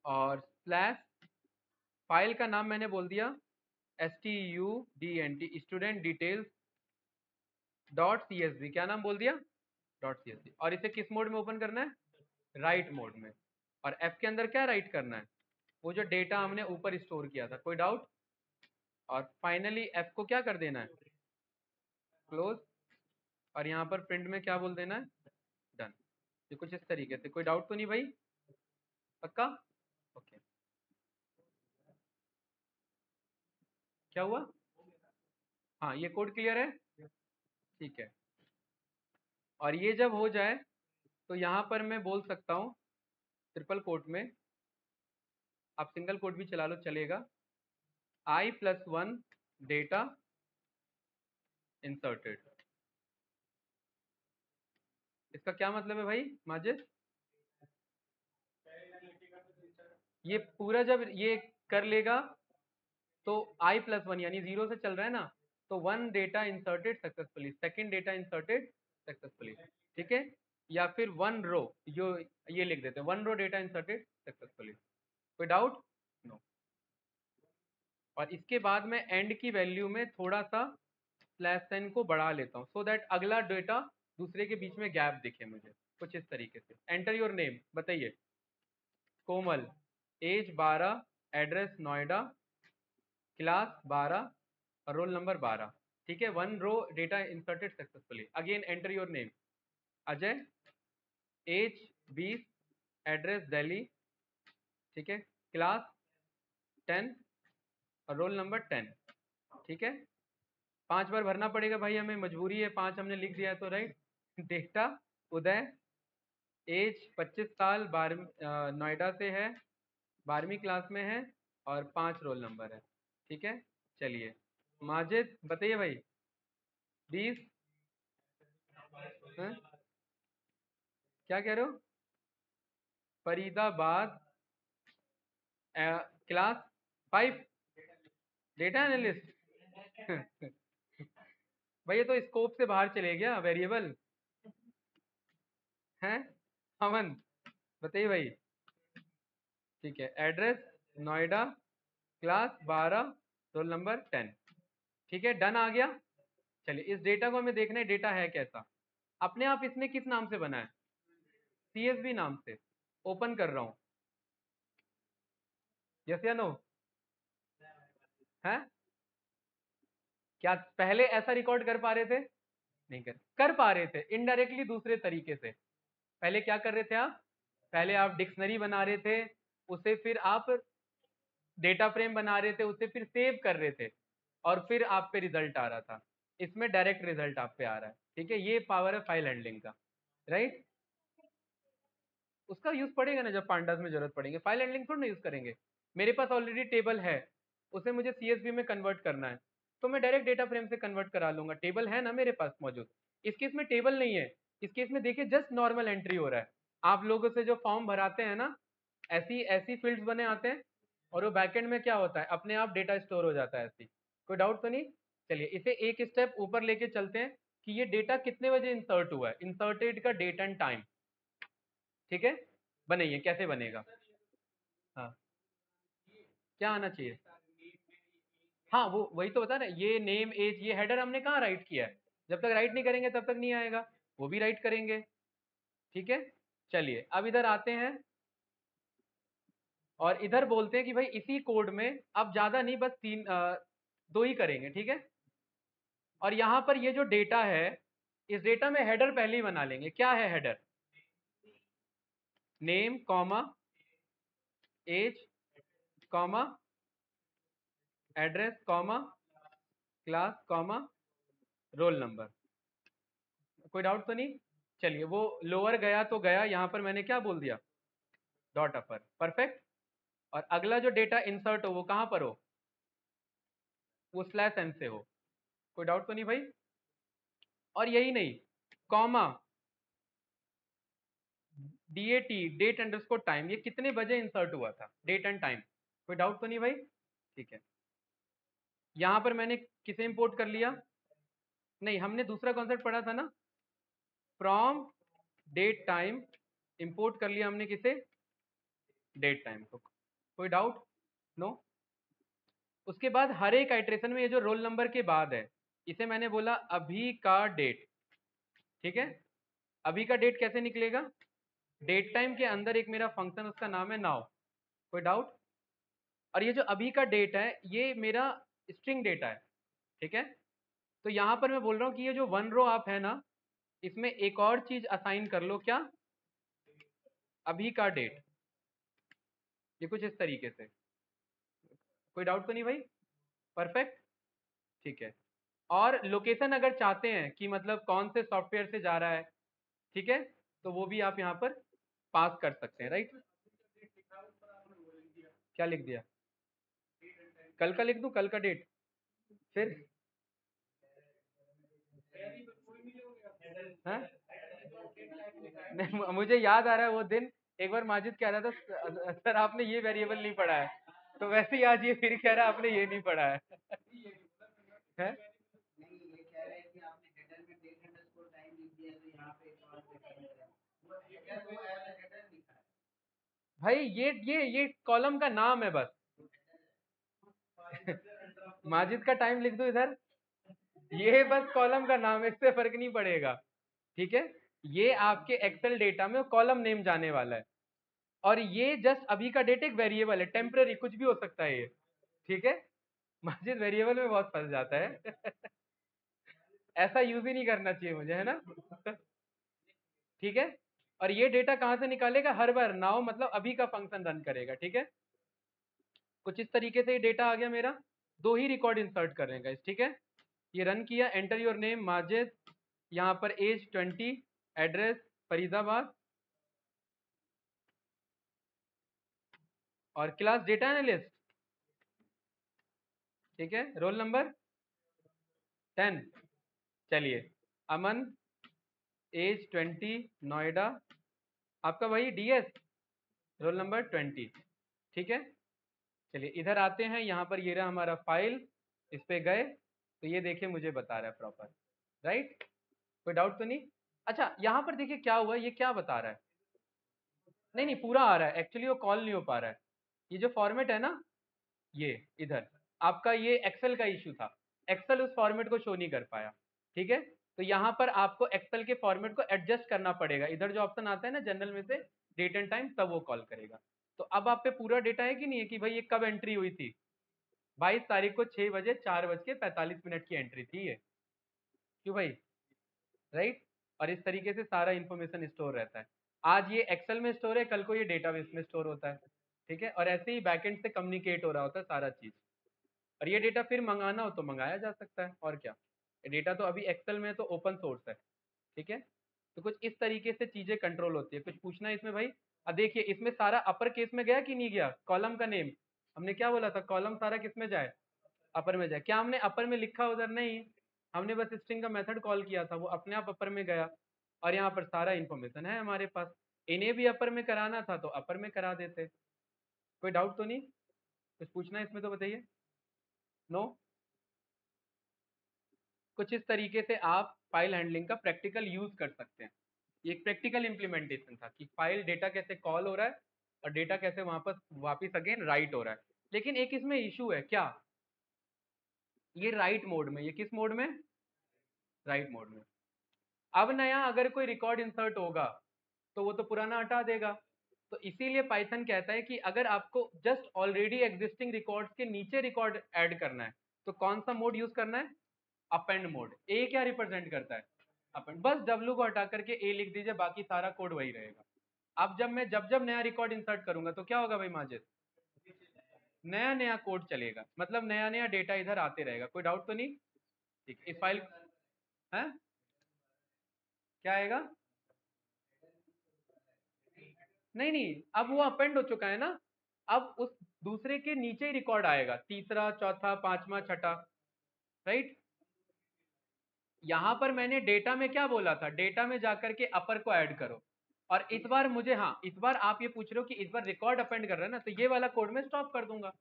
और स्लैश, फाइल का नाम मैंने बोल दिया student, student details dot CSV, क्या नाम बोल दिया? Dot CSV। और इसे किस मोड में ओपन करना है? राइट मोड में। और एफ के अंदर क्या राइट करना है? वो जो डेटा हमने ऊपर स्टोर किया था। कोई डाउट? और फाइनली एफ को क्या कर देना है? क्लोज। और यहाँ पर प्रिंट में क्या बोल देना है? डन। ये कुछ इस तरीके से। कोई डाउट तो नहीं भाई? पक्का? ओके। क्या हुआ? हाँ, ये कोड क्लियर है, ठीक है। और ये जब हो जाए तो यहाँ पर मैं बोल सकता हूँ ट्रिपल कोट में, आप सिंगल कोट भी चला लो चलेगा, i+1 डेटा इंसर्टेड। इसका क्या मतलब है भाई माजिद? ये पूरा जब ये कर लेगा तो i+1 यानी 0 से चल रहा है ना, तो 1 data inserted successfully, second data inserted successfully, ठीक है। या फिर 1 रो, जो ये लिख देते हैं 1 रो डेटा इंसर्टेड सक्सेसफुली। कोई डाउट? नो। और इसके बाद मैं एंड की वैल्यू में थोड़ा सा स्लैश साइन को बढ़ा लेता हूँ, सो दैट अगला डेटा दूसरे के बीच में गैप दिखे मुझे, कुछ इस तरीके से। एंटर योर नेम, बताइए। Komal, age 12, address Noida, class 12 और रोल नंबर 12। ठीक है, 1 row data inserted successfully. Again enter your name. Ajay, age 20, address Delhi, ठीक है, क्लास 10 और रोल नंबर 10। ठीक है, 5 बार भरना पड़ेगा भाई, हमें मजबूरी है, 5 हमने लिख दिया है तो, राइट। डेटा उदय, एज 25 साल, 12 नोएडा से है, 12वीं क्लास में है और 5 रोल नंबर है। ठीक है, चलिए। माजिद, बताइए भाई। 20, क्या कह रहे हो? Faridabad, class 5, data analyst. भाई ये तो स्कोप से बाहर चले गया, वेरिएबल है। अमन, बताइए भाई। ठीक है, address Noida, class 12, roll number 10। ठीक है, डन आ गया। चलिए, इस डेटा को हमें देखना है, डेटा है कैसा। अपने आप इसने किस नाम से बना है? CSV नाम से। ओपन कर रहा हूं, यस या नो? है क्या पहले ऐसा रिकॉर्ड कर पा रहे थे? नहीं कर पा रहे थे, इनडायरेक्टली दूसरे तरीके से। पहले क्या कर रहे थे आप? पहले आप डिक्शनरी बना रहे थे, उसे फिर आप डेटा फ्रेम बना रहे थे, उसे फिर सेव कर रहे थे और फिर आप पे रिजल्ट आ रहा था। इसमें डायरेक्ट रिजल्ट आप पे आ रहा है। ठीक है, ये पावर है फाइल हैंडलिंग का, राइट। उसका यूज पड़ेगा ना जब पांडास में जरूरत पड़ेगी, फाइल हैंडलिंग थोड़ा ना यूज करेंगे। मेरे पास ऑलरेडी टेबल है, उसे मुझे CSV में कन्वर्ट करना है, तो मैं डायरेक्ट डेटा फ्रेम से कन्वर्ट करा लूंगा, टेबल है ना मेरे पास मौजूद। इस केस में टेबल नहीं है, इस केस में देखिए जस्ट नॉर्मल एंट्री हो रहा है। आप लोगों से जो फॉर्म भराते हैं ना, ऐसी ऐसी फील्ड्स बने आते हैं और वो बैकएंड में क्या होता है, अपने आप डेटा स्टोर हो जाता है ऐसी। कोई डाउट तो नहीं? चलिए, इसे एक स्टेप ऊपर लेके चलते हैं कि ये डेटा कितने बजे इंसर्ट हुआ है, इंसर्टेड का डेट एंड टाइम। ठीक है, बनाइए, कैसे बनेगा? हाँ, क्या आना चाहिए? हाँ, वो वही तो बता रहे, ये नेम एज, ये हेडर हमने कहाँ राइट किया है? जब तक राइट नहीं करेंगे तब तक नहीं आएगा, वो भी राइट करेंगे। ठीक है, चलिए अब इधर आते हैं और इधर बोलते हैं कि भाई इसी कोड में अब ज्यादा नहीं, बस 2 ही करेंगे। ठीक है, और यहाँ पर ये जो डेटा है, इस डेटा में हेडर पहले ही बना लेंगे। क्या है header? Name comma age comma address comma class comma roll number. कोई डाउट तो नहीं? चलिए, वो लोअर गया तो गया, यहाँ पर मैंने क्या बोल दिया? डॉट अपर, परफेक्ट। और अगला जो डेटा इंसर्ट हो वो कहाँ पर हो? वो स्लैश एन से हो। कोई डाउट तो नहीं भाई? और यही नहीं, comma DAT, date underscore time, ये कितने बजे इंसर्ट हुआ था, डेट एंड टाइम। कोई डाउट तो नहीं भाई? ठीक है, यहाँ पर मैंने किसे इंपोर्ट कर लिया? नहीं, हमने दूसरा कॉन्सेप्ट पढ़ा था ना, फ्रॉम डेट टाइम, इंपोर्ट कर लिया हमने किसे? डेट टाइम को। कोई डाउट? नो। उसके बाद हर एक आइट्रेशन में ये जो रोल नंबर के बाद है, इसे मैंने बोला अभी का डेट। ठीक है, अभी का डेट कैसे निकलेगा? डेट टाइम के अंदर एक मेरा फंक्शन, उसका नाम है नाउ। कोई डाउट? और ये जो अभी का डेट है, ये मेरा स्ट्रिंग डेटा है। ठीक है, तो यहाँ पर मैं बोल रहा हूँ कि ये जो 1 रो आप है ना, इसमें एक और चीज असाइन कर लो। क्या? अभी का डेट। ये कुछ इस तरीके से। कोई डाउट तो नहीं भाई? परफेक्ट। ठीक है, और लोकेशन अगर चाहते हैं कि मतलब कौन से सॉफ्टवेयर से जा रहा है, ठीक है, तो वो भी आप यहाँ पर पास कर सकते हैं, राइट। क्या लिख दिया? कल का लिख दूं, कल का डेट फिर? हाँ? नहीं, मुझे याद आ रहा है वो दिन, एक बार माजिद कह रहा था सर आपने ये वेरिएबल नहीं पढ़ा है, तो वैसे ही आज ये फिर कह रहा है आपने ये नहीं पढ़ा है। हैं? भाई ये कॉलम का नाम है बस। माजिद का टाइम लिख दो इधर, ये बस कॉलम का नाम है, इससे फर्क नहीं पड़ेगा, ठीक है। ये आपके एक्सेल डेटा में कॉलम नेम जाने वाला है, और ये जस्ट अभी का डेट एक वेरिएबल है, टेम्पररी कुछ भी हो सकता है ये, ठीक है। माजिद वेरिएबल में बहुत फंस जाता है ऐसा यूज ही नहीं करना चाहिए मुझे, है ना ठीक है। और ये डेटा कहां से निकालेगा, हर बार नाउ मतलब अभी का फंक्शन रन करेगा, ठीक है। कुछ इस तरीके से ये डेटा आ गया मेरा, दो ही रिकॉर्ड इंसर्ट करेगा इस, ठीक है। ये रन किया, एंटर योर नेम माजिद, यहाँ पर एज 20, एड्रेस फरीदाबाद, और क्लास डेटा एनालिस्ट, ठीक है। रोल नंबर 10, चलिए अमन, एज 20, नोएडा, आपका वही डीएस, रोल नंबर 20, ठीक है। चलिए इधर आते हैं, यहाँ पर ये रहा हमारा फाइल, इस पे गए तो ये देखिए मुझे बता रहा है प्रॉपर, राइट, कोई डाउट तो नहीं। अच्छा यहाँ पर देखिए क्या हुआ, ये क्या बता रहा है, नहीं नहीं पूरा आ रहा है, एक्चुअली वो कॉल नहीं हो पा रहा है। ये जो फॉर्मेट है ना, ये इधर आपका ये एक्सेल का इशू था, एक्सेल उस फॉर्मेट को शो नहीं कर पाया, ठीक है। तो यहाँ पर आपको एक्सेल के फॉर्मेट को एडजस्ट करना पड़ेगा, इधर जो ऑप्शन आता है ना जनरल में से डेट एंड टाइम, तब वो कॉल करेगा। तो अब आप पे पूरा डेटा है कि नहीं है, कि भाई ये कब एंट्री हुई थी, 22 तारीख को 6 बजे 4:45 की एंट्री थी ये, क्यों भाई, राइट। और इस तरीके से सारा इंफॉर्मेशन स्टोर रहता है, आज ये एक्सेल में स्टोर है, कल को ये डेटाबेस में स्टोर होता है, ठीक है। और ऐसे ही बैकएंड से कम्युनिकेट हो रहा होता है सारा चीज, और ये डेटा फिर मंगाना हो तो मंगाया जा सकता है, और क्या। डेटा तो अभी एक्सेल में तो ओपन सोर्स है, ठीक है। तो कुछ इस तरीके से चीजें कंट्रोल होती है। कुछ पूछना है इसमें भाई, अब देखिए इसमें सारा अपर केस में गया कि नहीं गया, कॉलम का नेम, हमने क्या बोला था, कॉलम सारा किस में जाए, अपर में जाए। क्या हमने अपर में लिखा उधर, नहीं, हमने बस स्ट्रिंग का मेथड कॉल किया था, वो अपने आप अपर में गया, और यहाँ पर सारा इन्फॉर्मेशन है हमारे पास। इन्हें भी अपर में कराना था तो अपर में करा देते। कोई डाउट तो नहीं, कुछ पूछना है इसमें तो बताइए, नो। कुछ इस तरीके से आप फाइल हैंडलिंग का प्रैक्टिकल यूज कर सकते हैं। ये एक प्रैक्टिकल इंप्लीमेंटेशन था कि फाइल डेटा कैसे कॉल हो रहा है, और डेटा कैसे वापस अगेन राइट हो रहा है। लेकिन एक इसमें इशू है, क्या, ये राइट मोड में, ये किस मोड में, राइट मोड में। अब नया अगर कोई रिकॉर्ड इंसर्ट होगा तो वो तो पुराना हटा देगा। तो इसीलिए पाइथन कहता है कि अगर आपको जस्ट ऑलरेडी एग्जिस्टिंग रिकॉर्ड्स के नीचे रिकॉर्ड ऐड करना है तो कौन सा मोड यूज करना है, अपेंड मोड। ए क्या रिप्रेजेंट करता है, अपेंड, बस डब्ल्यू को हटा करके ए लिख दीजिए, बाकी सारा कोड वही रहेगा। अब जब मैं जब जब नया रिकॉर्ड इंसर्ट करूंगा तो क्या होगा भाई माजिद, नया नया कोड चलेगा, मतलब नया नया डेटा इधर आते रहेगा। कोई डाउट तो नहीं, ठीक है। इस फाइल है, क्या आएगा, नहीं नहीं अब वो अपेंड हो चुका है ना, अब उस दूसरे के नीचे ही रिकॉर्ड आएगा, तीसरा चौथा पांचवा छठा, राइट। यहां पर मैंने डेटा में क्या बोला था, डेटा में जाकर के अपर को ऐड करो, और इस बार मुझे, हाँ इस बार आप ये पूछ रहे हो कि इस बार रिकॉर्ड अपेंड कर रहा है ना, तो ये वाला कोड में स्टॉप कर दूंगा।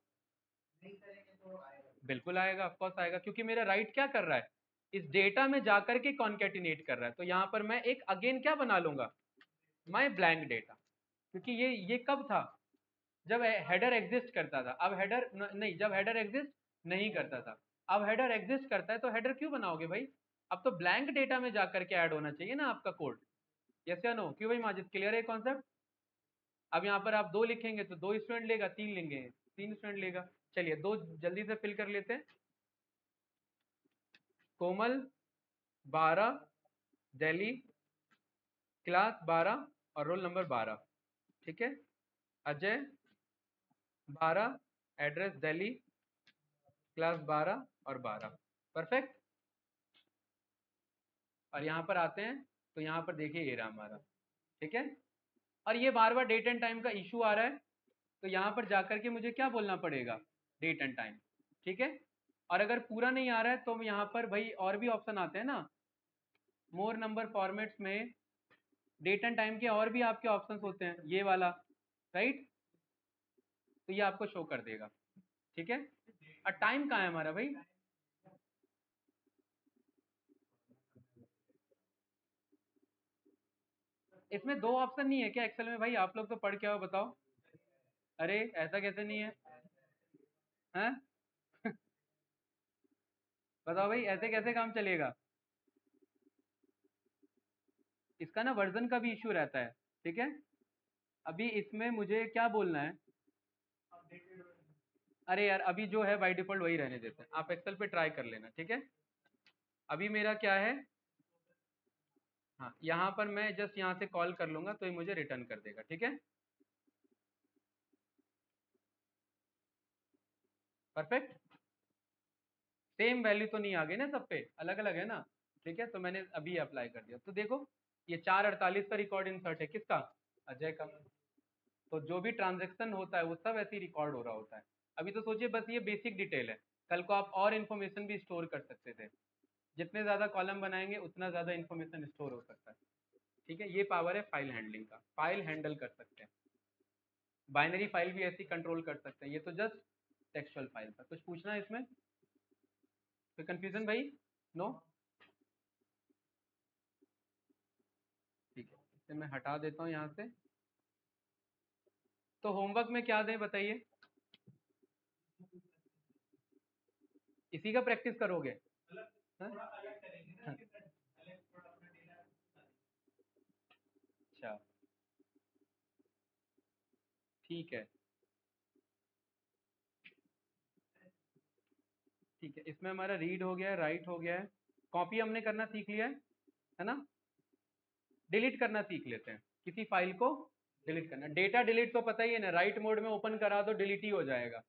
बिल्कुल आएगा, ऑफकोर्स आएगा, क्योंकि मेरा राइट क्या कर रहा है, इस डेटा में जाकर के कॉन्केटिनेट कर रहा है। तो यहाँ पर मैं एक अगेन क्या बना लूंगा, माई ब्लैंक डेटा, क्योंकि ये कब था, जब हेडर एग्जिस्ट करता था। अब हेडर नहीं, जब हेडर एग्जिस्ट नहीं करता था, अब हेडर एग्जिस्ट करता है, तो हेडर क्यों बनाओगे भाई, अब तो ब्लैंक डेटा में जाकर के ऐड होना चाहिए ना आपका कोड। यस या नो, क्यों भाई माजिद, क्लियर है कॉन्सेप्ट। अब यहाँ पर आप 2 लिखेंगे तो 2 स्टूडेंट लेगा, 3 लेंगे 3 स्टूडेंट लेगा। चलिए 2 जल्दी से फिल कर लेते हैं, कोमल 12, दिल्ली, क्लास 12 और रोल नंबर 12, ठीक है। अजय 12, एड्रेस दिल्ली, क्लास 12 और 12, परफेक्ट। और यहाँ पर आते हैं तो यहाँ पर देखिए ये रहा हमारा, ठीक है। और ये बार बार डेट एंड टाइम का इशू आ रहा है, तो यहाँ पर जाकर के मुझे क्या बोलना पड़ेगा, डेट एंड टाइम, ठीक है। और अगर पूरा नहीं आ रहा है तो यहाँ पर भाई और भी ऑप्शन आते हैं ना, मोर नंबर फॉर्मेट्स में डेट एंड टाइम के और भी आपके ऑप्शंस होते हैं, ये वाला, राइट। तो ये आपको शो कर देगा, ठीक है। और टाइम कहाँ है हमारा भाई, इसमें 2 ऑप्शन नहीं है क्या एक्सेल में भाई, आप लोग तो पढ़ के आओ, बताओ। अरे ऐसा कैसे नहीं है, हैं बताओ भाई ऐसे कैसे काम चलेगा? इसका ना वर्जन का भी इश्यू रहता है, ठीक है। अभी इसमें मुझे क्या बोलना है? अरे यार अभी जो है बाय डिफॉल्ट वही रहने देते हैं, आप एक्सेल पे ट्राई कर लेना, ठीक है। अभी मेरा क्या है, हाँ यहाँ पर मैं जस्ट यहाँ से कॉल कर लूंगा तो ये मुझे रिटर्न कर देगा, ठीक है। परफेक्ट। सेम वैल्यू तो नहीं आ गई ना सब पे, अलग अलग है ना, ठीक है। तो मैंने अभी अप्लाई कर दिया, तो देखो ये 4:48 का रिकॉर्ड इंसर्ट है, किसका? अजय का। तो जो भी ट्रांजेक्शन होता है वो सब ऐसे ही रिकॉर्ड हो रहा होता है। अभी तो सोचिए बस ये बेसिक डिटेल है, कल को आप और इन्फॉर्मेशन भी स्टोर कर सकते थे। जितने ज़्यादा कॉलम बनाएंगे उतना ज़्यादा इन्फॉर्मेशन स्टोर हो सकता है, ठीक है। ये पावर है फाइल हैंडलिंग का, फाइल हैंडल कर सकते हैं। बाइनरी फाइल भी ऐसी कंट्रोल कर सकते हैं, ये तो जस्ट टेक्सचुअल फाइल था। कुछ पूछना है इसमें? कोई कंफ्यूजन भाई? नो? ठीक है, इसे मैं हटा देता हूँ यहाँ से। तो होमवर्क में क्या दें बताइए? इसी का प्रैक्टिस करोगे? हाँ? हाँ, अच्छा ठीक है। ठीक है, इसमें हमारा रीड हो गया है, राइट हो गया है, कॉपी हमने करना सीख लिया है ना। डिलीट करना सीख लेते हैं, किसी फाइल को डिलीट करना। डेटा डिलीट तो पता ही है ना, राइट मोड में ओपन करा दो डिलीट ही हो जाएगा।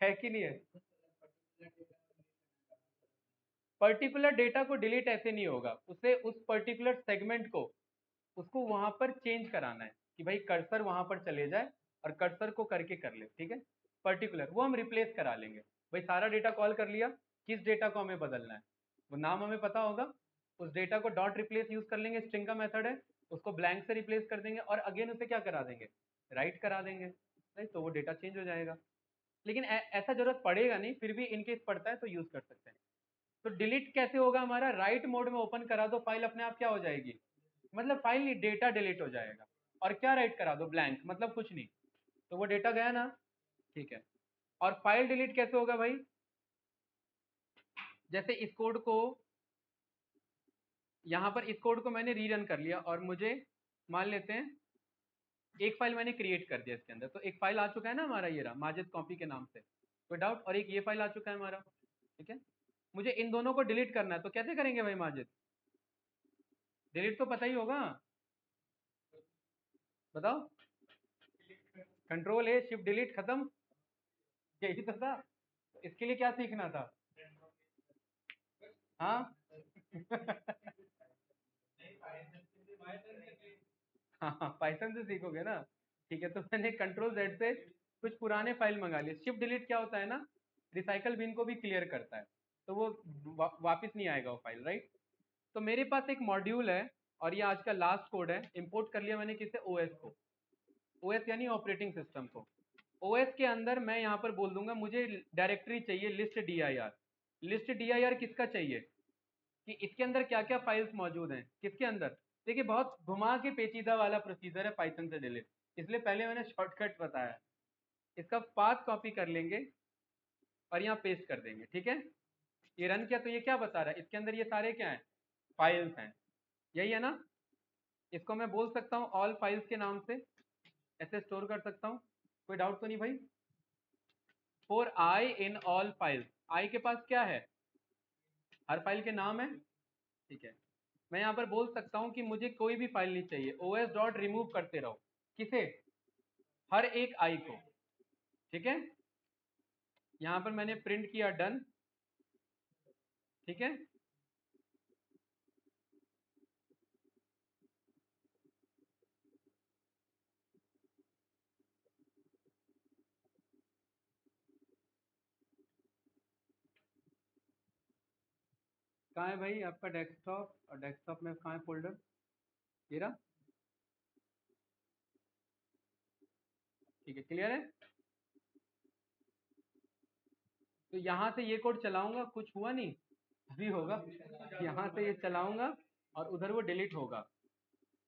है कि नहीं है? पर्टिकुलर डेटा को डिलीट ऐसे नहीं होगा, उसे उस पर्टिकुलर सेगमेंट को उसको वहां पर चेंज कराना है कि भाई कर्सर वहां पर चले जाए और कर्सर को करके कर ले, ठीक है। पर्टिकुलर वो हम रिप्लेस करा लेंगे। भाई सारा डेटा कॉल कर लिया, किस डेटा को हमें बदलना है वो नाम हमें पता होगा, उस data co dot replace use कर लेंगे, स्ट्रिंग का मेथड है, उसको ब्लैंक से रिप्लेस कर देंगे और अगेन उसे क्या करा देंगे, राइट करा देंगे, राइट। तो वो डेटा चेंज हो जाएगा। लेकिन ऐसा जरूरत पड़ेगा नहीं, फिर भी इनकेस पड़ता है तो यूज कर सकते हैं। तो डिलीट कैसे होगा हमारा? राइट मोड में ओपन करा दो, फाइल अपने आप क्या हो जाएगी, मतलब फाइल नहीं डेटा डिलीट हो जाएगा। और क्या राइट करा दो, ब्लैंक, मतलब कुछ नहीं, तो वो डेटा गया ना, ठीक है। और फाइल डिलीट कैसे होगा भाई? जैसे इस कोड को, यहां पर इस कोड को मैंने रीरन कर लिया और मुझे मान लेते हैं एक फाइल मैंने क्रिएट कर दिया इसके अंदर, तो एक फाइल आ चुका है ना हमारा, ये रहा माजिद कॉपी के नाम से, कोई डाउट? और एक ये फाइल आ चुका है हमारा, ठीक है। मुझे इन दोनों को डिलीट करना है, तो कैसे करेंगे भाई माजिद? डिलीट तो पता ही होगा, बताओ। कंट्रोल ए शिफ्ट डिलीट खत्म, यही तो था। इसके लिए क्या सीखना था? हाँ। हाँ पाइथन से सीखोगे ना, ठीक है। तो मैंने कंट्रोल जेड से कुछ पुराने फाइल मंगा लिए। शिफ्ट डिलीट क्या होता है ना, रिसाइकल बिन को भी क्लियर करता है, तो वो वापस नहीं आएगा वो फाइल, राइट। तो मेरे पास एक मॉड्यूल है और ये आज का लास्ट कोड है, इंपोर्ट कर लिया मैंने किसे, ओएस को। ओएस यानी ऑपरेटिंग सिस्टम को। ओएस के अंदर मैं यहाँ पर बोल दूंगा मुझे डायरेक्टरी चाहिए list D I R. List D I R किसका चाहिए, कि इसके अंदर क्या क्या फाइल्स मौजूद हैं, किसके अंदर। देखिए बहुत घुमा के पेचीदा वाला प्रोसीजर है पाइथन से डिलीट, इसलिए पहले मैंने शॉर्टकट बताया। इसका पाथ कॉपी कर लेंगे और यहाँ पेस्ट कर देंगे, ठीक है। ये रन किया तो ये क्या बता रहा है, इसके अंदर ये सारे क्या हैं, फाइल्स हैं, यही है ना। इसको मैं बोल सकता हूँ ऑल फाइल्स के नाम से, ऐसे स्टोर कर सकता हूँ। कोई डाउट तो नहीं भाई? For I in all files, I के पास क्या है, हर फाइल के नाम है, ठीक है। मैं यहाँ पर बोल सकता हूँ कि मुझे कोई भी फाइल नहीं चाहिए, os डॉट रिमूव करते रहो, किसे, हर एक आई को, ठीक है। यहाँ पर मैंने प्रिंट किया डन, ठीक है। कहाँ है भाई आपका डेस्कटॉप, और डेस्कटॉप में कहाँ है फोल्डर, ये रहा, ठीक है। क्लियर है? तो यहाँ से ये कोड चलाऊंगा, कुछ हुआ नहीं, अभी होगा। यहाँ से ये चलाऊंगा और उधर वो डिलीट होगा।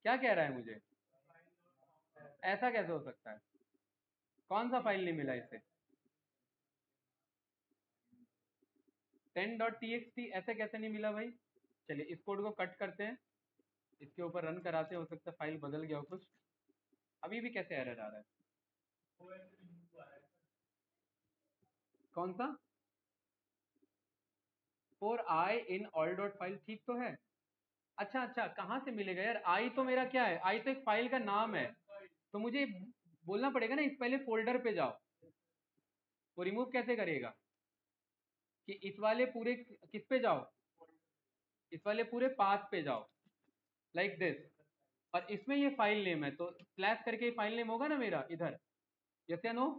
क्या कह रहा है मुझे, ऐसा कैसे हो सकता है? कौन सा फाइल नहीं मिला इसे? 10.txt ऐसे कैसे नहीं मिला भाई? चलिए इस कोड को कट करते हैं, इसके ऊपर रन कराते हैं, हो सकता है फाइल बदल गया हो कुछ। अभी भी कैसे एरर आ रहा है? कौन सा? For I in all dot file, ठीक तो है। अच्छा अच्छा, कहाँ से मिलेगा यार? आई तो मेरा क्या है, आई तो एक फाइल का नाम है, तो मुझे बोलना पड़ेगा ना, इस पहले फोल्डर पे जाओ। वो रिमूव कैसे करेगा कि इस वाले पूरे किस पे जाओ, इस वाले पूरे पाथ पे जाओ, लाइक दिस, और इसमें ये फाइल नेम है, तो स्लैश करके फाइल नेम होगा ना मेरा इधर, यस या नो?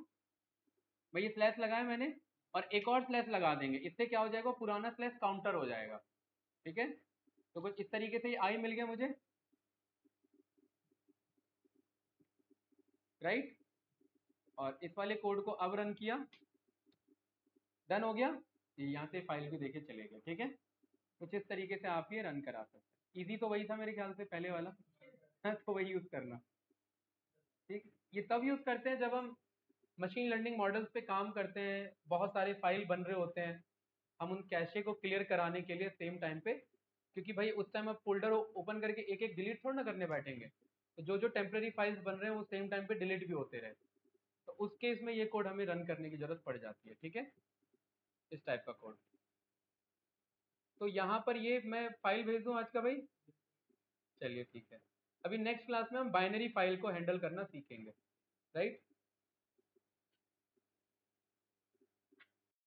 भाई ये स्लैश लगाया मैंने, और एक और स्लैश लगा देंगे, इससे क्या हो जाएगा, पुराना स्लैश काउंटर हो जाएगा। ठीक है, तो कुछ इस तरीके से आई मिल गया मुझे, राइट। और इस वाले कोड को अब रन किया, डन हो गया, यहाँ से फाइल भी देके चले गए। ठीक है, कुछ इस तरीके से आप ये रन करा सकते हैं। इजी तो वही था मेरे ख्याल से पहले वाला तो वही यूज करना। ठीक, ये तब यूज करते हैं जब हम मशीन लर्निंग मॉडल्स पे काम करते हैं, बहुत सारे फाइल बन रहे होते हैं, हम उन कैशे को क्लियर कराने के लिए सेम टाइम पे, क्योंकि भाई उस टाइम आप फोल्डर ओपन करके एक एक डिलीट थोड़ा ना करने बैठेंगे, तो जो जो टेम्प्रेरी फाइल्स बन रहे हैं वो सेम टाइम पे डिलीट भी होते रहे, तो उस केस में ये कोड हमें रन करने की जरूरत पड़ जाती है। ठीक है, इस टाइप का कोड। तो यहाँ पर ये मैं फाइल भेज दूँ आज का भाई? चलिए ठीक है, अभी नेक्स्ट क्लास में हम बाइनरी फाइल को हैंडल करना सीखेंगे, राइट।